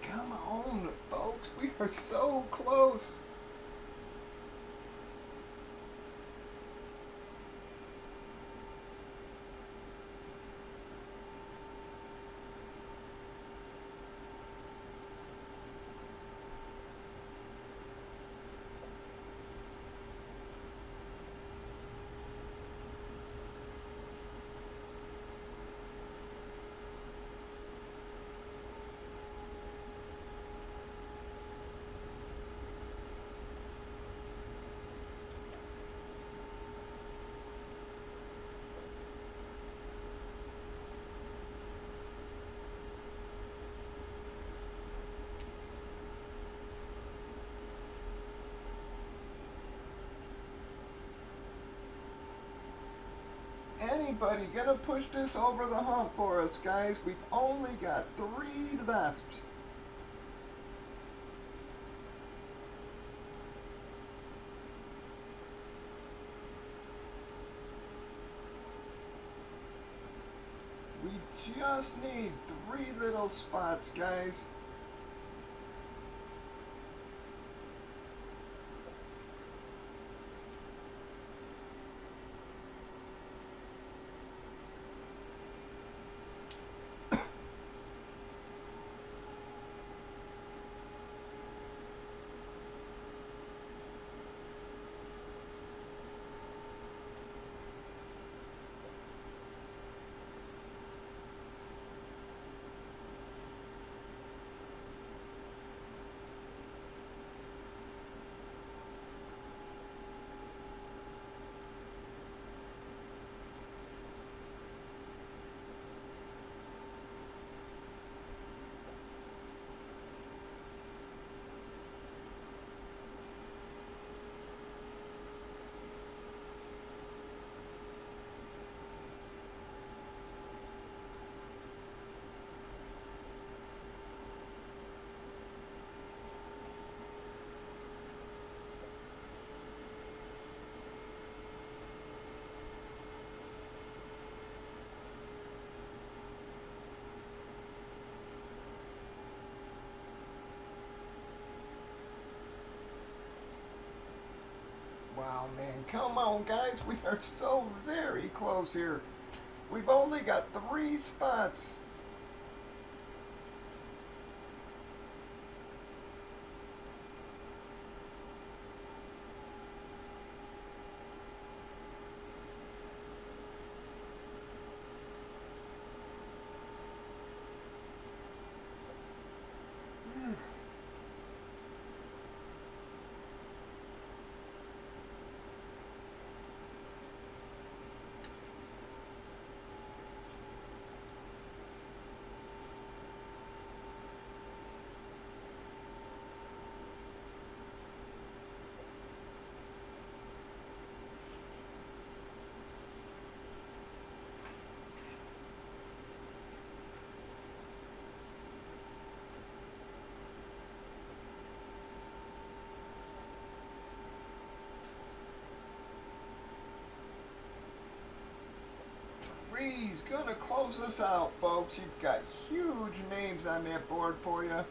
Come on, folks. We are so close. anybody gonna push this over the hump for us, guys? We've only got 3 left. We just need 3 little spots, guys. Wow, man, come on, guys. We are so very close here. We've only got 3 spots. He's gonna close us out, folks. You've got huge names on that board for you.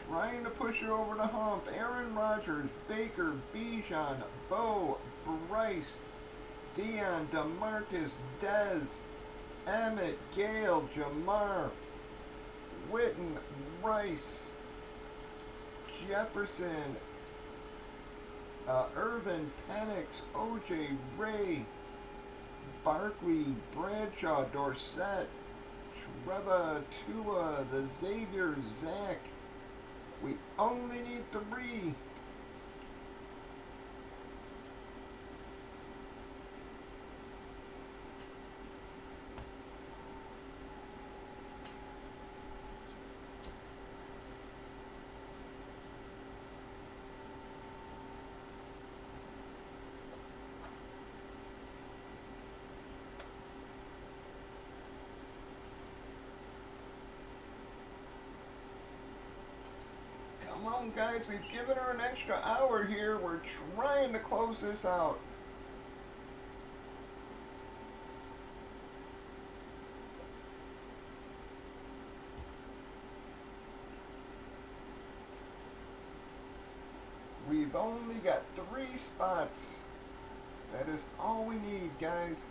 Trying to push it over the hump. Aaron Rodgers, Baker, Bijan, Bo, Bryce, Dion, DeMarcus, Dez, Emmett, Gale, Jamar, Witten, Rice, Jefferson, Irvin, Penix, OJ, Ray, Barkley, Bradshaw, Dorsett, Trevor, Tua, the Xavier, Zach. We only need 3. Come on, guys, we've given her an extra hour here. We're trying to close this out. We've only got 3 spots. That is all we need, guys.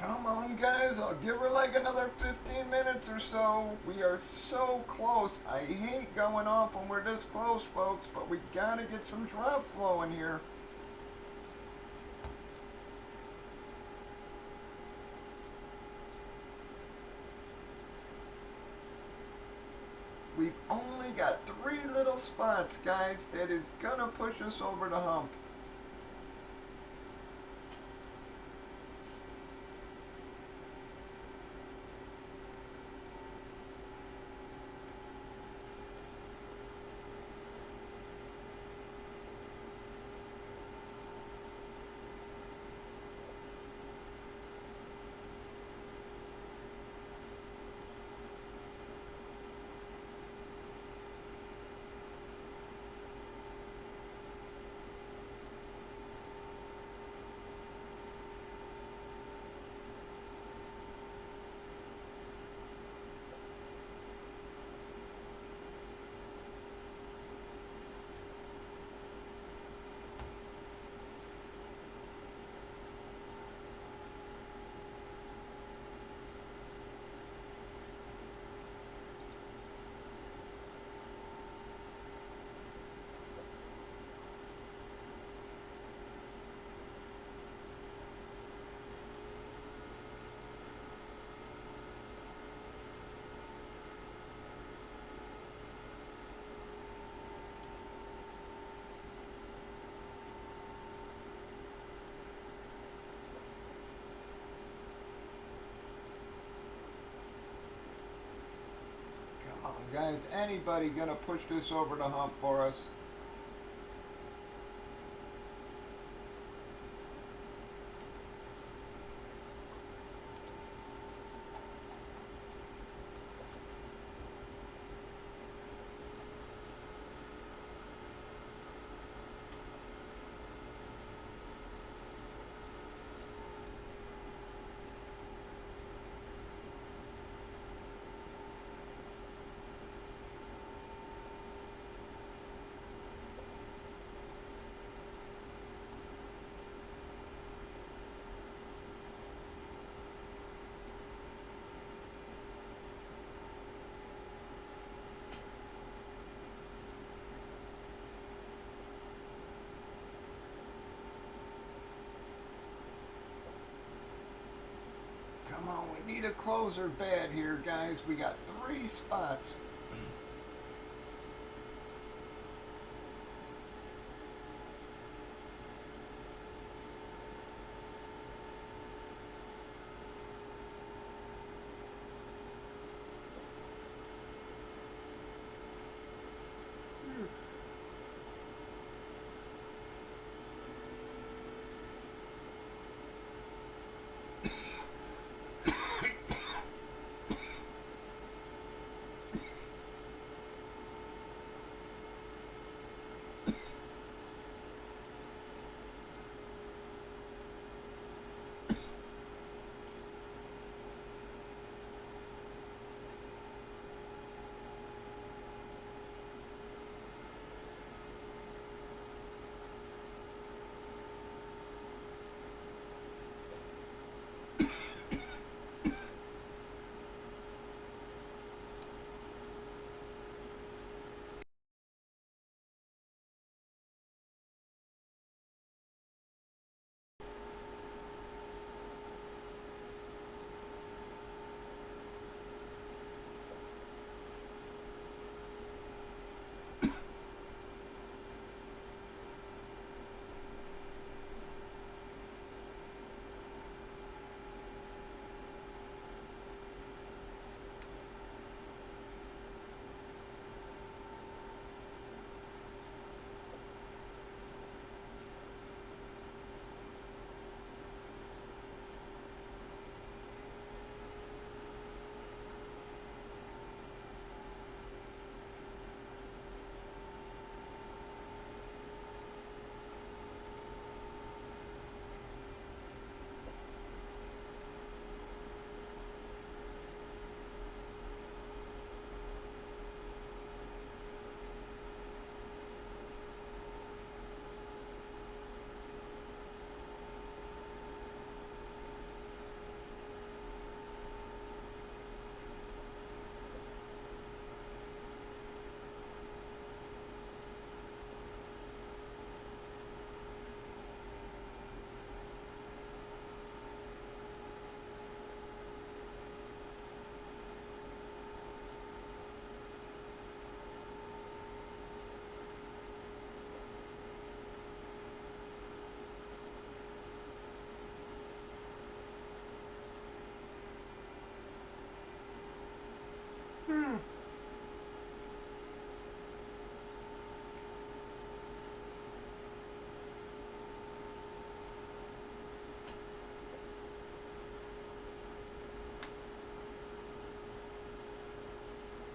Come on, guys. I'll give her like another 15 minutes or so. We are so close. I hate going off when we're this close, folks, but we gotta get some drop flowing here. We've only got 3 little spots, guys. That is gonna push us over the hump. Guys, anybody gonna push this over the hump for us? Come on, we need a closer bad here, guys. We got 3 spots.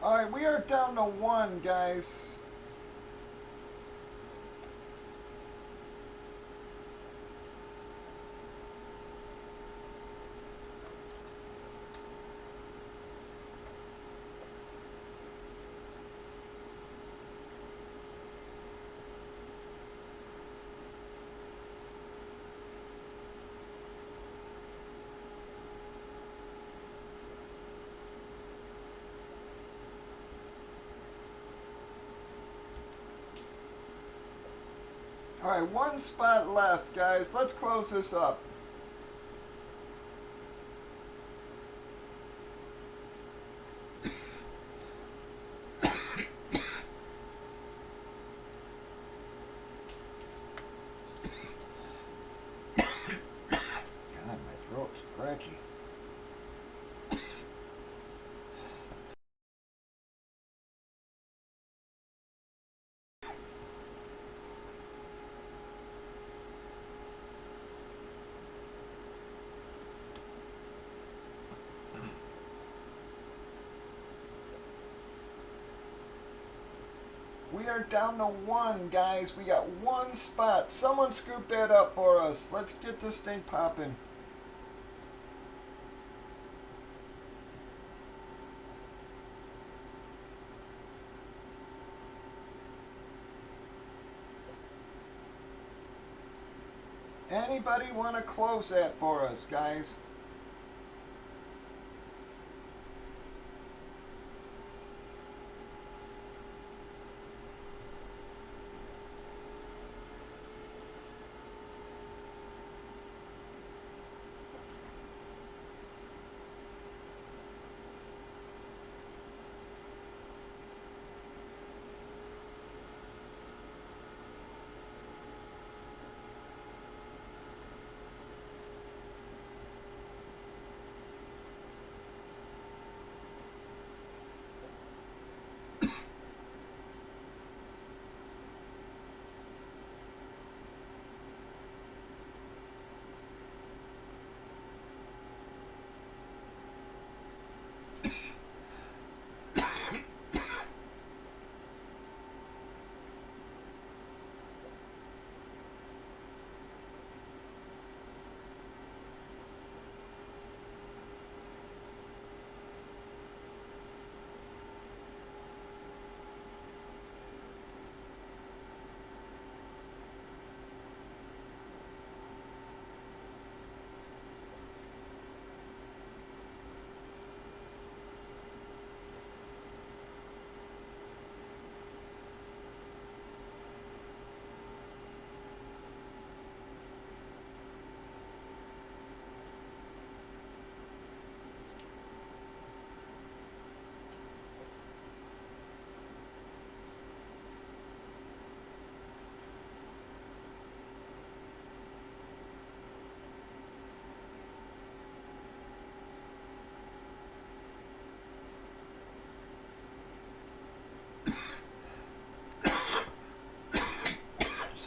Alright, we are down to 1, guys. Alright, 1 spot left, guys. Let's close this up. God, my throat's scratchy. We are down to 1, guys. We got 1 spot. Someone scoop that up for us. Let's get this thing popping. Anybody want to close that for us, guys?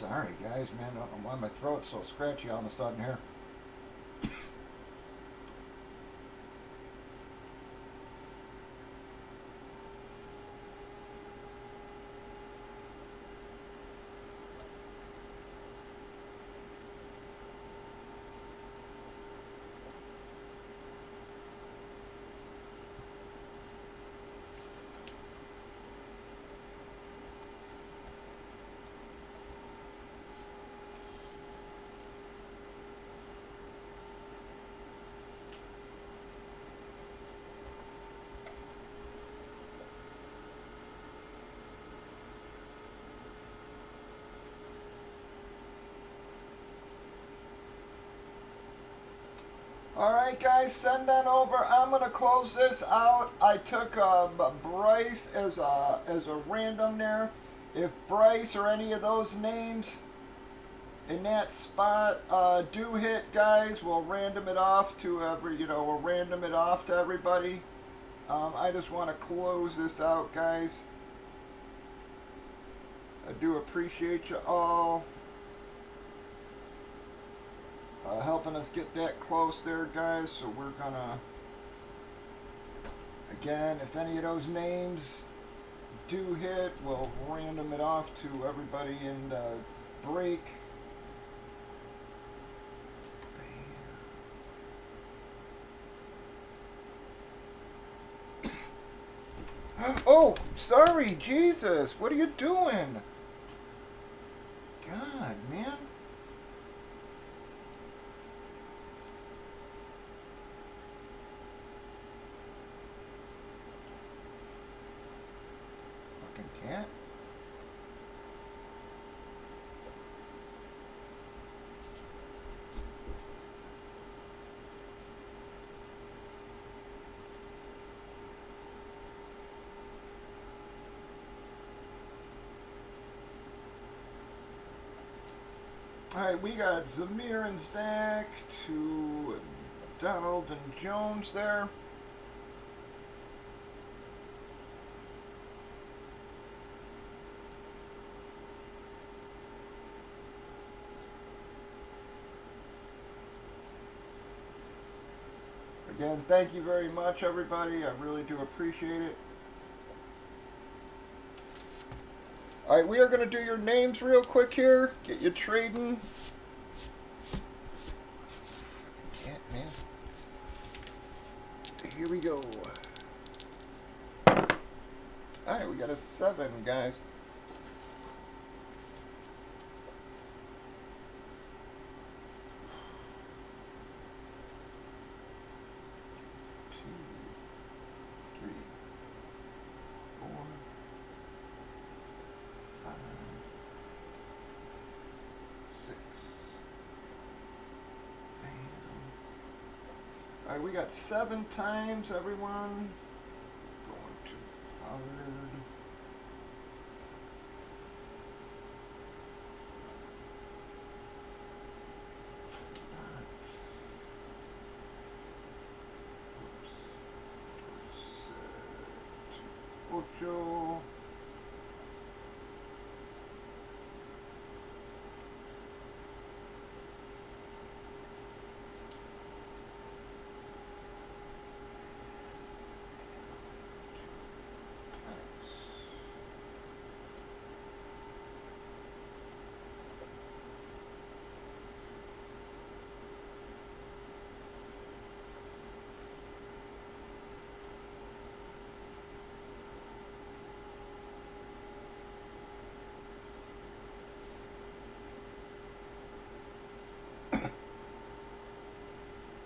Sorry, guys, man. I don't know why my throat's so scratchy all of a sudden here. Alright, guys, send that over. I'm going to close this out. I took Bryce as a random there. If Bryce or any of those names in that spot do hit, guys, we'll random it off to we'll random it off to everybody. I just want to close this out, guys. I do appreciate you all helping us get that close there, guys. So we're gonna Again, if any of those names do hit, we'll random it off to everybody in the break. Oh, sorry, Jesus. What are you doing? God, man. Fucking cat. Alright, we got Zamir and Zach to Donald and Jones there. Again, thank you very much, everybody. I really do appreciate it. Alright, we are going to do your names real quick here. Get you trading. Fucking cat, man. Here we go. Alright, we got a 7, guys. Alright, we got 7 times, everyone. Going to Pollard. Ocho.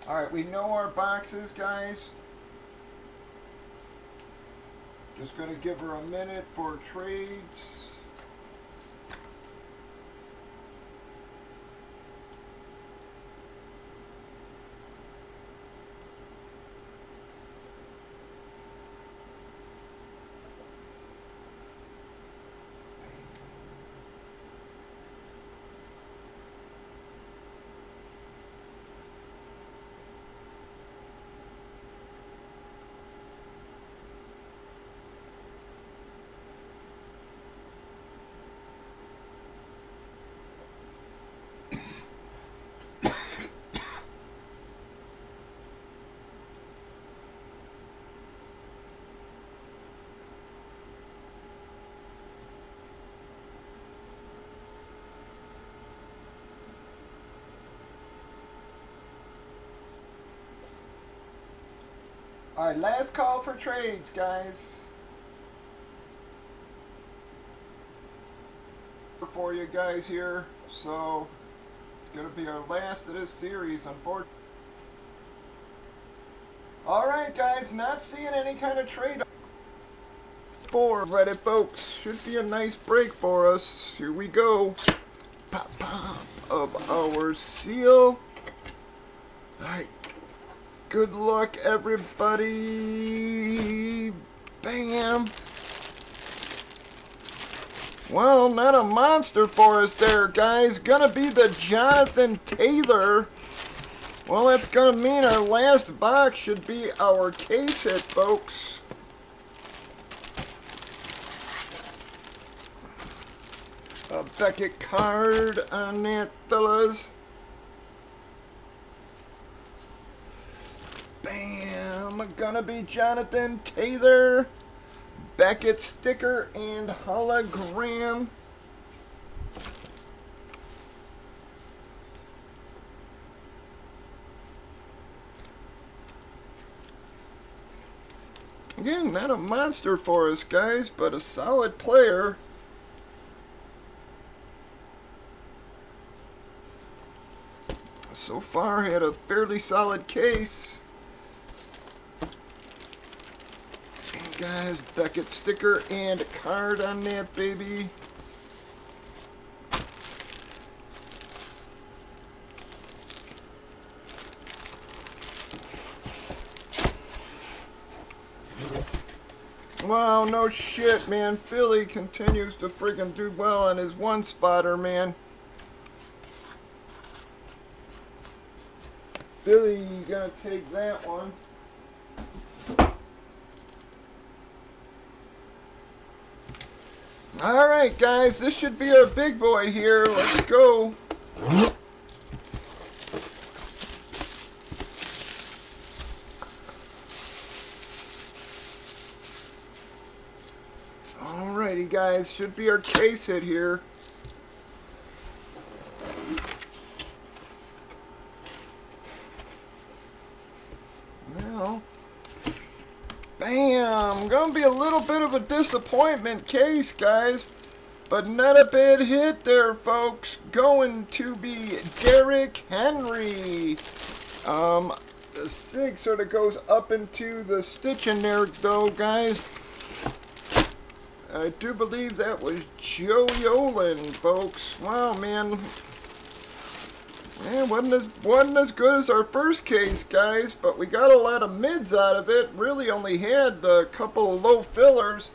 Alright, we know our boxes, guys. Just going to give her a minute for trades. Alright, last call for trades, guys. For you guys here, so it's gonna be our last of this series, unfortunately. Alright, guys, not seeing any kind of trade for Reddit, folks. Should be a nice break for us. Here we go. Pop, pop of our seal. Alright. Good luck, everybody. Bam. Well, not a monster for us there, guys. Gonna be the Jonathan Taylor. Well, that's gonna mean our last box should be our case hit, folks. A Beckett card on that, fellas. Bam. Gonna be Jonathan Taylor, Beckett sticker, and hologram. Again, not a monster for us, guys, but a solid player. So far, had a fairly solid case. And guys, Beckett sticker and a card on that baby. Wow, no shit, man. Philly continues to freaking do well on his one spotter, man. Philly gonna take that one. Alright, guys, this should be our big boy here. Let's go. Alrighty, guys, should be our case hit here. Well, bam! Gonna be a little bit of a disappointment case, guys, but not a bad hit there, folks. Going to be Derrick Henry. The sig sort of goes up into the stitch in there, though, guys. I do believe that was Joe Yolen, folks. Wow, man. Man, wasn't as good as our first case, guys, but we got a lot of mids out of it. Really only had a couple of low fillers.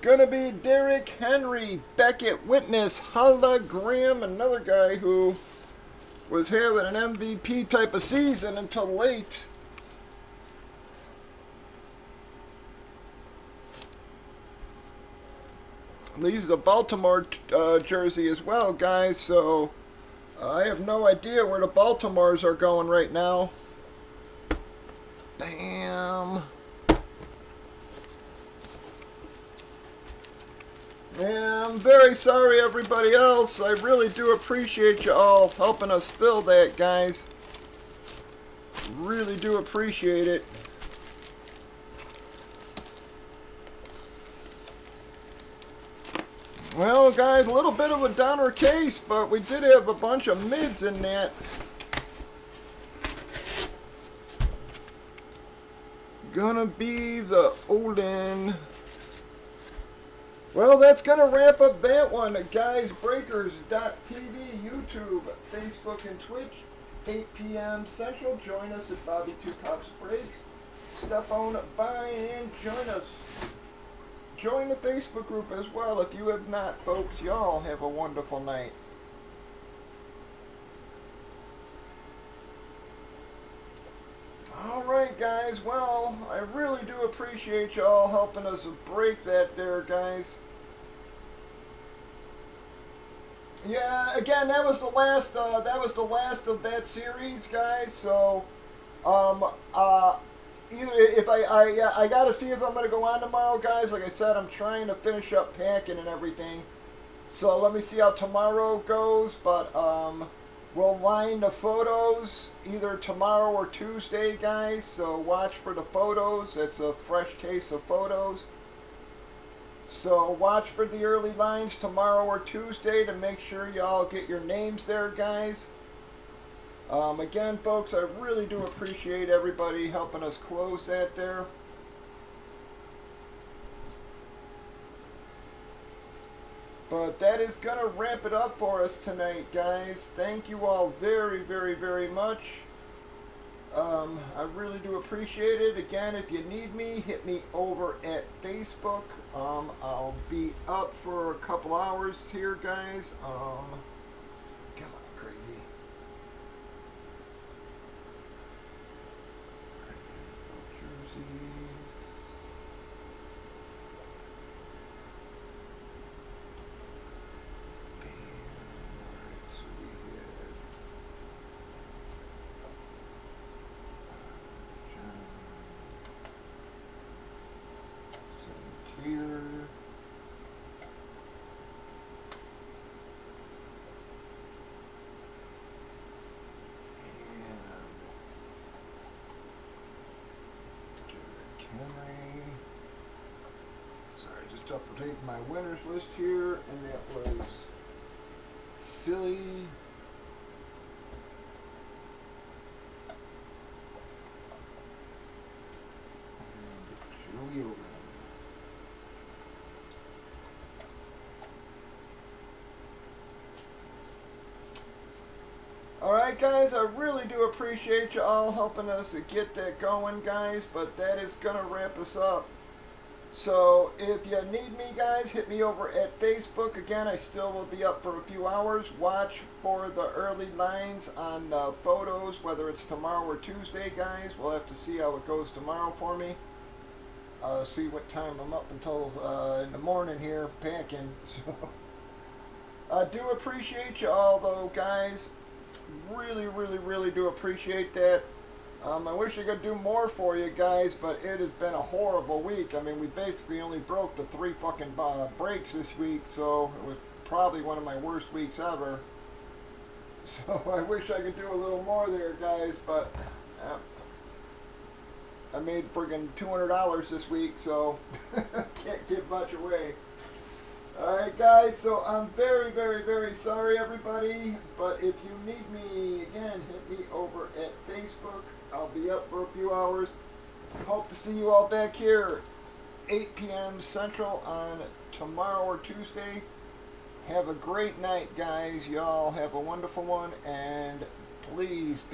Gonna be Derrick Henry, Beckett Witness, hologram, another guy who was having an MVP type of season until late. He's a Baltimore jersey as well, guys, so I have no idea where the Baltimores are going right now. Bam. Yeah, I'm very sorry, everybody else. I really do appreciate you all helping us fill that, guys. Really do appreciate it. Well, guys, a little bit of a downer case, but we did have a bunch of mids in that. Gonna be the Olin. Well, that's gonna wrap up that one, guys. Breakers.tv, YouTube, Facebook, and Twitch. 8 p.m. Central. Join us at Bobby Two Pops Breaks. Step on by and join us. Join the Facebook group as well if you have not, folks. Y'all have a wonderful night. Alright, guys. Well, I really do appreciate y'all helping us break that there, guys. Yeah, again, that was the last of that series, guys. So, if I gotta see if I'm gonna go on tomorrow, guys. Like I said, I'm trying to finish up packing and everything. So let me see how tomorrow goes. But we'll line the photos either tomorrow or Tuesday, guys. So watch for the photos. It's a fresh case of photos. So watch for the early lines tomorrow or Tuesday to make sure y'all get your names there, guys. Again, folks, I really do appreciate everybody helping us close that there. But that is going to wrap it up for us tonight, guys. Thank you all very, very, very much. I really do appreciate it. Again, if you need me, hit me over at Facebook. I'll be up for a couple hours here, guys. Come on, crazy. Jerseys. Bam. Alright, so we had John. Henry. Sorry, just update my winners list here, and that was Philly. And Joey Owen. Alright guys, I really do appreciate you all helping us get that going, guys, but that is going to wrap us up. So if you need me, guys, hit me over at Facebook. Again, I still will be up for a few hours. Watch for the early lines on photos, whether it's tomorrow or Tuesday, guys. We'll have to see how it goes tomorrow for me. See what time I'm up until in the morning here packing. So I do appreciate you all, though, guys. Really do appreciate that. I wish I could do more for you guys, but it has been a horrible week. I mean, we basically only broke the 3 fucking breaks this week, so it was probably one of my worst weeks ever. So I wish I could do a little more there, guys, but I made friggin' $200 this week, so can't give much away. Alright guys, so I'm very sorry everybody, but if you need me, again, hit me over at Facebook. I'll be up for a few hours. Hope to see you all back here 8 p.m. Central on tomorrow or Tuesday. Have a great night, guys. Y'all have a wonderful one, and please be